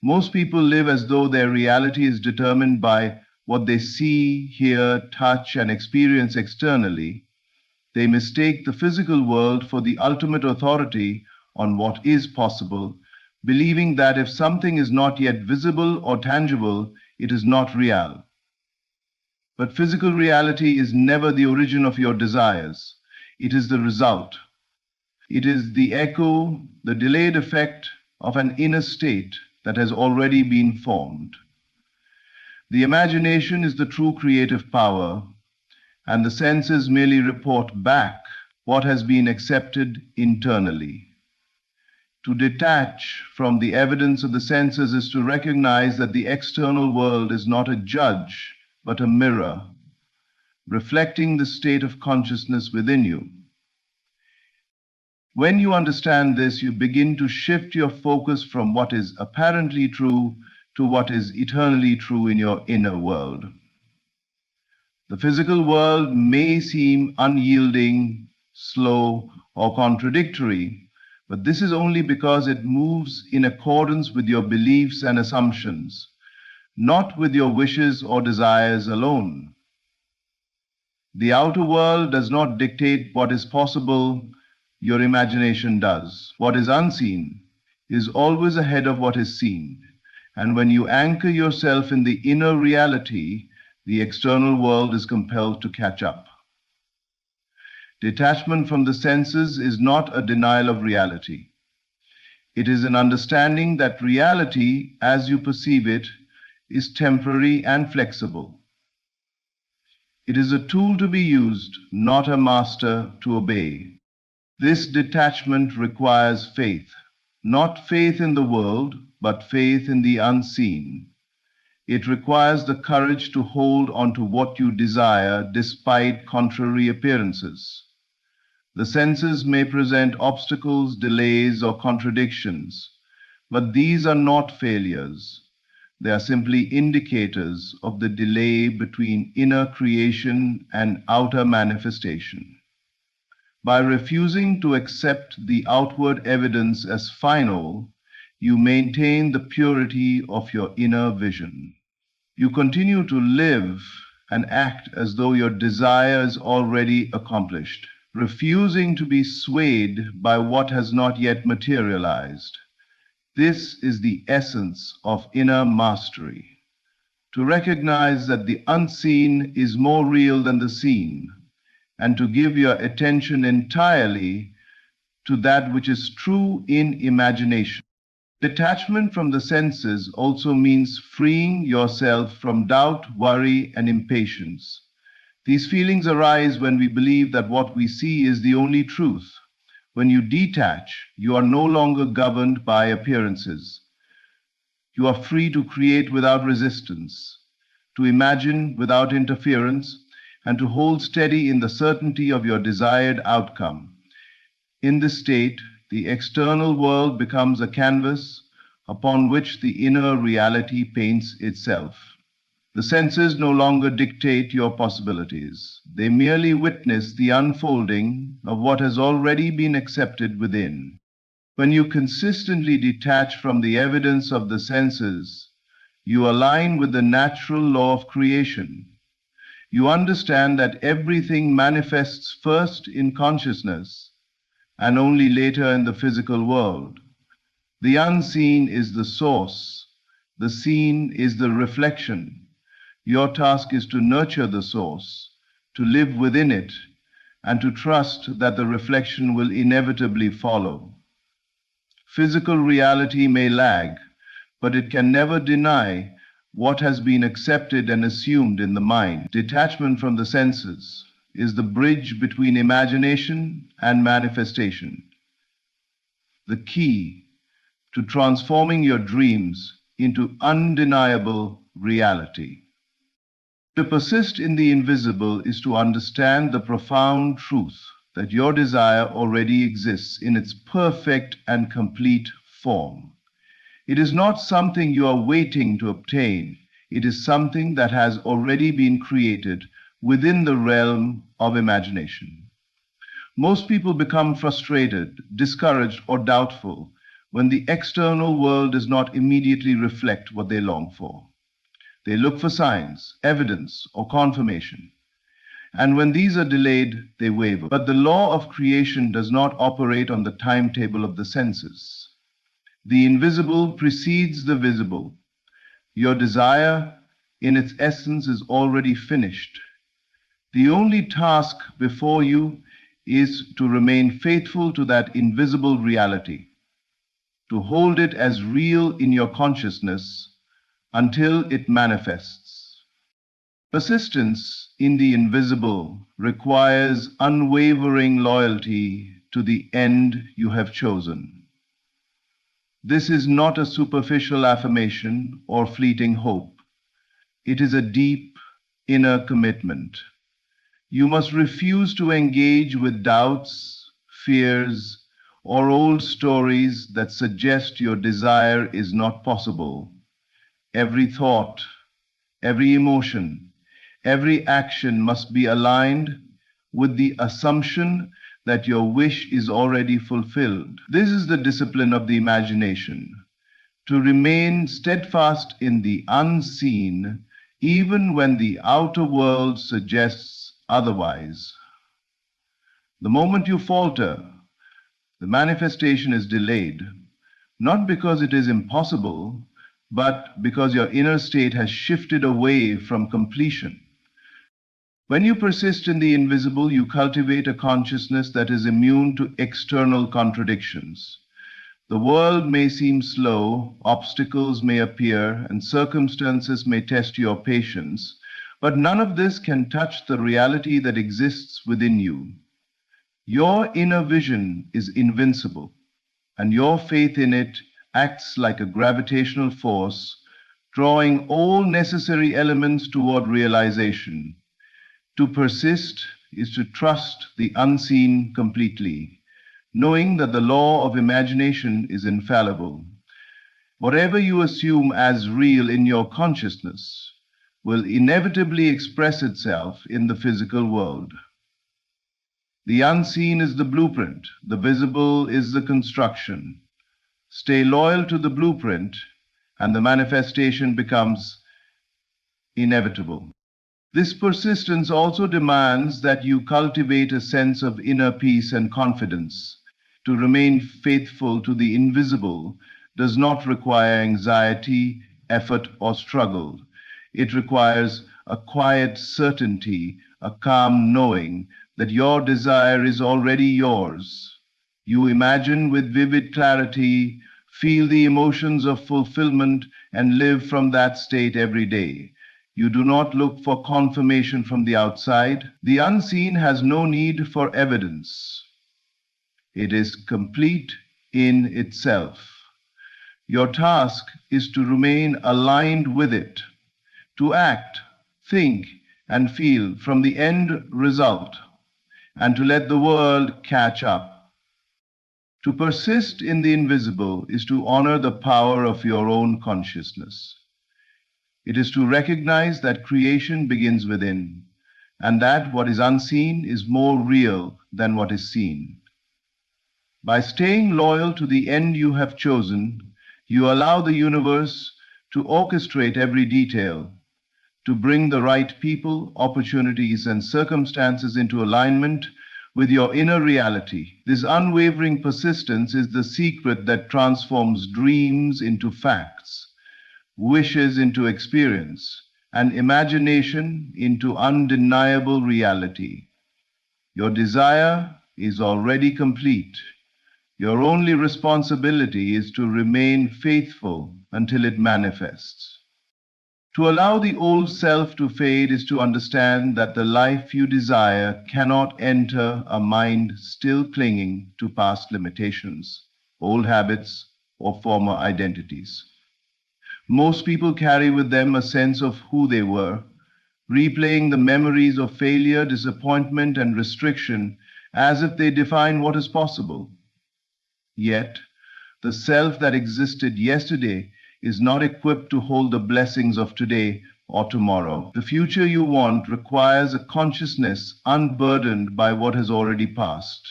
Most people live as though their reality is determined by what they see, hear, touch, and experience externally. They mistake the physical world for the ultimate authority on what is possible, believing that if something is not yet visible or tangible, it is not real. But physical reality is never the origin of your desires. It is the result. It is the echo, the delayed effect of an inner state that has already been formed. The imagination is the true creative power, and the senses merely report back what has been accepted internally. To detach from the evidence of the senses is to recognize that the external world is not a judge, but a mirror, reflecting the state of consciousness within you. When you understand this, you begin to shift your focus from what is apparently true to what is eternally true in your inner world. The physical world may seem unyielding, slow, or contradictory, but this is only because it moves in accordance with your beliefs and assumptions, not with your wishes or desires alone. The outer world does not dictate what is possible, your imagination does. What is unseen is always ahead of what is seen, and when you anchor yourself in the inner reality, the external world is compelled to catch up. Detachment from the senses is not a denial of reality. It is an understanding that reality, as you perceive it, is temporary and flexible. It is a tool to be used, not a master to obey. This detachment requires faith, not faith in the world, but faith in the unseen. It requires the courage to hold on to what you desire despite contrary appearances. The senses may present obstacles, delays, or contradictions, but these are not failures. They are simply indicators of the delay between inner creation and outer manifestation. By refusing to accept the outward evidence as final, you maintain the purity of your inner vision. You continue to live and act as though your desire is already accomplished, refusing to be swayed by what has not yet materialized. This is the essence of inner mastery. To recognize that the unseen is more real than the seen, and to give your attention entirely to that which is true in imagination. Detachment from the senses also means freeing yourself from doubt, worry, and impatience. These feelings arise when we believe that what we see is the only truth. When you detach, you are no longer governed by appearances. You are free to create without resistance, to imagine without interference, and to hold steady in the certainty of your desired outcome. In this state, the external world becomes a canvas upon which the inner reality paints itself. The senses no longer dictate your possibilities. They merely witness the unfolding of what has already been accepted within. When you consistently detach from the evidence of the senses, you align with the natural law of creation. You understand that everything manifests first in consciousness and only later in the physical world. The unseen is the source. The seen is the reflection. Your task is to nurture the source, to live within it, and to trust that the reflection will inevitably follow. Physical reality may lag, but it can never deny what has been accepted and assumed in the mind. Detachment from the senses is the bridge between imagination and manifestation, the key to transforming your dreams into undeniable reality. To persist in the invisible is to understand the profound truth that your desire already exists in its perfect and complete form. It is not something you are waiting to obtain. It is something that has already been created within the realm of imagination. Most people become frustrated, discouraged, or doubtful when the external world does not immediately reflect what they long for. They look for signs, evidence, or confirmation. And when these are delayed, they waver. But the law of creation does not operate on the timetable of the senses. The invisible precedes the visible. Your desire, in its essence, is already finished. The only task before you is to remain faithful to that invisible reality, to hold it as real in your consciousness until it manifests. Persistence in the invisible requires unwavering loyalty to the end you have chosen. This is not a superficial affirmation or fleeting hope. It is a deep inner commitment. You must refuse to engage with doubts, fears, or old stories that suggest your desire is not possible. Every thought, every emotion, every action must be aligned with the assumption that your wish is already fulfilled. This is the discipline of the imagination, to remain steadfast in the unseen, even when the outer world suggests otherwise. The moment you falter, the manifestation is delayed, not because it is impossible, but because your inner state has shifted away from completion. When you persist in the invisible, you cultivate a consciousness that is immune to external contradictions. The world may seem slow, obstacles may appear, and circumstances may test your patience, but none of this can touch the reality that exists within you. Your inner vision is invincible, and your faith in it acts like a gravitational force, drawing all necessary elements toward realization. To persist is to trust the unseen completely, knowing that the law of imagination is infallible. Whatever you assume as real in your consciousness will inevitably express itself in the physical world. The unseen is the blueprint, the visible is the construction. Stay loyal to the blueprint, and the manifestation becomes inevitable. This persistence also demands that you cultivate a sense of inner peace and confidence. To remain faithful to the invisible does not require anxiety, effort, or struggle. It requires a quiet certainty, a calm knowing that your desire is already yours. You imagine with vivid clarity, feel the emotions of fulfillment, and live from that state every day. You do not look for confirmation from the outside. The unseen has no need for evidence. It is complete in itself. Your task is to remain aligned with it, to act, think, and feel from the end result, and to let the world catch up. To persist in the invisible is to honor the power of your own consciousness. It is to recognize that creation begins within, and that what is unseen is more real than what is seen. By staying loyal to the end you have chosen, you allow the universe to orchestrate every detail, to bring the right people, opportunities, and circumstances into alignment with your inner reality. This unwavering persistence is the secret that transforms dreams into facts, wishes into experience, and imagination into undeniable reality. Your desire is already complete. Your only responsibility is to remain faithful until it manifests. To allow the old self to fade is to understand that the life you desire cannot enter a mind still clinging to past limitations, old habits, or former identities. Most people carry with them a sense of who they were, replaying the memories of failure, disappointment, and restriction as if they define what is possible. Yet, the self that existed yesterday is not equipped to hold the blessings of today or tomorrow. The future you want requires a consciousness unburdened by what has already passed.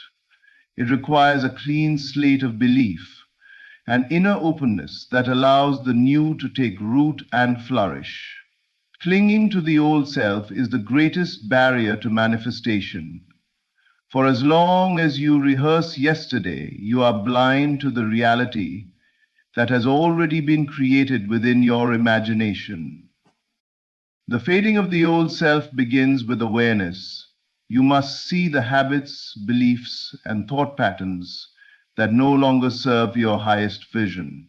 It requires a clean slate of belief, an inner openness that allows the new to take root and flourish. Clinging to the old self is the greatest barrier to manifestation. For as long as you rehearse yesterday, you are blind to the reality that has already been created within your imagination. The fading of the old self begins with awareness. You must see the habits, beliefs, and thought patterns that no longer serve your highest vision.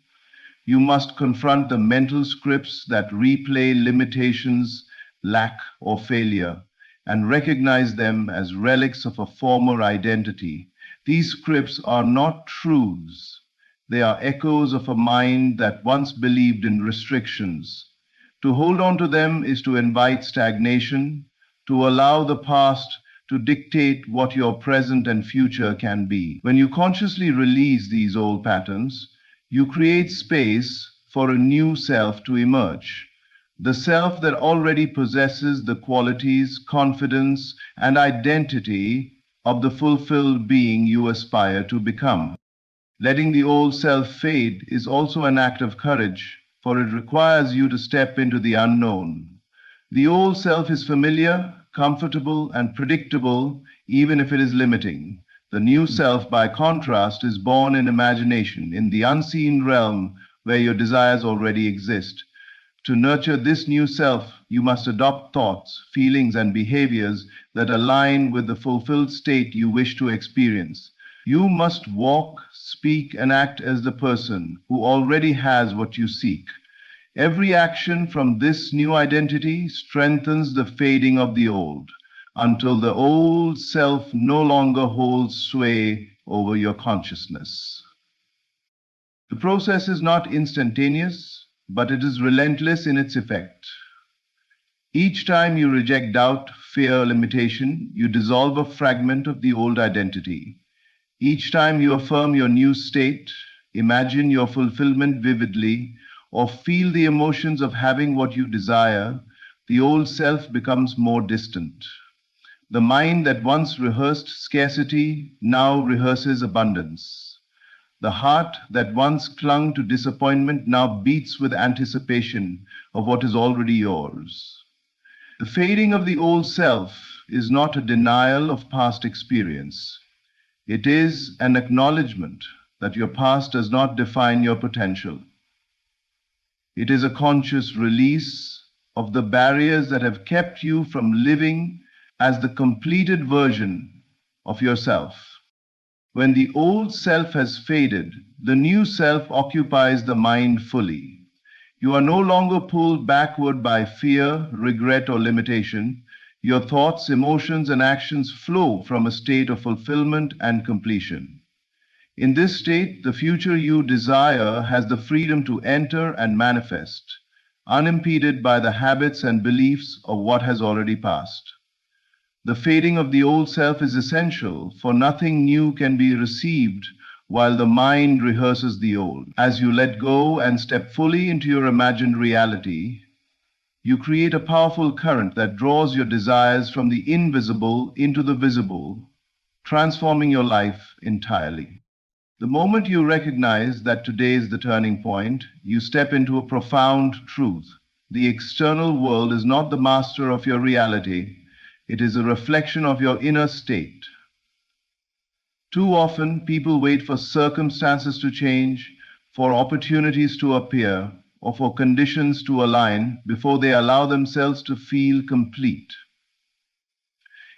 You must confront the mental scripts that replay limitations, lack, or failure, and recognize them as relics of a former identity. These scripts are not truths. They are echoes of a mind that once believed in restrictions. To hold on to them is to invite stagnation, to allow the past to dictate what your present and future can be. When you consciously release these old patterns, you create space for a new self to emerge. The self that already possesses the qualities, confidence, and identity of the fulfilled being you aspire to become. Letting the old self fade is also an act of courage, for it requires you to step into the unknown. The old self is familiar, comfortable, and predictable, even if it is limiting. The new self, by contrast, is born in imagination, in the unseen realm where your desires already exist. To nurture this new self, you must adopt thoughts, feelings, and behaviors that align with the fulfilled state you wish to experience. You must walk, speak, and act as the person who already has what you seek. Every action from this new identity strengthens the fading of the old, until the old self no longer holds sway over your consciousness. The process is not instantaneous, but it is relentless in its effect. Each time you reject doubt, fear, limitation, you dissolve a fragment of the old identity. Each time you affirm your new state, imagine your fulfillment vividly, or feel the emotions of having what you desire, the old self becomes more distant. The mind that once rehearsed scarcity now rehearses abundance. The heart that once clung to disappointment now beats with anticipation of what is already yours. The fading of the old self is not a denial of past experience. It is an acknowledgement that your past does not define your potential. It is a conscious release of the barriers that have kept you from living as the completed version of yourself. When the old self has faded, the new self occupies the mind fully. You are no longer pulled backward by fear, regret, or limitation. Your thoughts, emotions, and actions flow from a state of fulfillment and completion. In this state, the future you desire has the freedom to enter and manifest, unimpeded by the habits and beliefs of what has already passed. The fading of the old self is essential, for nothing new can be received while the mind rehearses the old. As you let go and step fully into your imagined reality, You create a powerful current that draws your desires from the invisible into the visible, transforming your life entirely. The moment you recognize that today is the turning point, you step into a profound truth. The external world is not the master of your reality, it is a reflection of your inner state. Too often, people wait for circumstances to change, for opportunities to appear, or for conditions to align before they allow themselves to feel complete.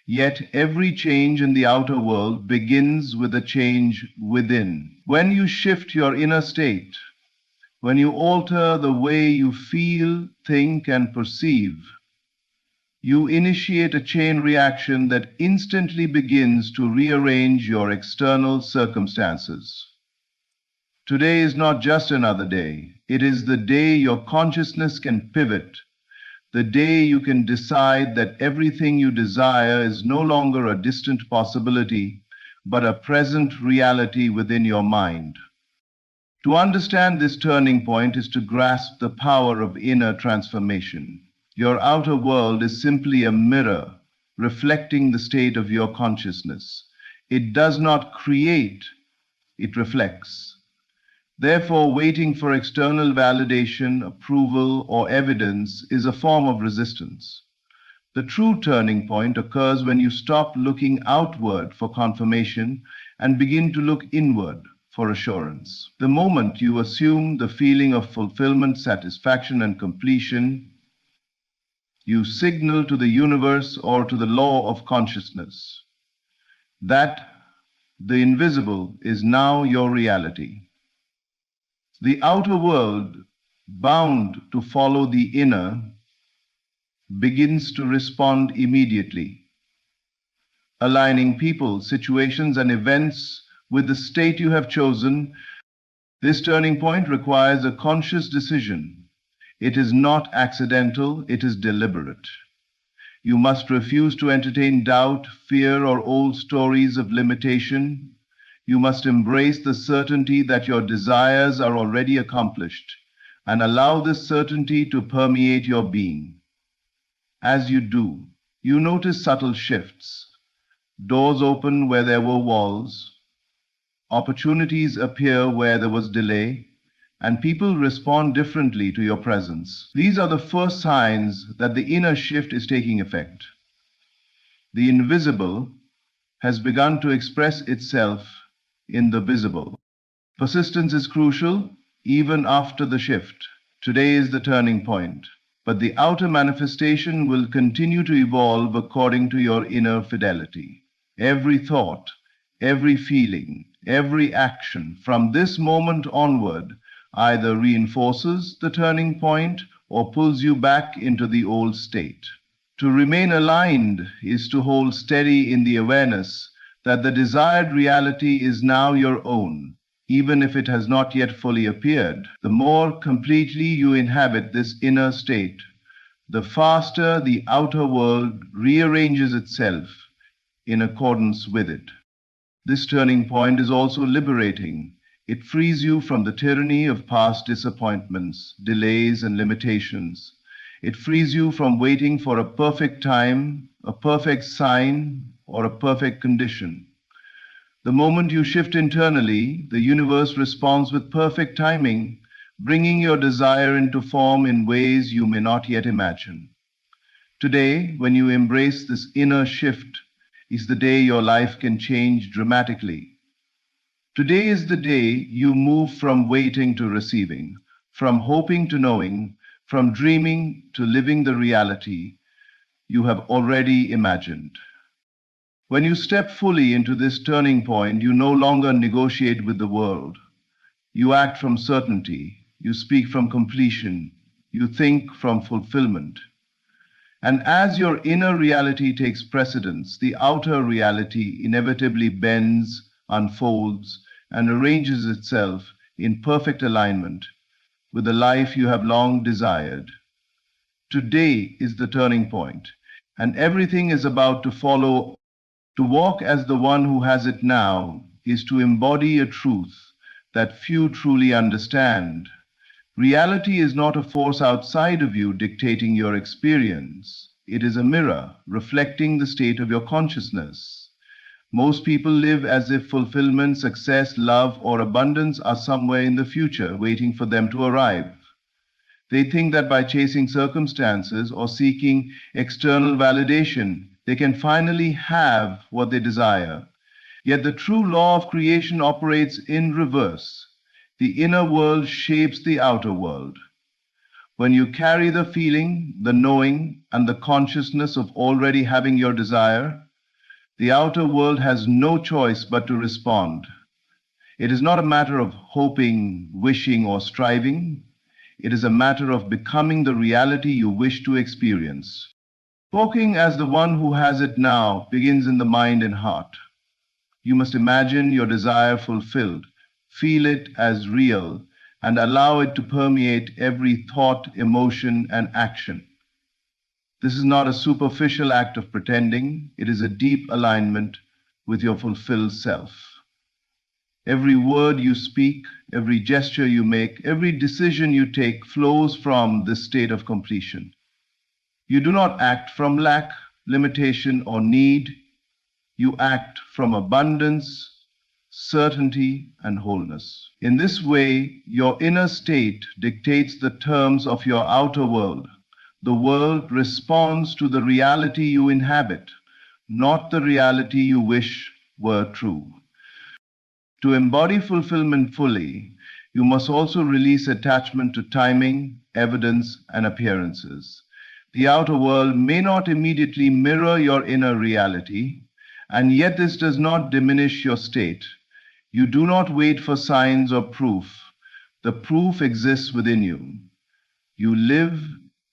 Yet every change in the outer world begins with a change within. When you shift your inner state, when you alter the way you feel, think, and perceive, you initiate a chain reaction that instantly begins to rearrange your external circumstances. Today is not just another day. It is the day your consciousness can pivot, the day you can decide that everything you desire is no longer a distant possibility, but a present reality within your mind. To understand this turning point is to grasp the power of inner transformation. Your outer world is simply a mirror reflecting the state of your consciousness. It does not create, it reflects. Therefore, waiting for external validation, approval, or evidence is a form of resistance. The true turning point occurs when you stop looking outward for confirmation and begin to look inward for assurance. The moment you assume the feeling of fulfillment, satisfaction, and completion, you signal to the universe or to the law of consciousness that the invisible is now your reality. The outer world, bound to follow the inner, begins to respond immediately, aligning people, situations, and events with the state you have chosen. This turning point requires a conscious decision. It is not accidental, it is deliberate. You must refuse to entertain doubt, fear, or old stories of limitation. You must embrace the certainty that your desires are already accomplished and allow this certainty to permeate your being. As you do, you notice subtle shifts. Doors open where there were walls, opportunities appear where there was delay, and people respond differently to your presence. These are the first signs that the inner shift is taking effect. The invisible has begun to express itself in the visible. Persistence is crucial even after the shift. Today is the turning point, but the outer manifestation will continue to evolve according to your inner fidelity. Every thought, every feeling, every action from this moment onward either reinforces the turning point or pulls you back into the old state. To remain aligned is to hold steady in the awareness that the desired reality is now your own, even if it has not yet fully appeared. The more completely you inhabit this inner state, the faster the outer world rearranges itself in accordance with it. This turning point is also liberating. It frees you from the tyranny of past disappointments, delays, and limitations. It frees you from waiting for a perfect time, a perfect sign, or a perfect condition. The moment you shift internally, the universe responds with perfect timing, bringing your desire into form in ways you may not yet imagine. Today, when you embrace this inner shift, is the day your life can change dramatically. Today is the day you move from waiting to receiving, from hoping to knowing, from dreaming to living the reality you have already imagined. When you step fully into this turning point, you no longer negotiate with the world. You act from certainty, you speak from completion, you think from fulfillment. And as your inner reality takes precedence, the outer reality inevitably bends, unfolds, and arranges itself in perfect alignment with the life you have long desired. Today is the turning point, and everything is about to follow. To walk as the one who has it now is to embody a truth that few truly understand. Reality is not a force outside of you dictating your experience. It is a mirror reflecting the state of your consciousness. Most people live as if fulfillment, success, love, or abundance are somewhere in the future waiting for them to arrive. They think that by chasing circumstances or seeking external validation, they can finally have what they desire. Yet the true law of creation operates in reverse. The inner world shapes the outer world. When you carry the feeling, the knowing, and the consciousness of already having your desire, the outer world has no choice but to respond. It is not a matter of hoping, wishing, or striving. It is a matter of becoming the reality you wish to experience. Walking as the one who has it now begins in the mind and heart. You must imagine your desire fulfilled, feel it as real, and allow it to permeate every thought, emotion, and action. This is not a superficial act of pretending, it is a deep alignment with your fulfilled self. Every word you speak, every gesture you make, every decision you take flows from this state of completion. You do not act from lack, limitation, or need. You act from abundance, certainty, and wholeness. In this way, your inner state dictates the terms of your outer world. The world responds to the reality you inhabit, not the reality you wish were true. To embody fulfillment fully, you must also release attachment to timing, evidence, and appearances. The outer world may not immediately mirror your inner reality, and yet this does not diminish your state. You do not wait for signs or proof. The proof exists within you. You live,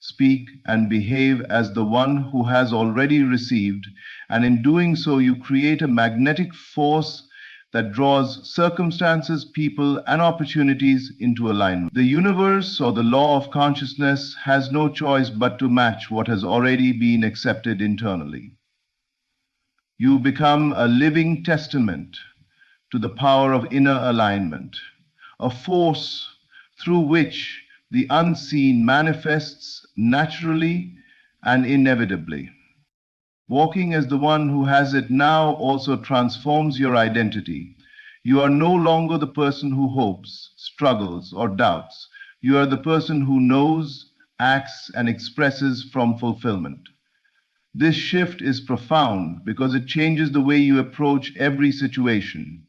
speak, and behave as the one who has already received, and in doing so, you create a magnetic force that draws circumstances, people, and opportunities into alignment. The universe or the law of consciousness has no choice but to match what has already been accepted internally. You become a living testament to the power of inner alignment, a force through which the unseen manifests naturally and inevitably. Walking as the one who has it now also transforms your identity. You are no longer the person who hopes, struggles, or doubts. You are the person who knows, acts, and expresses from fulfillment. This shift is profound because it changes the way you approach every situation.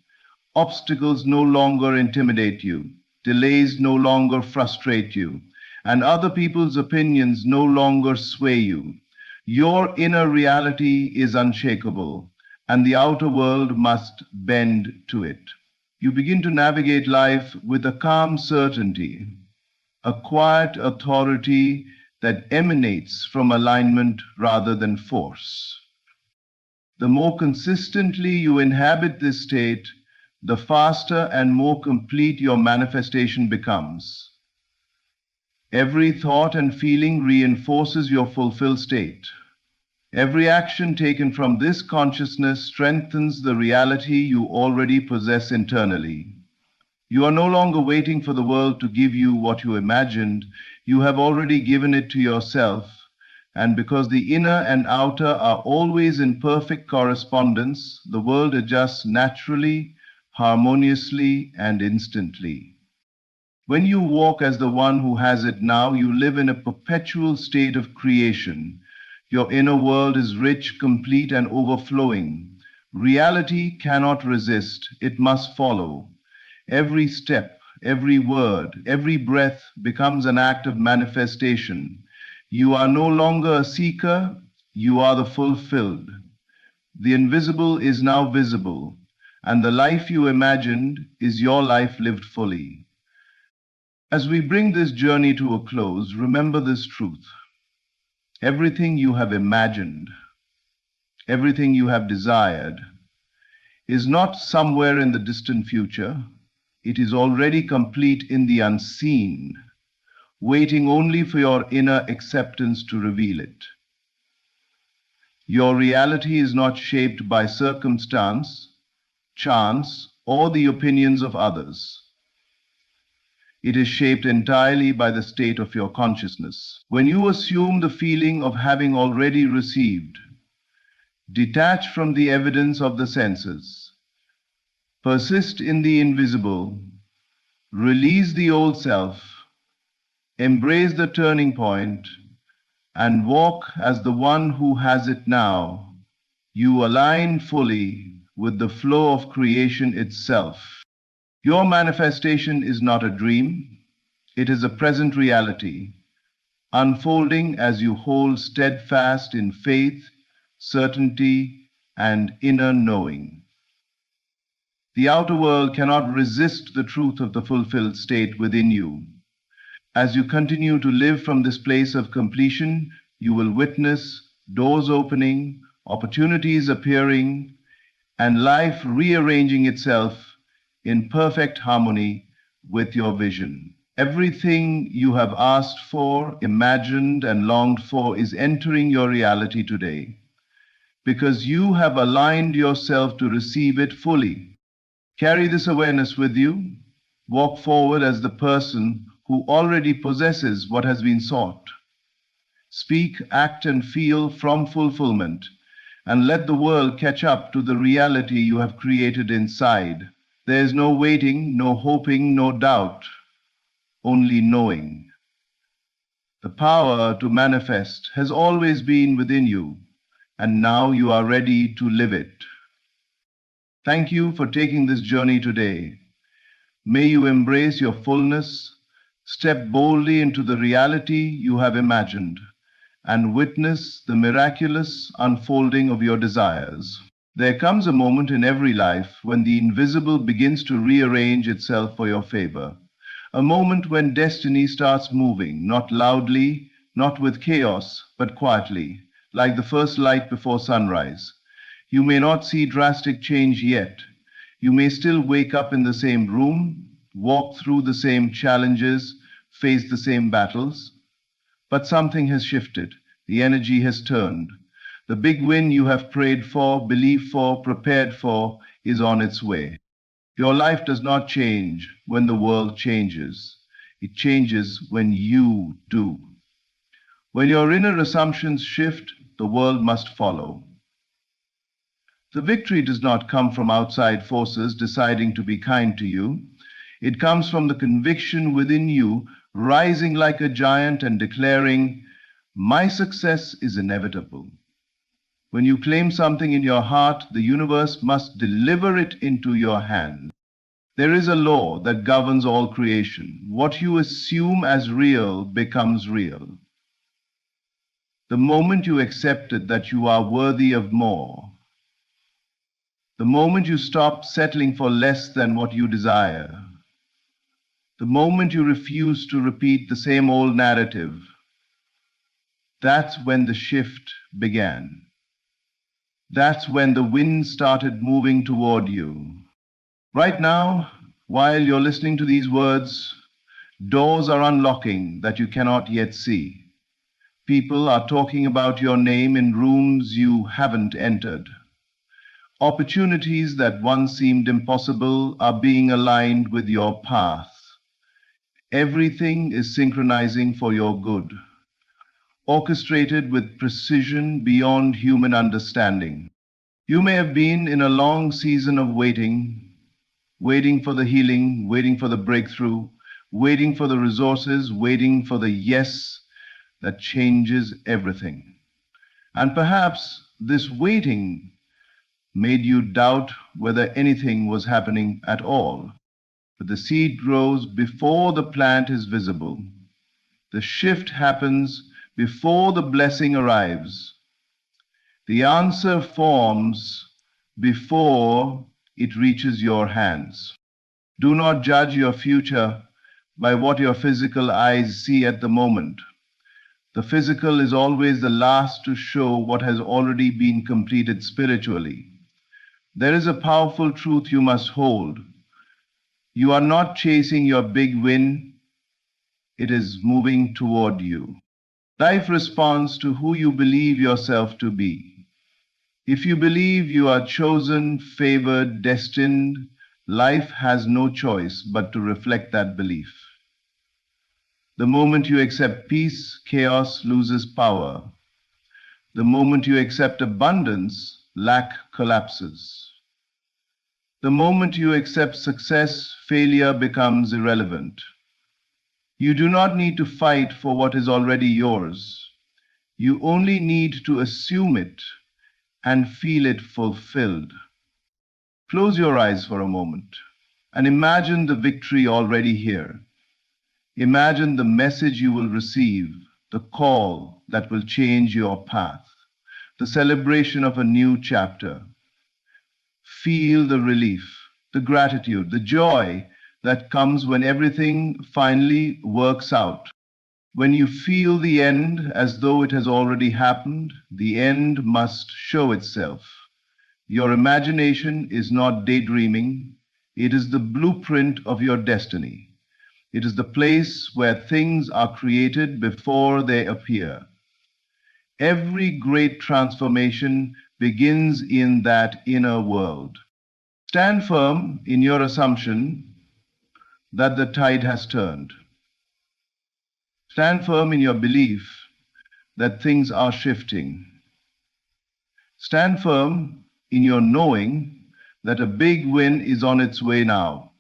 Obstacles no longer intimidate you. Delays no longer frustrate you, and other people's opinions no longer sway you. Your inner reality is unshakable, and the outer world must bend to it. You begin to navigate life with a calm certainty, a quiet authority that emanates from alignment rather than force. The more consistently you inhabit this state, the faster and more complete your manifestation becomes. Every thought and feeling reinforces your fulfilled state. Every action taken from this consciousness strengthens the reality you already possess internally. You are no longer waiting for the world to give you what you imagined. You have already given it to yourself. And because the inner and outer are always in perfect correspondence, the world adjusts naturally, harmoniously, and instantly. When you walk as the one who has it now, you live in a perpetual state of creation. Your inner world is rich, complete, and overflowing. Reality cannot resist, it must follow. Every step, every word, every breath becomes an act of manifestation. You are no longer a seeker, you are the fulfilled. The invisible is now visible, and the life you imagined is your life lived fully. As we bring this journey to a close, remember this truth. Everything you have imagined, everything you have desired, is not somewhere in the distant future. It is already complete in the unseen, waiting only for your inner acceptance to reveal it. Your reality is not shaped by circumstance, chance, or the opinions of others. It is shaped entirely by the state of your consciousness. When you assume the feeling of having already received, detach from the evidence of the senses, persist in the invisible, release the old self, embrace the turning point, and walk as the one who has it now, you align fully with the flow of creation itself. Your manifestation is not a dream, it is a present reality, unfolding as you hold steadfast in faith, certainty, and inner knowing. The outer world cannot resist the truth of the fulfilled state within you. As you continue to live from this place of completion, you will witness doors opening, opportunities appearing, and life rearranging itself in perfect harmony with your vision. Everything you have asked for, imagined, and longed for is entering your reality today because you have aligned yourself to receive it fully. Carry this awareness with you. Walk forward as the person who already possesses what has been sought. Speak, act, and feel from fulfillment, and let the world catch up to the reality you have created inside. There is no waiting, no hoping, no doubt, only knowing. The power to manifest has always been within you, and now you are ready to live it. Thank you for taking this journey today. May you embrace your fullness, step boldly into the reality you have imagined, and witness the miraculous unfolding of your desires. There comes a moment in every life when the invisible begins to rearrange itself for your favor. A moment when destiny starts moving, not loudly, not with chaos, but quietly, like the first light before sunrise. You may not see drastic change yet. You may still wake up in the same room, walk through the same challenges, face the same battles. But something has shifted. The energy has turned. The big win you have prayed for, believed for, prepared for is on its way. Your life does not change when the world changes. It changes when you do. When your inner assumptions shift, the world must follow. The victory does not come from outside forces deciding to be kind to you. It comes from the conviction within you rising like a giant and declaring, "My success is inevitable." When you claim something in your heart, the universe must deliver it into your hand. There is a law that governs all creation. What you assume as real becomes real. The moment you accepted that you are worthy of more, the moment you stop settling for less than what you desire, the moment you refuse to repeat the same old narrative, that's when the shift began. That's when the wind started moving toward you. Right now, while you're listening to these words, doors are unlocking that you cannot yet see. People are talking about your name in rooms you haven't entered. Opportunities that once seemed impossible are being aligned with your path. Everything is synchronizing for your good, orchestrated with precision beyond human understanding. You may have been in a long season of waiting, waiting for the healing, waiting for the breakthrough, waiting for the resources, waiting for the yes that changes everything. And perhaps this waiting made you doubt whether anything was happening at all. But the seed grows before the plant is visible. The shift happens before the blessing arrives. The answer forms before it reaches your hands. Do not judge your future by what your physical eyes see at the moment. The physical is always the last to show what has already been completed spiritually. There is a powerful truth you must hold. You are not chasing your big win. It is moving toward you. Life responds to who you believe yourself to be. If you believe you are chosen, favored, destined, life has no choice but to reflect that belief. The moment you accept peace, chaos loses power. The moment you accept abundance, lack collapses. The moment you accept success, failure becomes irrelevant. You do not need to fight for what is already yours. You only need to assume it and feel it fulfilled. Close your eyes for a moment and imagine the victory already here. Imagine the message you will receive, the call that will change your path, the celebration of a new chapter. Feel the relief, the gratitude, the joy that comes when everything finally works out. When you feel the end as though it has already happened, the end must show itself. Your imagination is not daydreaming, it is the blueprint of your destiny. It is the place where things are created before they appear. Every great transformation begins in that inner world. Stand firm in your assumption that the tide has turned. Stand firm in your belief that things are shifting. Stand firm in your knowing that a big win is on its way now.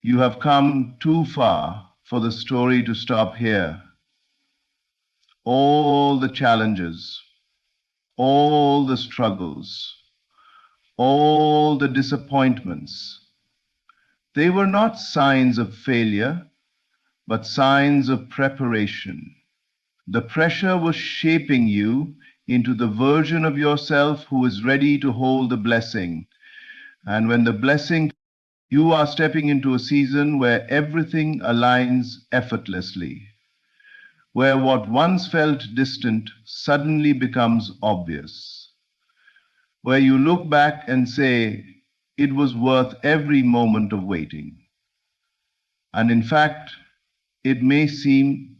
You have come too far for the story to stop here. All the challenges, all the struggles, all the disappointments, they were not signs of failure, but signs of preparation. The pressure was shaping you into the version of yourself who is ready to hold the blessing. And when the blessing, you are stepping into a season where everything aligns effortlessly, where what once felt distant suddenly becomes obvious, where you look back and say, it was worth every moment of waiting. And in fact, it may seem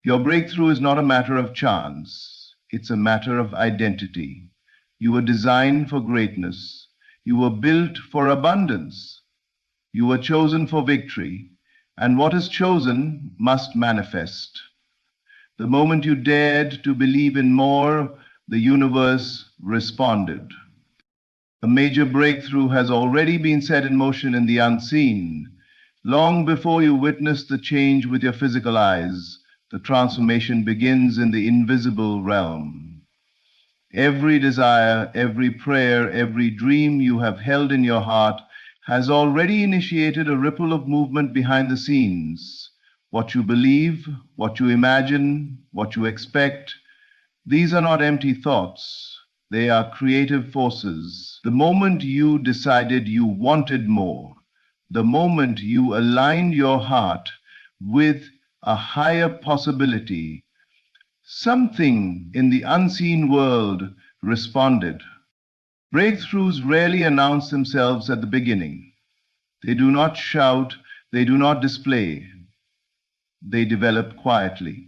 your breakthrough is not a matter of chance. It's a matter of identity. You were designed for greatness. You were built for abundance. You were chosen for victory. And what is chosen must manifest. The moment you dared to believe in more, the universe responded. A major breakthrough has already been set in motion in the unseen. Long before you witness the change with your physical eyes, the transformation begins in the invisible realm. Every desire, every prayer, every dream you have held in your heart has already initiated a ripple of movement behind the scenes. What you believe, what you imagine, what you expect, these are not empty thoughts. They are creative forces. The moment you decided you wanted more, the moment you aligned your heart with a higher possibility, something in the unseen world responded. Breakthroughs rarely announce themselves at the beginning. They do not shout, they do not display. They develop quietly.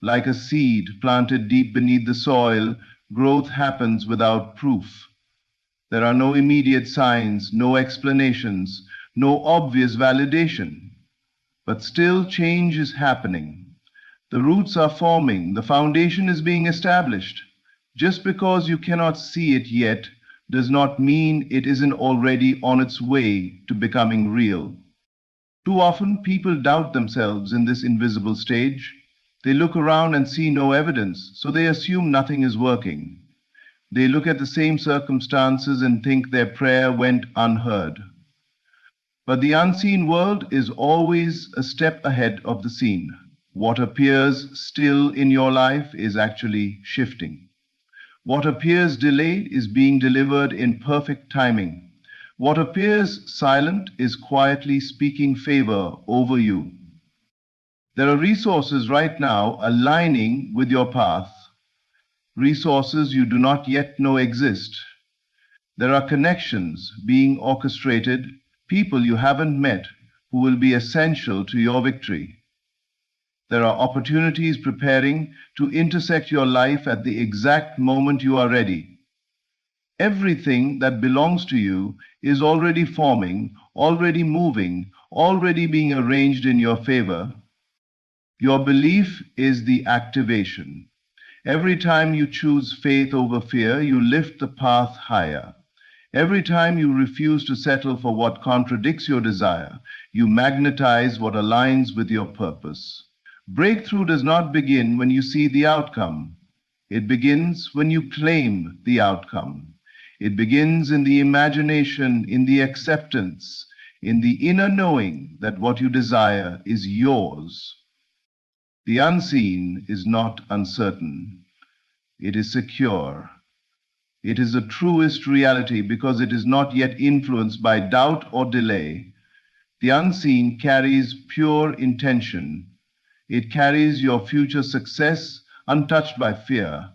Like a seed planted deep beneath the soil, growth happens without proof. There are no immediate signs, no explanations, no obvious validation. But still change is happening. The roots are forming, the foundation is being established. Just because you cannot see it yet does not mean it isn't already on its way to becoming real. Too often people doubt themselves in this invisible stage. They look around and see no evidence, so they assume nothing is working. They look at the same circumstances and think their prayer went unheard. But the unseen world is always a step ahead of the seen. What appears still in your life is actually shifting. What appears delayed is being delivered in perfect timing. What appears silent is quietly speaking favor over you. There are resources right now aligning with your path, resources you do not yet know exist. There are connections being orchestrated, people you haven't met who will be essential to your victory. There are opportunities preparing to intersect your life at the exact moment you are ready. Everything that belongs to you is already forming, already moving, already being arranged in your favor. Your belief is the activation. Every time you choose faith over fear, you lift the path higher. Every time you refuse to settle for what contradicts your desire, you magnetize what aligns with your purpose. Breakthrough does not begin when you see the outcome. It begins when you claim the outcome. It begins in the imagination, in the acceptance, in the inner knowing that what you desire is yours. The unseen is not uncertain. It is secure. It is the truest reality because it is not yet influenced by doubt or delay. The unseen carries pure intention. It carries your future success untouched by fear.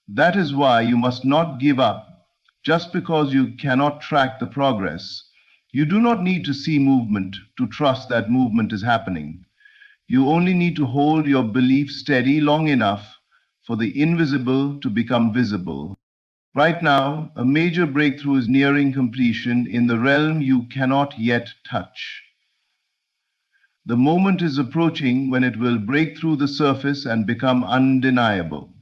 That is why you must not give up just because you cannot track the progress. You do not need to see movement to trust that movement is happening. You only need to hold your belief steady long enough for the invisible to become visible. Right now, a major breakthrough is nearing completion in the realm you cannot yet touch. The moment is approaching when it will break through the surface and become undeniable.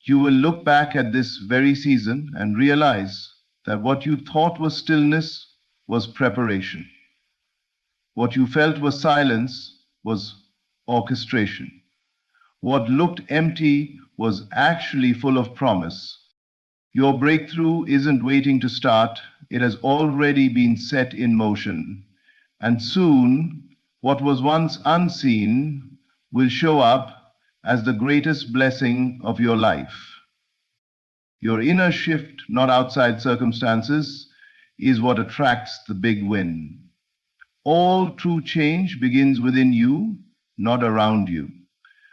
You will look back at this very season and realize that what you thought was stillness was preparation. What you felt was silence was orchestration. What looked empty was actually full of promise. Your breakthrough isn't waiting to start, it has already been set in motion. And soon, what was once unseen will show up as the greatest blessing of your life. Your inner shift, not outside circumstances, is what attracts the big win. All true change begins within you, not around you.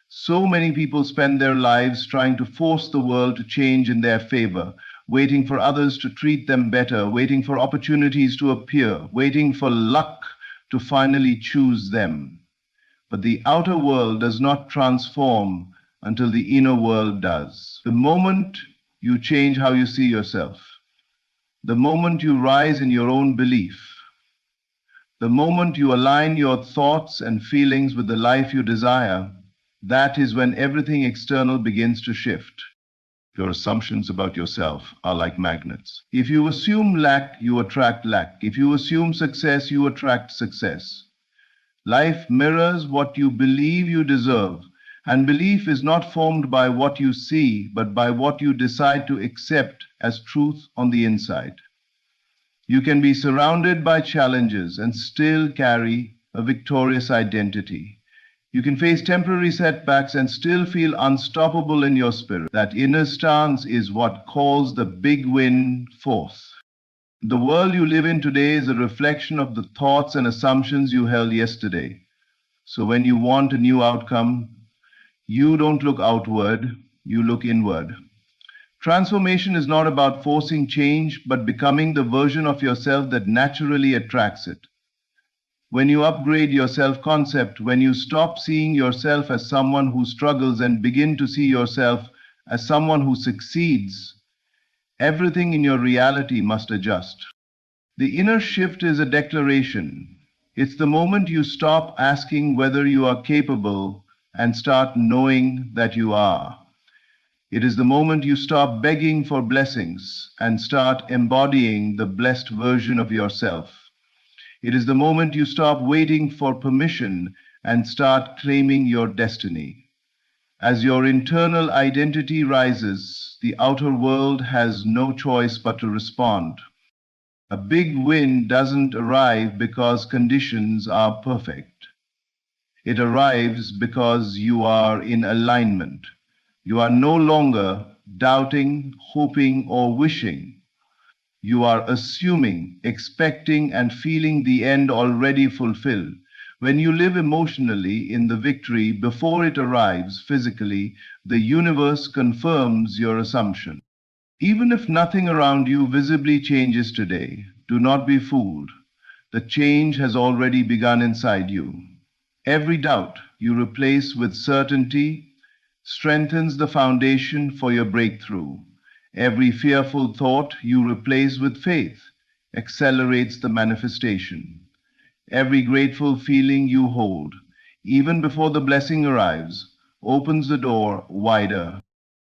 So many people spend their lives trying to force the world to change in their favor, waiting for others to treat them better, waiting for opportunities to appear, waiting for luck to finally choose them. But the outer world does not transform until the inner world does. The moment you change how you see yourself, the moment you rise in your own belief, the moment you align your thoughts and feelings with the life you desire, that is when everything external begins to shift. Your assumptions about yourself are like magnets. If you assume lack, you attract lack. If you assume success, you attract success. Life mirrors what you believe you deserve, and belief is not formed by what you see, but by what you decide to accept as truth on the inside. You can be surrounded by challenges and still carry a victorious identity. You can face temporary setbacks and still feel unstoppable in your spirit. That inner stance is what calls the big win forth. The world you live in today is a reflection of the thoughts and assumptions you held yesterday. So when you want a new outcome, you don't look outward, you look inward. Transformation is not about forcing change, but becoming the version of yourself that naturally attracts it. When you upgrade your self-concept, when you stop seeing yourself as someone who struggles and begin to see yourself as someone who succeeds, everything in your reality must adjust. The inner shift is a declaration. It's the moment you stop asking whether you are capable and start knowing that you are. It is the moment you stop begging for blessings and start embodying the blessed version of yourself. It is the moment you stop waiting for permission and start claiming your destiny. As your internal identity rises, the outer world has no choice but to respond. A big win doesn't arrive because conditions are perfect. It arrives because you are in alignment. You are no longer doubting, hoping, or wishing. You are assuming, expecting, and feeling the end already fulfilled. When you live emotionally in the victory before it arrives physically, the universe confirms your assumption. Even if nothing around you visibly changes today, do not be fooled. The change has already begun inside you. Every doubt you replace with certainty strengthens the foundation for your breakthrough. Every fearful thought you replace with faith accelerates the manifestation. Every grateful feeling you hold, even before the blessing arrives, opens the door wider.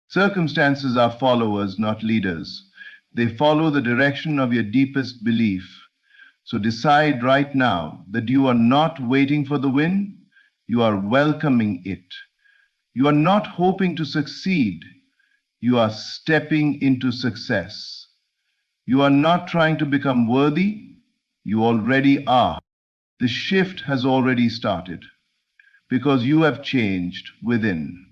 Circumstances are followers, not leaders. They follow the direction of your deepest belief. So decide right now that you are not waiting for the win, you are welcoming it. You are not hoping to succeed, you are stepping into success. You are not trying to become worthy, you already are. The shift has already started because you have changed within.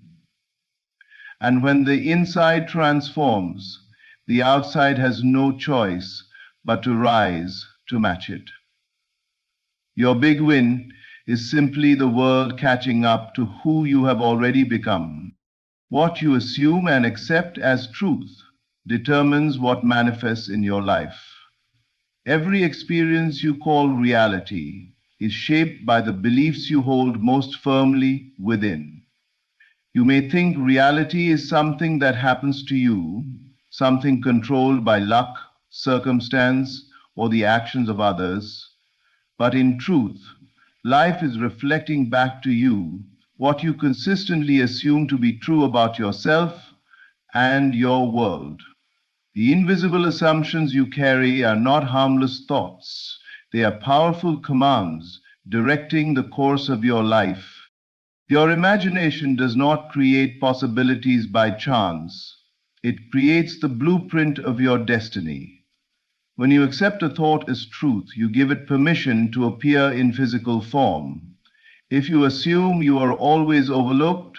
And when the inside transforms, the outside has no choice but to rise to match it. Your big win is simply the world catching up to who you have already become. What you assume and accept as truth determines what manifests in your life. Every experience you call reality is shaped by the beliefs you hold most firmly within. You may think reality is something that happens to you, something controlled by luck, circumstance, or the actions of others. But in truth, life is reflecting back to you what you consistently assume to be true about yourself and your world. The invisible assumptions you carry are not harmless thoughts. They are powerful commands directing the course of your life. Your imagination does not create possibilities by chance. It creates the blueprint of your destiny. When you accept a thought as truth, you give it permission to appear in physical form. If you assume you are always overlooked,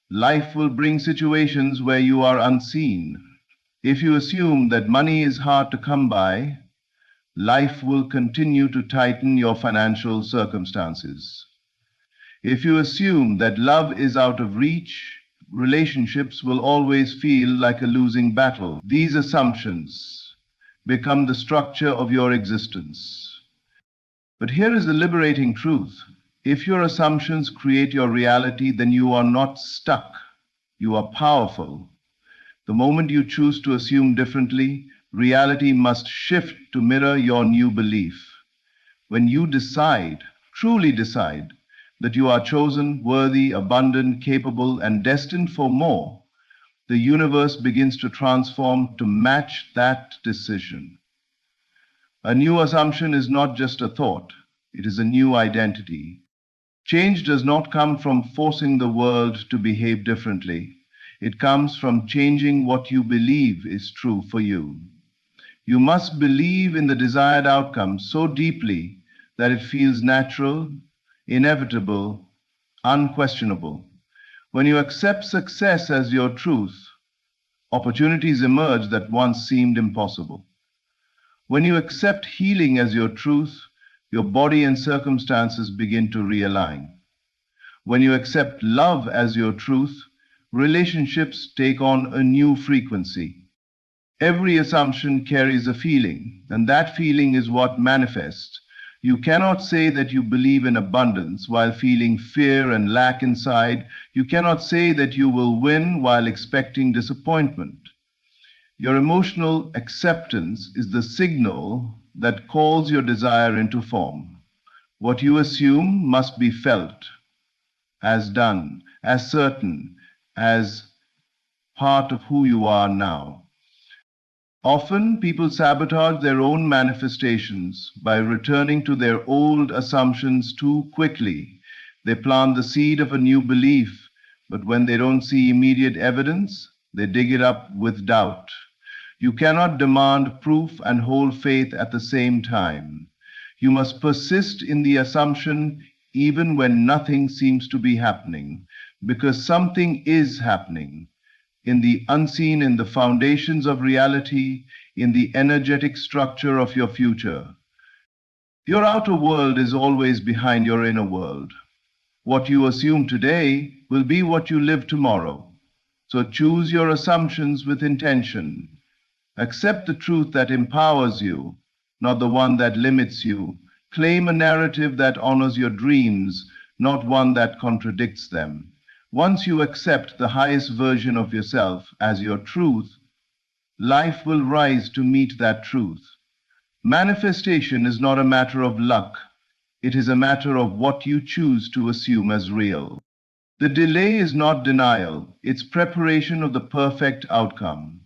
life will bring situations where you are unseen. If you assume that money is hard to come by, life will continue to tighten your financial circumstances. If you assume that love is out of reach, relationships will always feel like a losing battle. These assumptions become the structure of your existence. But here is the liberating truth. If your assumptions create your reality, then you are not stuck. You are powerful. The moment you choose to assume differently, reality must shift to mirror your new belief. When you decide, truly decide, that you are chosen, worthy, abundant, capable, and destined for more, the universe begins to transform to match that decision. A new assumption is not just a thought, it is a new identity. Change does not come from forcing the world to behave differently. It comes from changing what you believe is true for you. You must believe in the desired outcome so deeply that it feels natural, inevitable, unquestionable. When you accept success as your truth, opportunities emerge that once seemed impossible. When you accept healing as your truth, your body and circumstances begin to realign. When you accept love as your truth, relationships take on a new frequency. Every assumption carries a feeling, and that feeling is what manifests. You cannot say that you believe in abundance while feeling fear and lack inside. You cannot say that you will win while expecting disappointment. Your emotional acceptance is the signal that calls your desire into form. What you assume must be felt, as done, as certain, as part of who you are now. Often, people sabotage their own manifestations by returning to their old assumptions too quickly. They plant the seed of a new belief, but when they don't see immediate evidence, they dig it up with doubt. You cannot demand proof and hold faith at the same time. You must persist in the assumption even when nothing seems to be happening, because something is happening. In the unseen, in the foundations of reality, in the energetic structure of your future. Your outer world is always behind your inner world. What you assume today will be what you live tomorrow. So choose your assumptions with intention. Accept the truth that empowers you, not the one that limits you. Claim a narrative that honors your dreams, not one that contradicts them. Once you accept the highest version of yourself as your truth, life will rise to meet that truth. Manifestation is not a matter of luck. It is a matter of what you choose to assume as real. The delay is not denial, it's preparation of the perfect outcome.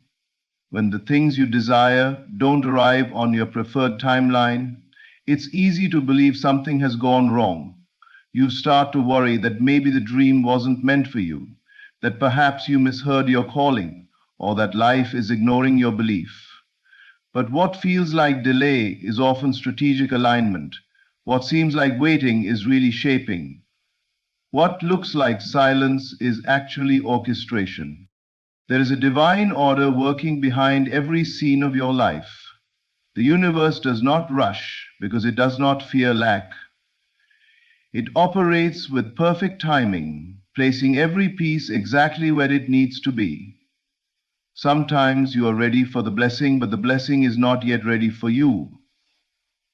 When the things you desire don't arrive on your preferred timeline, it's easy to believe something has gone wrong. You start to worry that maybe the dream wasn't meant for you, that perhaps you misheard your calling, or that life is ignoring your belief. But what feels like delay is often strategic alignment. What seems like waiting is really shaping. What looks like silence is actually orchestration. There is a divine order working behind every scene of your life. The universe does not rush because it does not fear lack. It operates with perfect timing, placing every piece exactly where it needs to be. Sometimes you are ready for the blessing, but the blessing is not yet ready for you.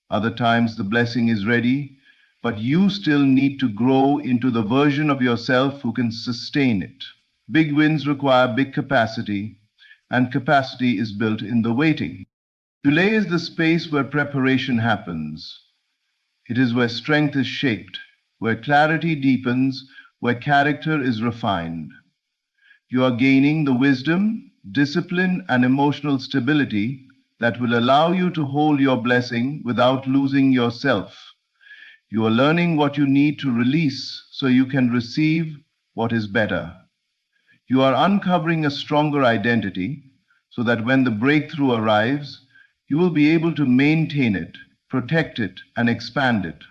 Other times the blessing is ready, but you still need to grow into the version of yourself who can sustain it. Big wins require big capacity, and capacity is built in the waiting. Delay is the space where preparation happens. It is where strength is shaped, where clarity deepens, where character is refined. You are gaining the wisdom, discipline, and emotional stability that will allow you to hold your blessing without losing yourself. You are learning what you need to release so you can receive what is better. You are uncovering a stronger identity so that when the breakthrough arrives, you will be able to maintain it, protect it, and expand it.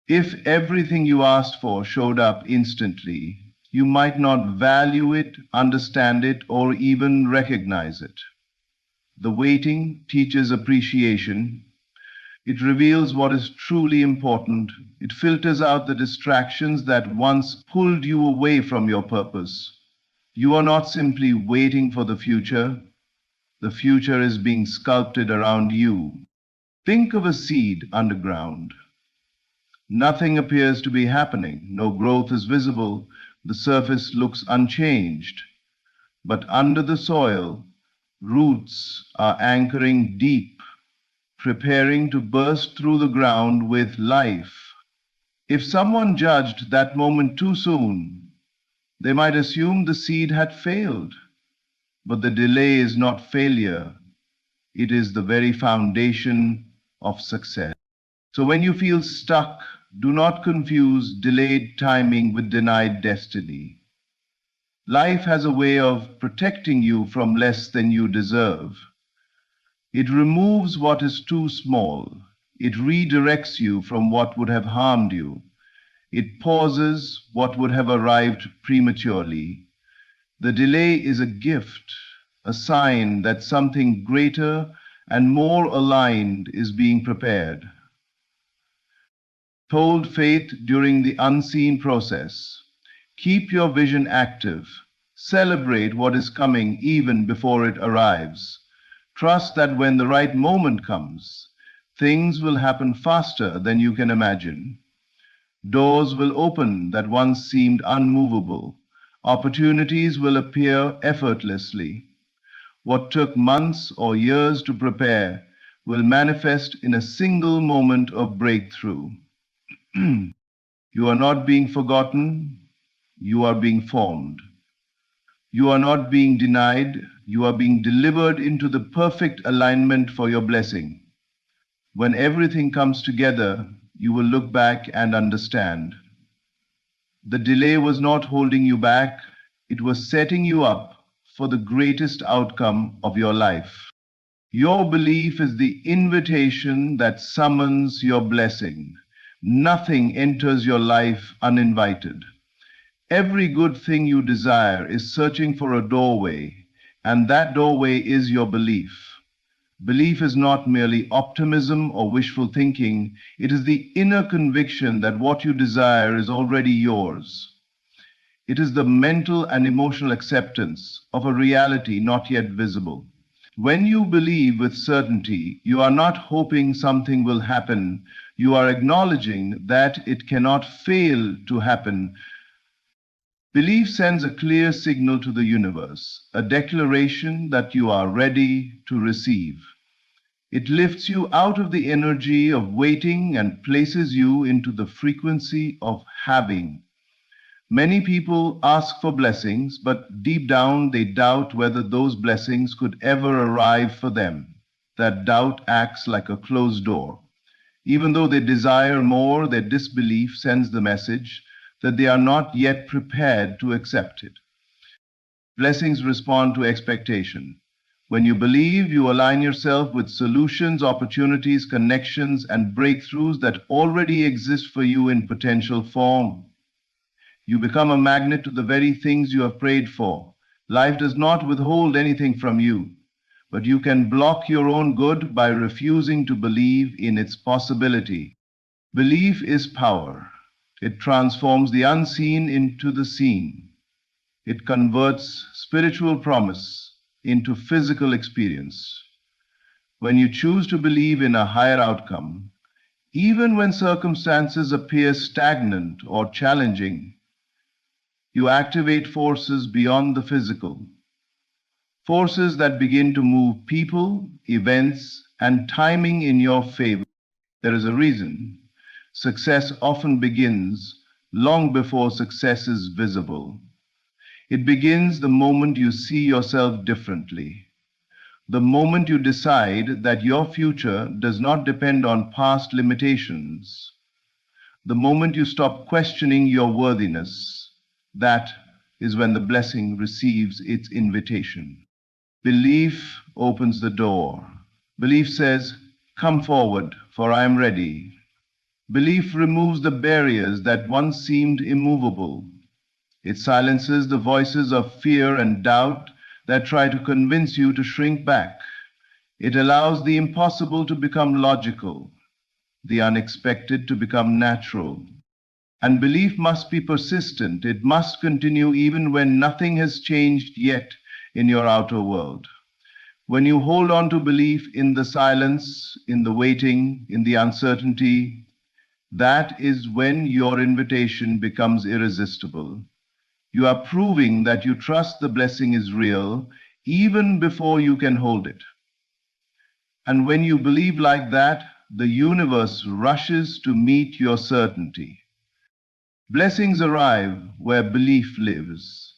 If everything you asked for showed up instantly, you might not value it, understand it, or even recognize it. The waiting teaches appreciation. It reveals what is truly important. It filters out the distractions that once pulled you away from your purpose. You are not simply waiting for the future is being sculpted around you. Think of a seed underground. Nothing appears to be happening. No growth is visible. The surface looks unchanged. But under the soil, roots are anchoring deep, preparing to burst through the ground with life. If someone judged that moment too soon, they might assume the seed had failed. But the delay is not failure. It is the very foundation of success. So when you feel stuck, do not confuse delayed timing with denied destiny. Life has a way of protecting you from less than you deserve. It removes what is too small. It redirects you from what would have harmed you. It pauses what would have arrived prematurely. The delay is a gift, a sign that something greater and more aligned is being prepared. Hold faith during the unseen process. Keep your vision active. Celebrate what is coming even before it arrives. Trust that when the right moment comes, things will happen faster than you can imagine. Doors will open that once seemed unmovable. Opportunities will appear effortlessly. What took months or years to prepare will manifest in a single moment of breakthrough. You are not being forgotten, you are being formed. You are not being denied, you are being delivered into the perfect alignment for your blessing. When everything comes together, you will look back and understand. The delay was not holding you back, it was setting you up for the greatest outcome of your life. Your belief is the invitation that summons your blessing. Nothing enters your life uninvited. Every good thing you desire is searching for a doorway, and that doorway is your belief. Belief is not merely optimism or wishful thinking, it is the inner conviction that what you desire is already yours. It is the mental and emotional acceptance of a reality not yet visible. When you believe with certainty, you are not hoping something will happen. You are acknowledging that it cannot fail to happen. Belief sends a clear signal to the universe, a declaration that you are ready to receive. It lifts you out of the energy of waiting and places you into the frequency of having. Many people ask for blessings, but deep down they doubt whether those blessings could ever arrive for them. That doubt acts like a closed door. Even though they desire more, their disbelief sends the message that they are not yet prepared to accept it. Blessings respond to expectation. When you believe, you align yourself with solutions, opportunities, connections, and breakthroughs that already exist for you in potential form. You become a magnet to the very things you have prayed for. Life does not withhold anything from you, but you can block your own good by refusing to believe in its possibility. Belief is power. It transforms the unseen into the seen. It converts spiritual promise into physical experience. When you choose to believe in a higher outcome, even when circumstances appear stagnant or challenging, you activate forces beyond the physical, forces that begin to move people, events, and timing in your favor. There is a reason. Success often begins long before success is visible. It begins the moment you see yourself differently, the moment you decide that your future does not depend on past limitations, the moment you stop questioning your worthiness. That is when the blessing receives its invitation. Belief opens the door. Belief says, "Come forward, for I am ready." Belief removes the barriers that once seemed immovable. It silences the voices of fear and doubt that try to convince you to shrink back. It allows the impossible to become logical, the unexpected to become natural. And belief must be persistent. It must continue even when nothing has changed yet in your outer world. When you hold on to belief in the silence, in the waiting, in the uncertainty, that is when your invitation becomes irresistible. You are proving that you trust the blessing is real even before you can hold it. And when you believe like that, the universe rushes to meet your certainty. Blessings arrive where belief lives.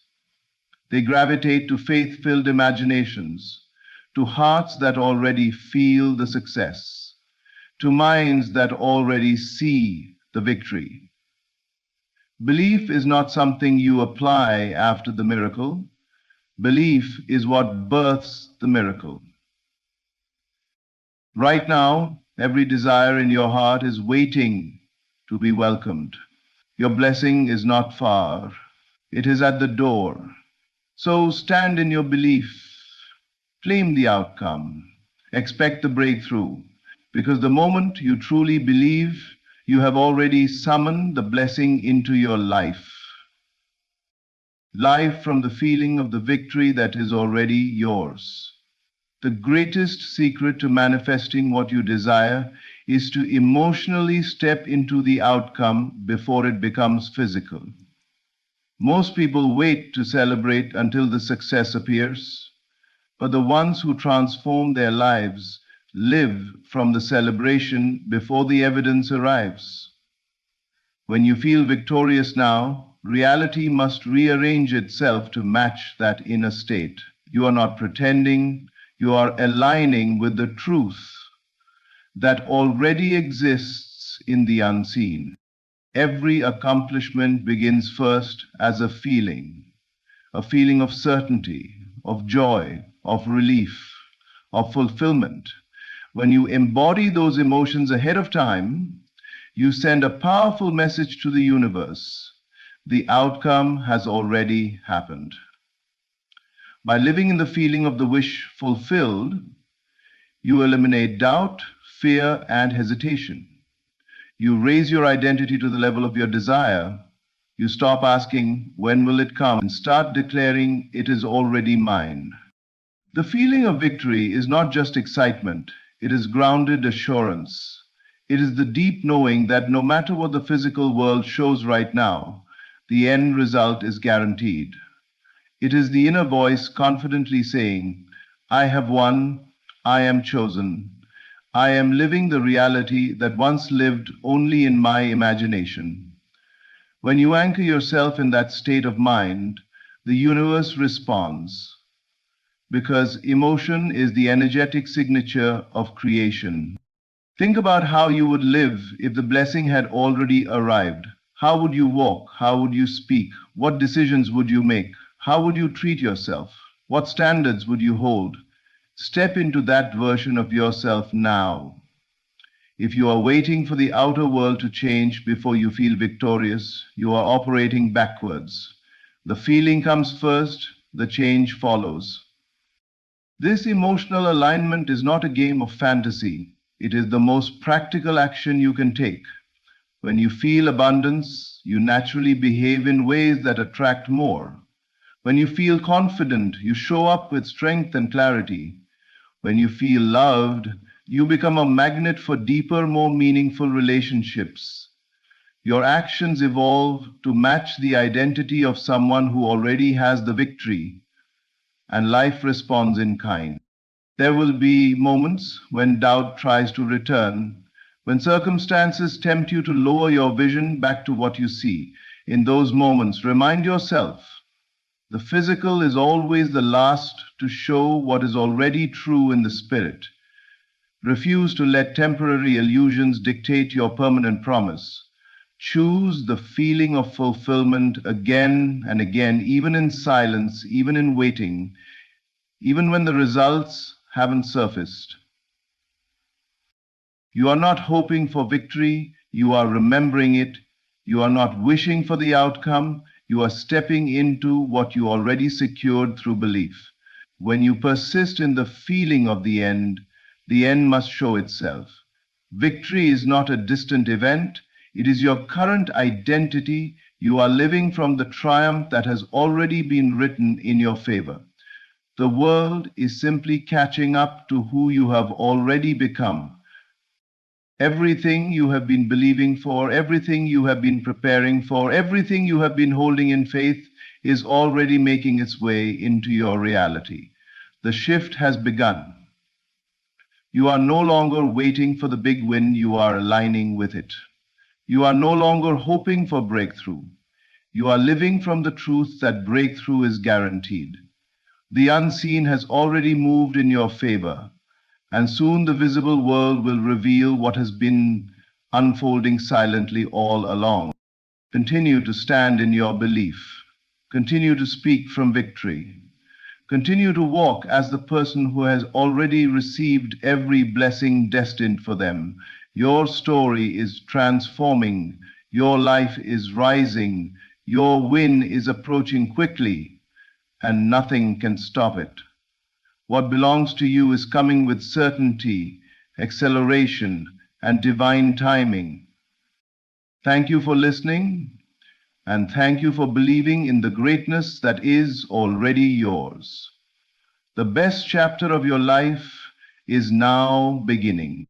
They gravitate to faith-filled imaginations, to hearts that already feel the success, to minds that already see the victory. Belief is not something you apply after the miracle. Belief is what births the miracle. Right now, every desire in your heart is waiting to be welcomed. Your blessing is not far. It is at the door. So stand in your belief. Claim the outcome. Expect the breakthrough. Because the moment you truly believe, you have already summoned the blessing into your life. Life from the feeling of the victory that is already yours. The greatest secret to manifesting what you desire is to emotionally step into the outcome before it becomes physical. Most people wait to celebrate until the success appears, but the ones who transform their lives live from the celebration before the evidence arrives. When you feel victorious now, reality must rearrange itself to match that inner state. You are not pretending, you are aligning with the truth that already exists in the unseen. Every accomplishment begins first as a feeling of certainty, of joy, of relief, of fulfillment. When you embody those emotions ahead of time, you send a powerful message to the universe. The outcome has already happened. By living in the feeling of the wish fulfilled, you eliminate doubt, fear, and hesitation. You raise your identity to the level of your desire. You stop asking, when will it come, and start declaring, it is already mine. The feeling of victory is not just excitement, it is grounded assurance. It is the deep knowing that no matter what the physical world shows right now, the end result is guaranteed. It is the inner voice confidently saying, I have won, I am chosen. I am living the reality that once lived only in my imagination. When you anchor yourself in that state of mind, the universe responds, because emotion is the energetic signature of creation. Think about how you would live if the blessing had already arrived. How would you walk? How would you speak? What decisions would you make? How would you treat yourself? What standards would you hold? Step into that version of yourself now. If you are waiting for the outer world to change before you feel victorious, you are operating backwards. The feeling comes first, the change follows. This emotional alignment is not a game of fantasy. It is the most practical action you can take. When you feel abundance, you naturally behave in ways that attract more. When you feel confident, you show up with strength and clarity. When you feel loved, you become a magnet for deeper, more meaningful relationships. Your actions evolve to match the identity of someone who already has the victory, and life responds in kind. There will be moments when doubt tries to return, when circumstances tempt you to lower your vision back to what you see. In those moments, remind yourself the physical is always the last to show what is already true in the spirit. Refuse to let temporary illusions dictate your permanent promise. Choose the feeling of fulfillment again and again, even in silence, even in waiting, even when the results haven't surfaced. You are not hoping for victory, you are remembering it. You are not wishing for the outcome, you are stepping into what you already secured through belief. When you persist in the feeling of the end must show itself. Victory is not a distant event, it is your current identity. You are living from the triumph that has already been written in your favor. The world is simply catching up to who you have already become. Everything you have been believing for, everything you have been preparing for, everything you have been holding in faith is already making its way into your reality. The shift has begun. You are no longer waiting for the big win, you are aligning with it. You are no longer hoping for breakthrough. You are living from the truth that breakthrough is guaranteed. The unseen has already moved in your favor, and soon the visible world will reveal what has been unfolding silently all along. Continue to stand in your belief. Continue to speak from victory. Continue to walk as the person who has already received every blessing destined for them. Your story is transforming. Your life is rising. Your win is approaching quickly, and nothing can stop it. What belongs to you is coming with certainty, acceleration, and divine timing. Thank you for listening, and thank you for believing in the greatness that is already yours. The best chapter of your life is now beginning.